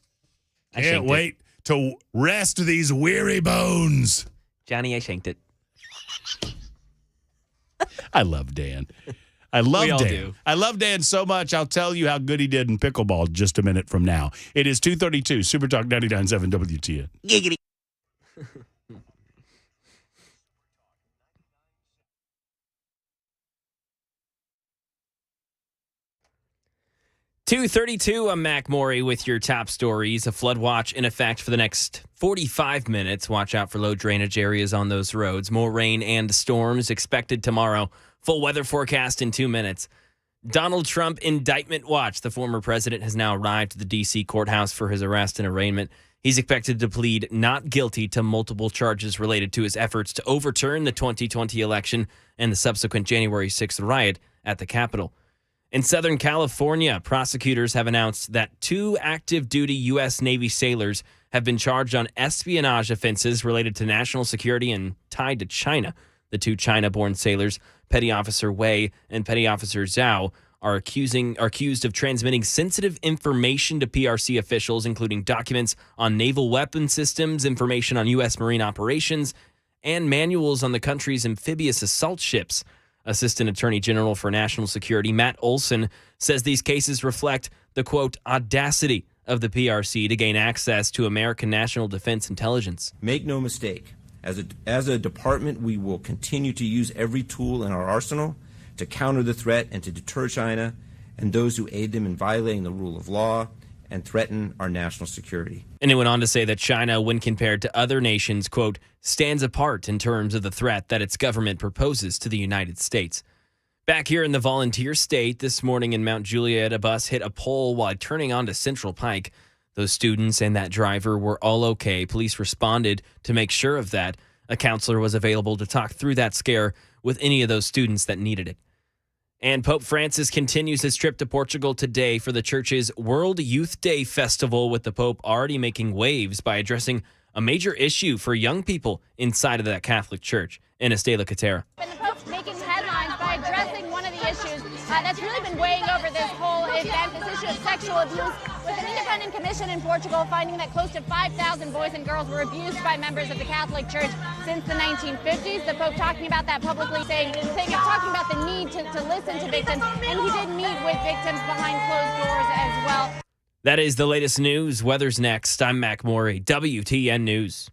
Can't wait to rest these weary bones. Johnny, I shanked it. I love Dan. I love We all Dan. do. I love Dan so much, I'll tell you how good he did in pickleball just a minute from now. It is 2:32, Super Talk 99.7 WTN. Giggity. 2:32, I'm Mac Maury with your top stories. A flood watch in effect for the next 45 minutes. Watch out for low drainage areas on those roads. More rain and storms expected tomorrow. Full weather forecast in 2 minutes. Donald Trump indictment watch. The former president has now arrived at the D.C. courthouse for his arrest and arraignment. He's expected to plead not guilty to multiple charges related to his efforts to overturn the 2020 election and the subsequent January 6th riot at the Capitol. In Southern California, prosecutors have announced that 2 active duty U.S. Navy sailors have been charged on espionage offenses related to national security and tied to China. The 2 China-born sailors, Petty Officer Wei and Petty Officer Zhao, are accused of transmitting sensitive information to PRC officials, including documents on naval weapon systems, information on U.S. Marine operations, and manuals on the country's amphibious assault ships. Assistant Attorney General for National Security Matt Olson says these cases reflect the, quote, audacity of the PRC to gain access to American national defense intelligence. Make no mistake, as a department, we will continue to use every tool in our arsenal to counter the threat and to deter China and those who aid them in violating the rule of law and threaten our national security. And it went on to say that China, when compared to other nations, quote, stands apart in terms of the threat that its government proposes to the United States. Back here in the volunteer state, this morning in Mount Juliet, a bus hit a pole while turning onto Central Pike. Those students and that driver were all okay. Police responded to make sure of that. A counselor was available to talk through that scare with any of those students that needed it. And Pope Francis continues his trip to Portugal today for the church's World Youth Day Festival, with the Pope already making waves by addressing a major issue for young people inside of that Catholic church. Ines de la Catera. And the Pope's making headlines by addressing one of the issues that's really been weighing over this whole event, this issue of sexual abuse, with an independent commission in Portugal finding that close to 5,000 boys and girls were abused by members of the Catholic Church since the 1950s. The Pope talking about that publicly, talking about the need to listen to victims, and he did meet with victims behind closed doors as well. That is the latest news. Weather's next. I'm Mac Morey, WTN News.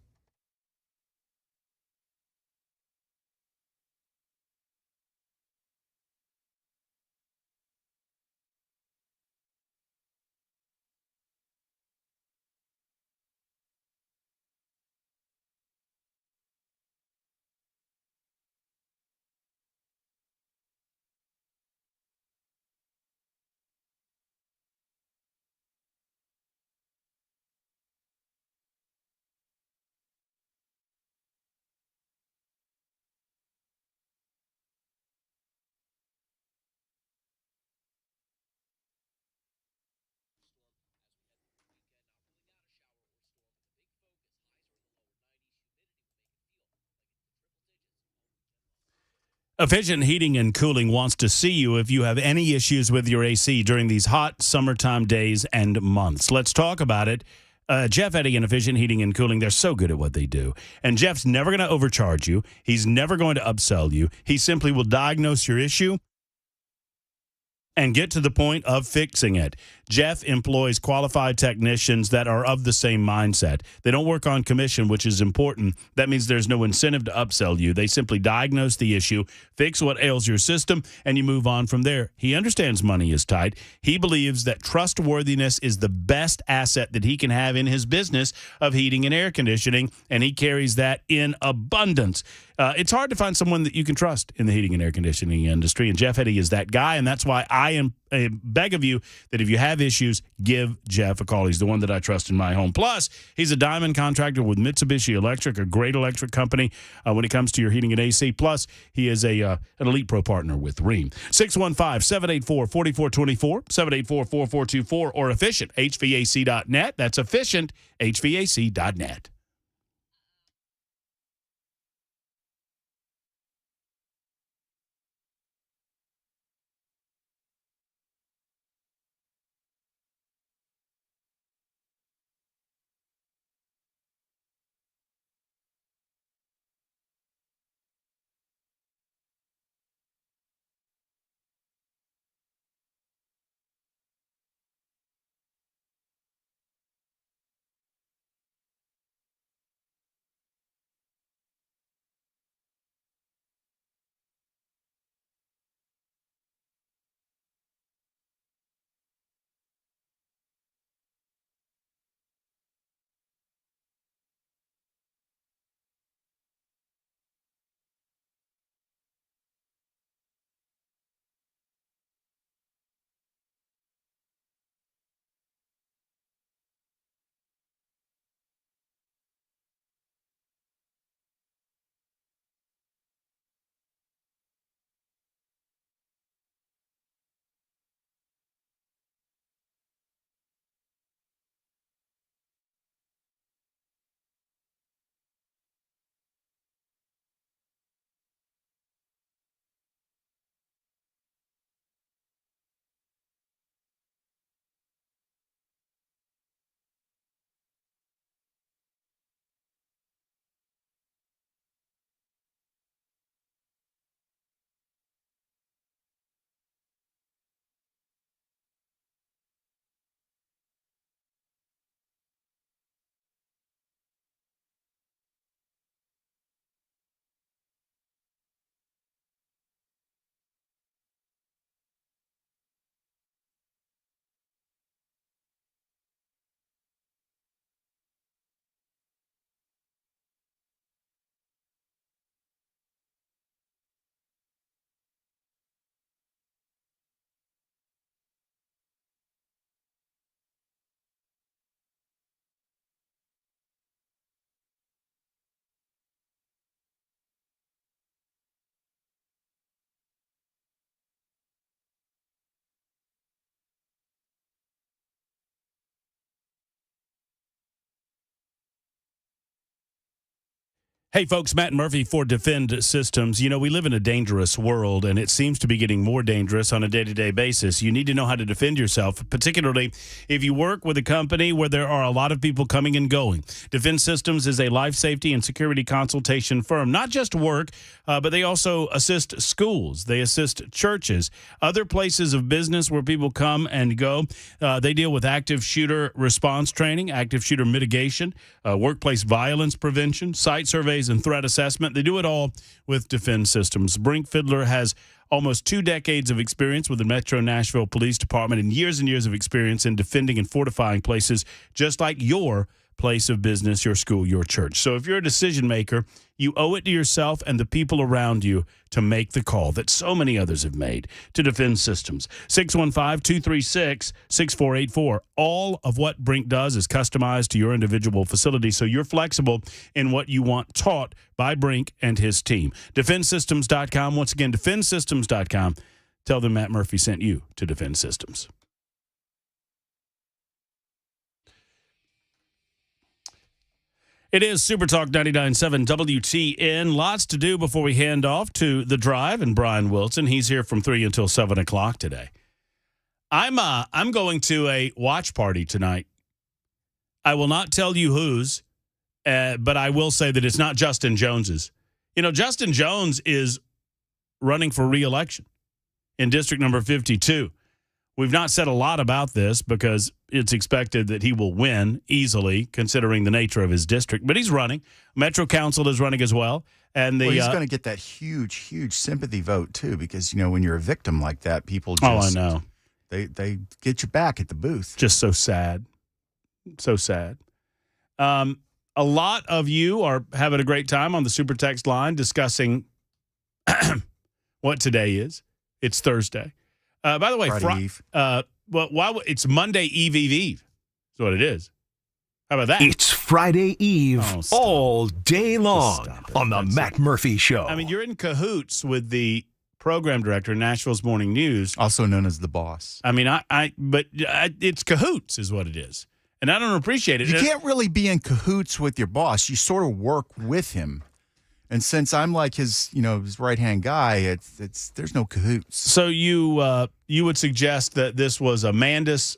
Efficient Heating and Cooling wants to see you if you have any issues with your AC during these hot summertime days and months. Let's talk about it. Jeff Eddy and Efficient Heating and Cooling, they're so good at what they do. And Jeff's never going to overcharge you. He's never going to upsell you. He simply will diagnose your issue and get to the point of fixing it. Jeff employs qualified technicians that are of the same mindset. They don't work on commission, which is important. That means there's no incentive to upsell you. They simply diagnose the issue, fix what ails your system, and you move on from there. He understands money is tight. He believes that trustworthiness is the best asset that he can have in his business of heating and air conditioning, and he carries that in abundance. It's hard to find someone that you can trust in the heating and air conditioning industry, and Jeff Eddy is that guy, and that's why I beg of you that if you have issues, give Jeff a call. He's the one that I trust in my home. Plus, he's a diamond contractor with Mitsubishi Electric, a great electric company when it comes to your heating and AC. Plus, he is an Elite Pro partner with Rheem. 615-784-4424, 784-4424, or efficienthvac.net. That's efficienthvac.net. Hey, folks, Matt Murphy for Defend Systems. You know, we live in a dangerous world, and it seems to be getting more dangerous on a day-to-day basis. You need to know how to defend yourself, particularly if you work with a company where there are a lot of people coming and going. Defend Systems is a life safety and security consultation firm, not just work, but they also assist schools. They assist churches, other places of business where people come and go. They deal with active shooter response training, active shooter mitigation, workplace violence prevention, site surveys, and threat assessment. They do it all with Defend Systems. Brink Fiddler has almost 2 decades of experience with the Metro Nashville Police Department and years of experience in defending and fortifying places just like your place of business, your school, your church. So if you're a decision maker, you owe it to yourself and the people around you to make the call that so many others have made to Defend Systems. 615-236-6484. All of what Brink does is customized to your individual facility, so you're flexible in what you want taught by Brink and his team. DefendSystems.com. Once again, DefendSystems.com. Tell them Matt Murphy sent you to Defend Systems. It is Super Talk 99.7 WTN. Lots to do before we hand off to The Drive and Brian Wilson. He's here from 3 until 7 o'clock today. I'm going to a watch party tonight. I will not tell you whose, but I will say that it's not Justin Jones's. You know, Justin Jones is running for re-election in District Number 52. We've not said a lot about this because it's expected that he will win easily, considering the nature of his district. But he's running. Metro Council is running as well. And he's going to get that huge sympathy vote, too, because, you know, when you're a victim like that, people just... Oh, I know. They get you back at the booth. Just so sad. So sad. A lot of you are having a great time on the Super Text line discussing what today is. It's Thursday. By the way, Friday Eve. It's Monday Eve. That's what it is. How about that? It's Friday Eve all day long on the Matt Murphy Show. I mean, you're in cahoots with the program director in Nashville's Morning News, also known as the boss. I mean, but it's cahoots is what it is, and I don't appreciate it. You can't really be in cahoots with your boss. You sort of work with him. And since I'm like his right-hand guy, it's there's no cahoots. So you would suggest that this was a Mandis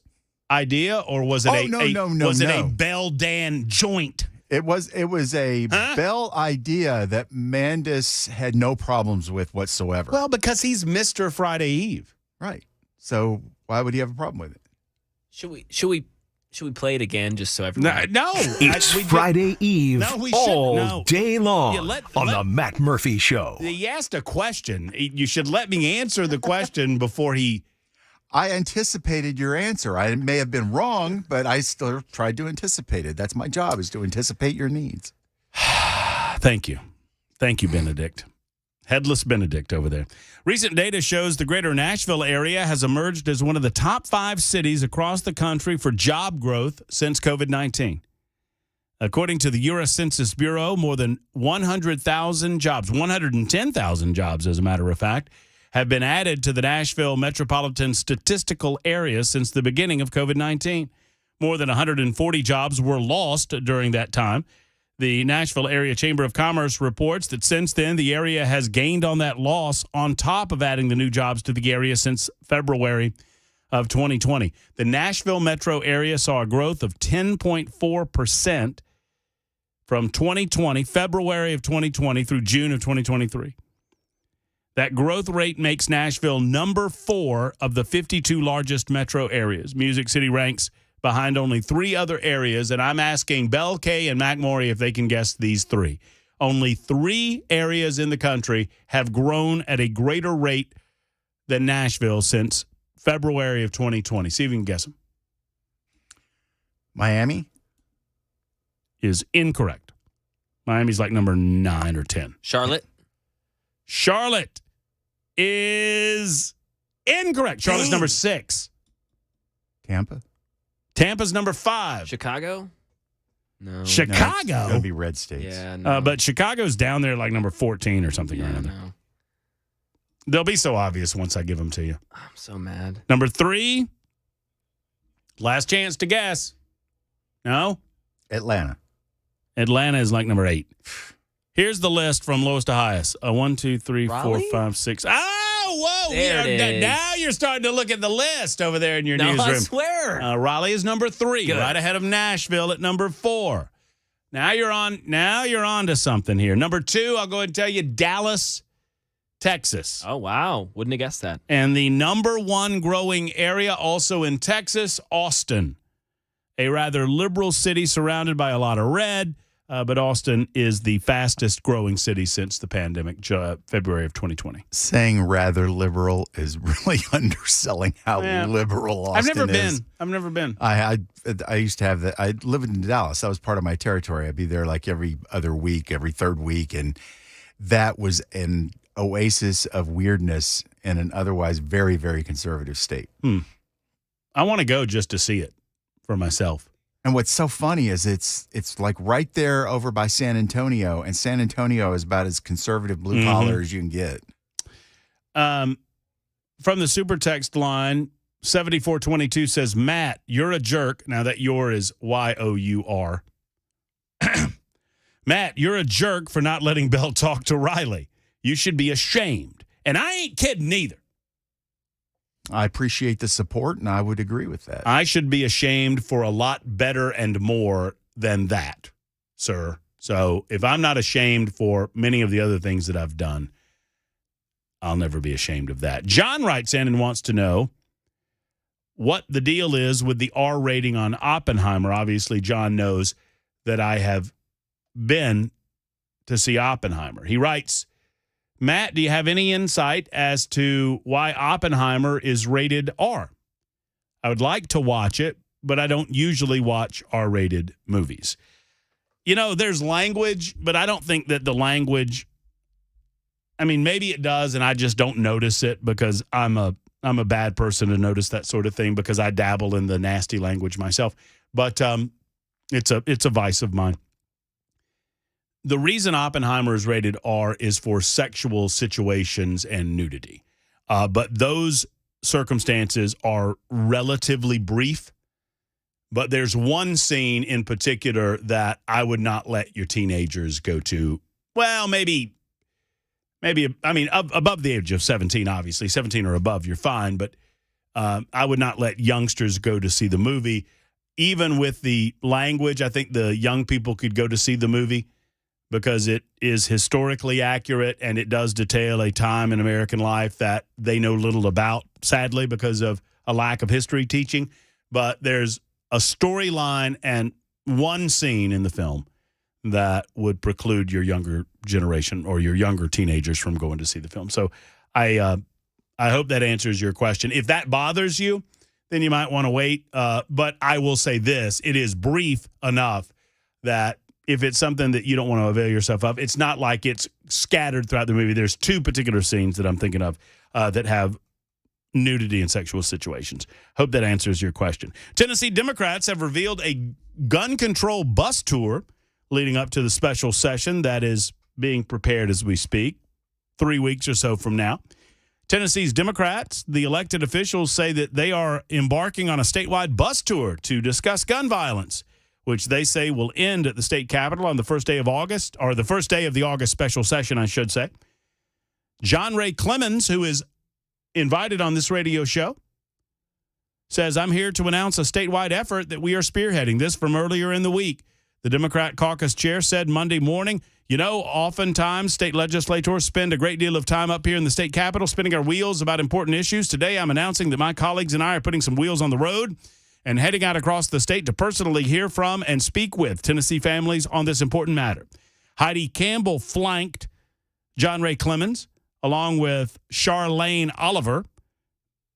idea, or was it was it a Bell Dan joint? It was a Bell idea that Mandis had no problems with whatsoever. Well, because he's Mr. Friday Eve, right? So why would he have a problem with it? Should we play it again just so everyone... No. It's Friday Eve all day long on the Matt Murphy Show. He asked a question. You should let me answer the question before he... I anticipated your answer. I may have been wrong, but I still tried to anticipate it. That's my job, is to anticipate your needs. Thank you. Thank you, Benedict. Headless Benedict over there. Recent data shows the greater Nashville area has emerged as one of the top 5 cities across the country for job growth since COVID-19. According to the U.S. Census Bureau, more than 100,000 jobs, 110,000 jobs, as a matter of fact, have been added to the Nashville metropolitan statistical area since the beginning of COVID-19. More than 140 jobs were lost during that time. The Nashville Area Chamber of Commerce reports that since then, the area has gained on that loss on top of adding the new jobs to the area since February of 2020. The Nashville metro area saw a growth of 10.4% from 2020, February of 2020 through June of 2023. That growth rate makes Nashville number 4 of the 52 largest metro areas. Music City ranks behind only 3 other areas, and I'm asking Bell, Kay, and McMorey if they can guess these 3. Only 3 areas in the country have grown at a greater rate than Nashville since February of 2020. See if you can guess them. Miami is incorrect. Miami's like number 9 or 10. Charlotte is incorrect. Charlotte's number 6. Tampa's number 5. Chicago? No. Chicago? No, it's gotta be red states. Yeah, no. But Chicago's down there like number 14 or something. Yeah, or another. no. They'll be so obvious once I give them to you. I'm so mad. Number 3, last chance to guess. No? Atlanta is like number 8. Here's the list from lowest to highest. 1, 2, 3, 4, Raleigh? 5, 6. Oh, whoa. There it is. Now you're starting to look at the list over there in your No, newsroom. I swear. Raleigh is number 3, Good. right ahead of Nashville at number 4. Now you're on to something here. Number 2, I'll go ahead and tell you, Dallas, Texas. Oh, wow. Wouldn't have guessed that. And the number 1 growing area also in Texas, Austin. A rather liberal city surrounded by a lot of red, but Austin is the fastest growing city since the pandemic, February of 2020. Saying rather liberal is really underselling how liberal Austin is. I've never been. I used to have that. I lived in Dallas. That was part of my territory. I'd be there like every other week, every third week. And that was an oasis of weirdness in an otherwise very, very conservative state. I want to go just to see it for myself. And what's so funny is it's like right there over by San Antonio, and San Antonio is about as conservative blue collar as you can get. From the super text line, 7422 says, Matt, you're a jerk. Now that your is Y-O-U-R. Matt, you're a jerk for not letting Bell talk to Riley. You should be ashamed. And I ain't kidding either. I appreciate the support, and I would agree with that. I should be ashamed for a lot better and more than that, sir. So if I'm not ashamed for many of the other things that I've done, I'll never be ashamed of that. John writes in and wants to know what the deal is with the R rating on Oppenheimer. Obviously, John knows that I have been to see Oppenheimer. He writes, Matt, do you have any insight as to why Oppenheimer is rated R? I would like to watch it, but I don't usually watch R-rated movies. You know, there's language, but I don't think that the language, I mean, maybe it does, and I just don't notice it because I'm a bad person to notice that sort of thing because I dabble in the nasty language myself. But it's a vice of mine. The reason Oppenheimer is rated R is for sexual situations and nudity. But those circumstances are relatively brief. But there's one scene in particular that I would not let your teenagers go to. Well, maybe, I mean, above the age of 17, obviously. 17 or above, you're fine. But I would not let youngsters go to see the movie. Even with the language, I think the young people could go to see the movie, because it is historically accurate and it does detail a time in American life that they know little about, sadly, because of a lack of history teaching. But there's a storyline and one scene in the film that would preclude your younger generation or your younger teenagers from going to see the film. So I hope that answers your question. If that bothers you, then you might want to wait. But I will say this, it is brief enough that if it's something that you don't want to avail yourself of, it's not like it's scattered throughout the movie. There's 2 particular scenes that I'm thinking of that have nudity and sexual situations. Hope that answers your question. Tennessee Democrats have revealed a gun control bus tour leading up to the special session that is being prepared as we speak, 3 weeks or so from now. Tennessee's Democrats, the elected officials, say that they are embarking on a statewide bus tour to discuss gun violence, which they say will end at the state capitol on the first day of August, or the first day of the August special session, I should say. John Ray Clemens, who is invited on this radio show, says, I'm here to announce a statewide effort that we are spearheading. This from earlier in the week. The Democrat caucus chair said Monday morning, you know, oftentimes state legislators spend a great deal of time up here in the state capitol spinning our wheels about important issues. Today, I'm announcing that my colleagues and I are putting some wheels on the road and heading out across the state to personally hear from and speak with Tennessee families on this important matter. Heidi Campbell flanked John Ray Clemens, along with Charlene Oliver,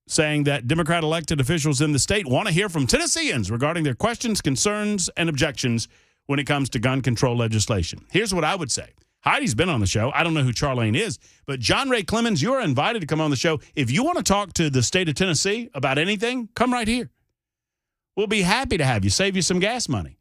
saying that Democrat elected officials in the state want to hear from Tennesseans regarding their questions, concerns, and objections when it comes to gun control legislation. Here's what I would say. Heidi's been on the show. I don't know who Charlene is, but John Ray Clemens, you're invited to come on the show. If you want to talk to the state of Tennessee about anything, come right here. We'll be happy to have you, save you some gas money.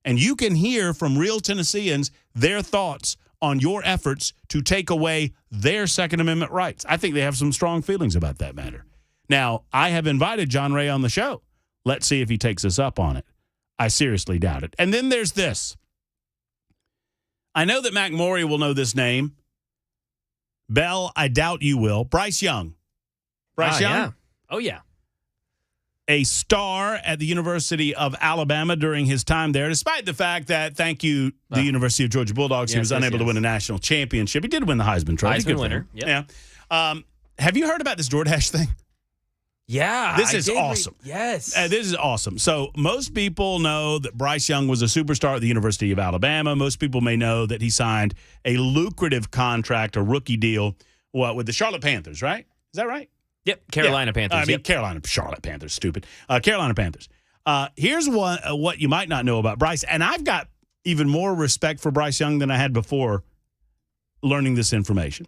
And you can hear from real Tennesseans their thoughts on your efforts to take away their Second Amendment rights. I think they have some strong feelings about that matter. Now, I have invited John Ray on the show. Let's see if he takes us up on it. I seriously doubt it. And then there's this. I know that Mac Maury will know this name. Bell, I doubt you will. Bryce Young. Bryce Young? Yeah. Oh, yeah. A star at the University of Alabama during his time there, despite the fact that, thank you, the University of Georgia Bulldogs, he was unable to win a national championship. He did win the Heisman Trophy. Heisman winner. Yep. Yeah. Have you heard about this DoorDash thing? Yeah. This is awesome. Yes. This is awesome. So most people know that Bryce Young was a superstar at the University of Alabama. Most people may know that he signed a lucrative contract, a rookie deal, with the Charlotte Panthers, right? Is that right? Yep. Carolina Panthers. Charlotte Panthers, stupid. Carolina Panthers. Here's what you might not know about Bryce, and I've got even more respect for Bryce Young than I had before learning this information.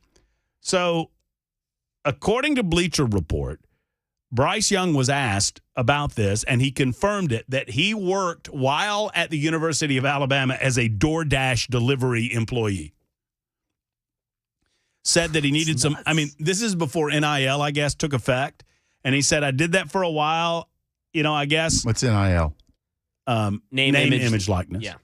So according to Bleacher Report, Bryce Young was asked about this, and he confirmed it, that he worked while at the University of Alabama as a DoorDash delivery employee. Said that he needed some, I mean, this is before NIL, I guess, took effect. And he said, I did that for a while, I guess. What's NIL? Name, image, likeness. Yeah.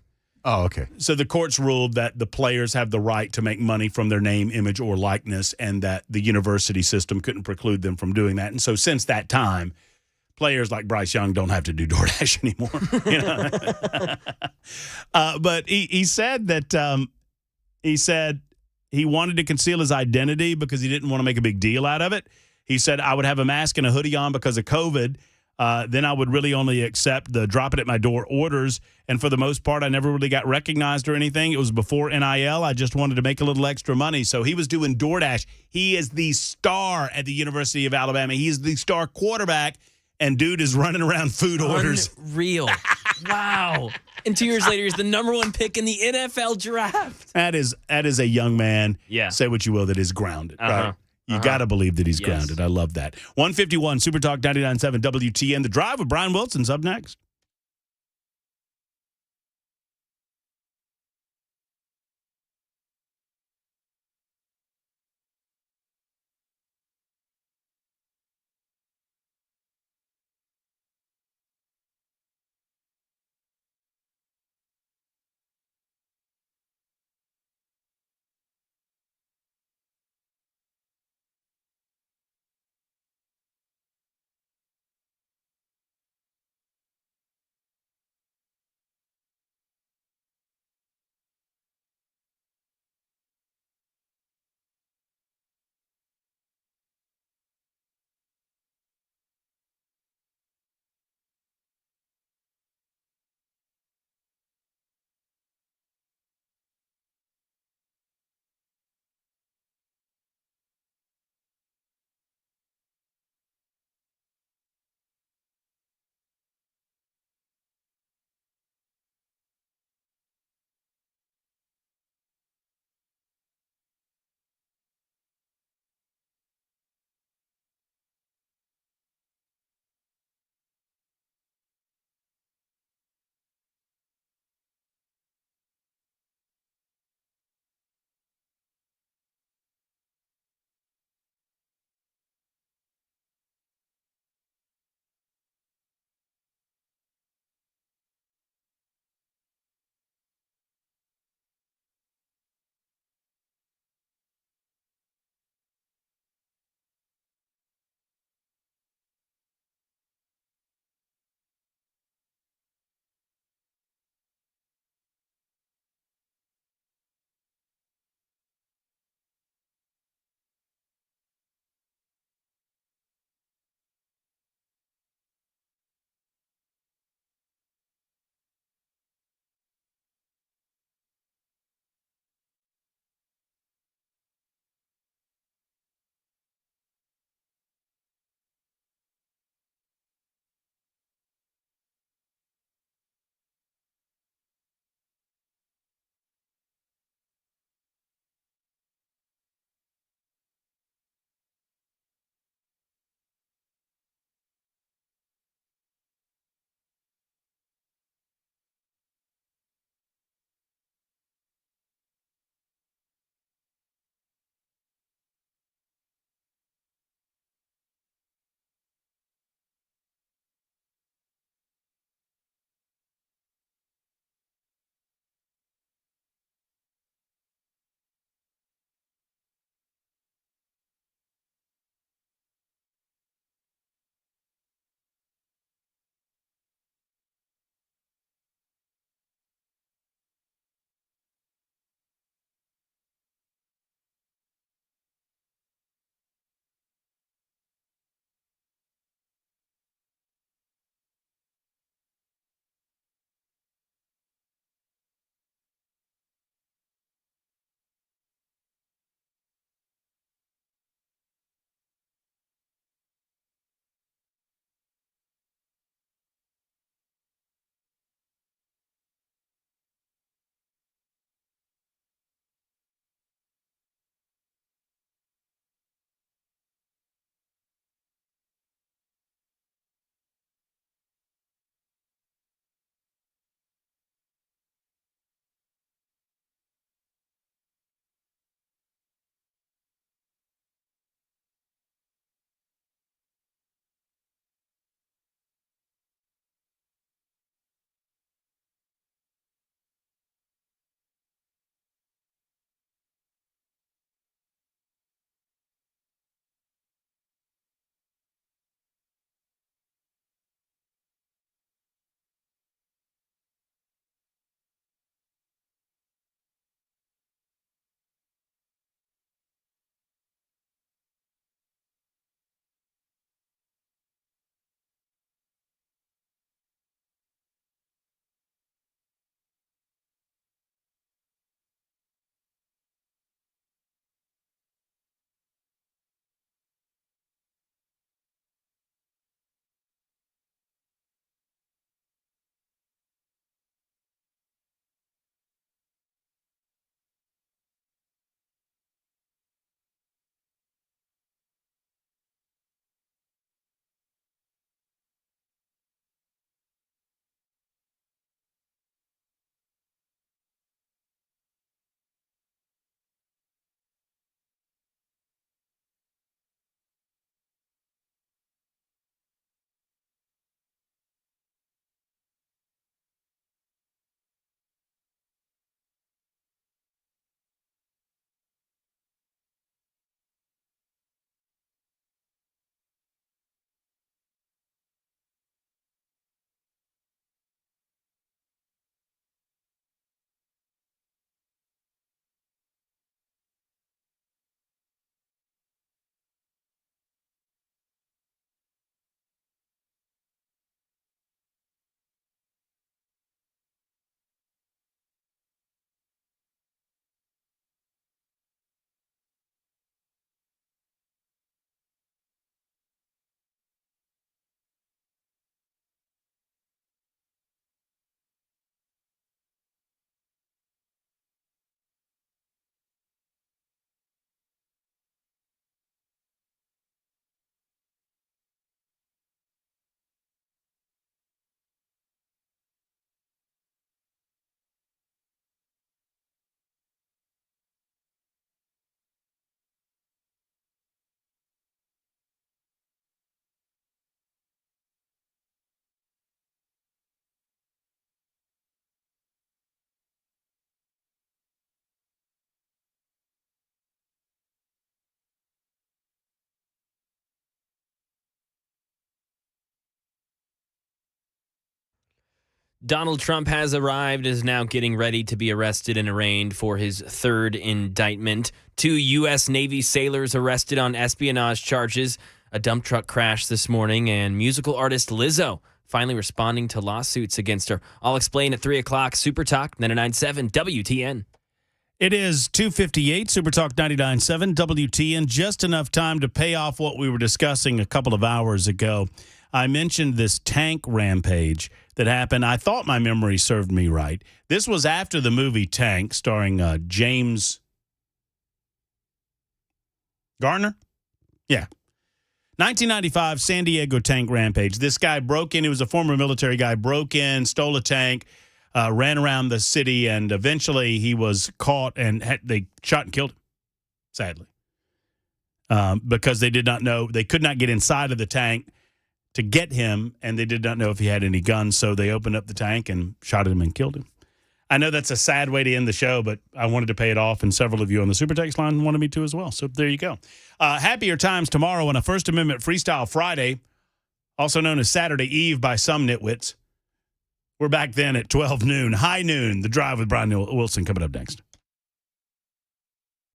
Oh, okay. So the courts ruled that the players have the right to make money from their name, image, or likeness, and that the university system couldn't preclude them from doing that. And so since that time, players like Bryce Young don't have to do DoorDash anymore. But he said that he wanted to conceal his identity because he didn't want to make a big deal out of it. He said, I would have a mask and a hoodie on because of COVID. Then I would really only accept the drop it at my door orders. And for the most part, I never really got recognized or anything. It was before NIL. I just wanted to make a little extra money. So he was doing DoorDash. He is the star at the University of Alabama. He is the star quarterback. And dude is running around food orders. Unreal. Wow. And 2 years later, he's the number one pick in the NFL draft. That is a young man. Yeah. Say what you will, that is grounded. Right? You got to believe that he's grounded. I love that. 151 Super Talk 99.7 WTN. The Drive with Brian Wilson's up next. Donald Trump has arrived, is now getting ready to be arrested and arraigned for his third indictment. 2 U.S. Navy sailors arrested on espionage charges. A dump truck crash this morning, and musical artist Lizzo finally responding to lawsuits against her. I'll explain at 3 o'clock. Super Talk 99.7 WTN. It is 2:58, Super Talk 99.7 WTN. Just enough time to pay off what we were discussing a couple of hours ago. I mentioned this tank rampage that happened. I thought my memory served me right. This was after the movie Tank, starring James Garner? Yeah. 1995 San Diego tank rampage. This guy broke in. He was a former military guy, broke in, stole a tank, ran around the city, and eventually he was caught and they shot and killed him, sadly, because they did not know. They could not get inside of the tank to get him, and they did not know if he had any guns, so they opened up the tank and shot him and killed him. I know that's a sad way to end the show, but I wanted to pay it off, and several of you on the Super Text line wanted me to as well. So there you go. Happier times tomorrow on a First Amendment Freestyle Friday, also known as Saturday Eve by some nitwits. We're back then at 12 noon. High noon, The Drive with Brian Wilson coming up next.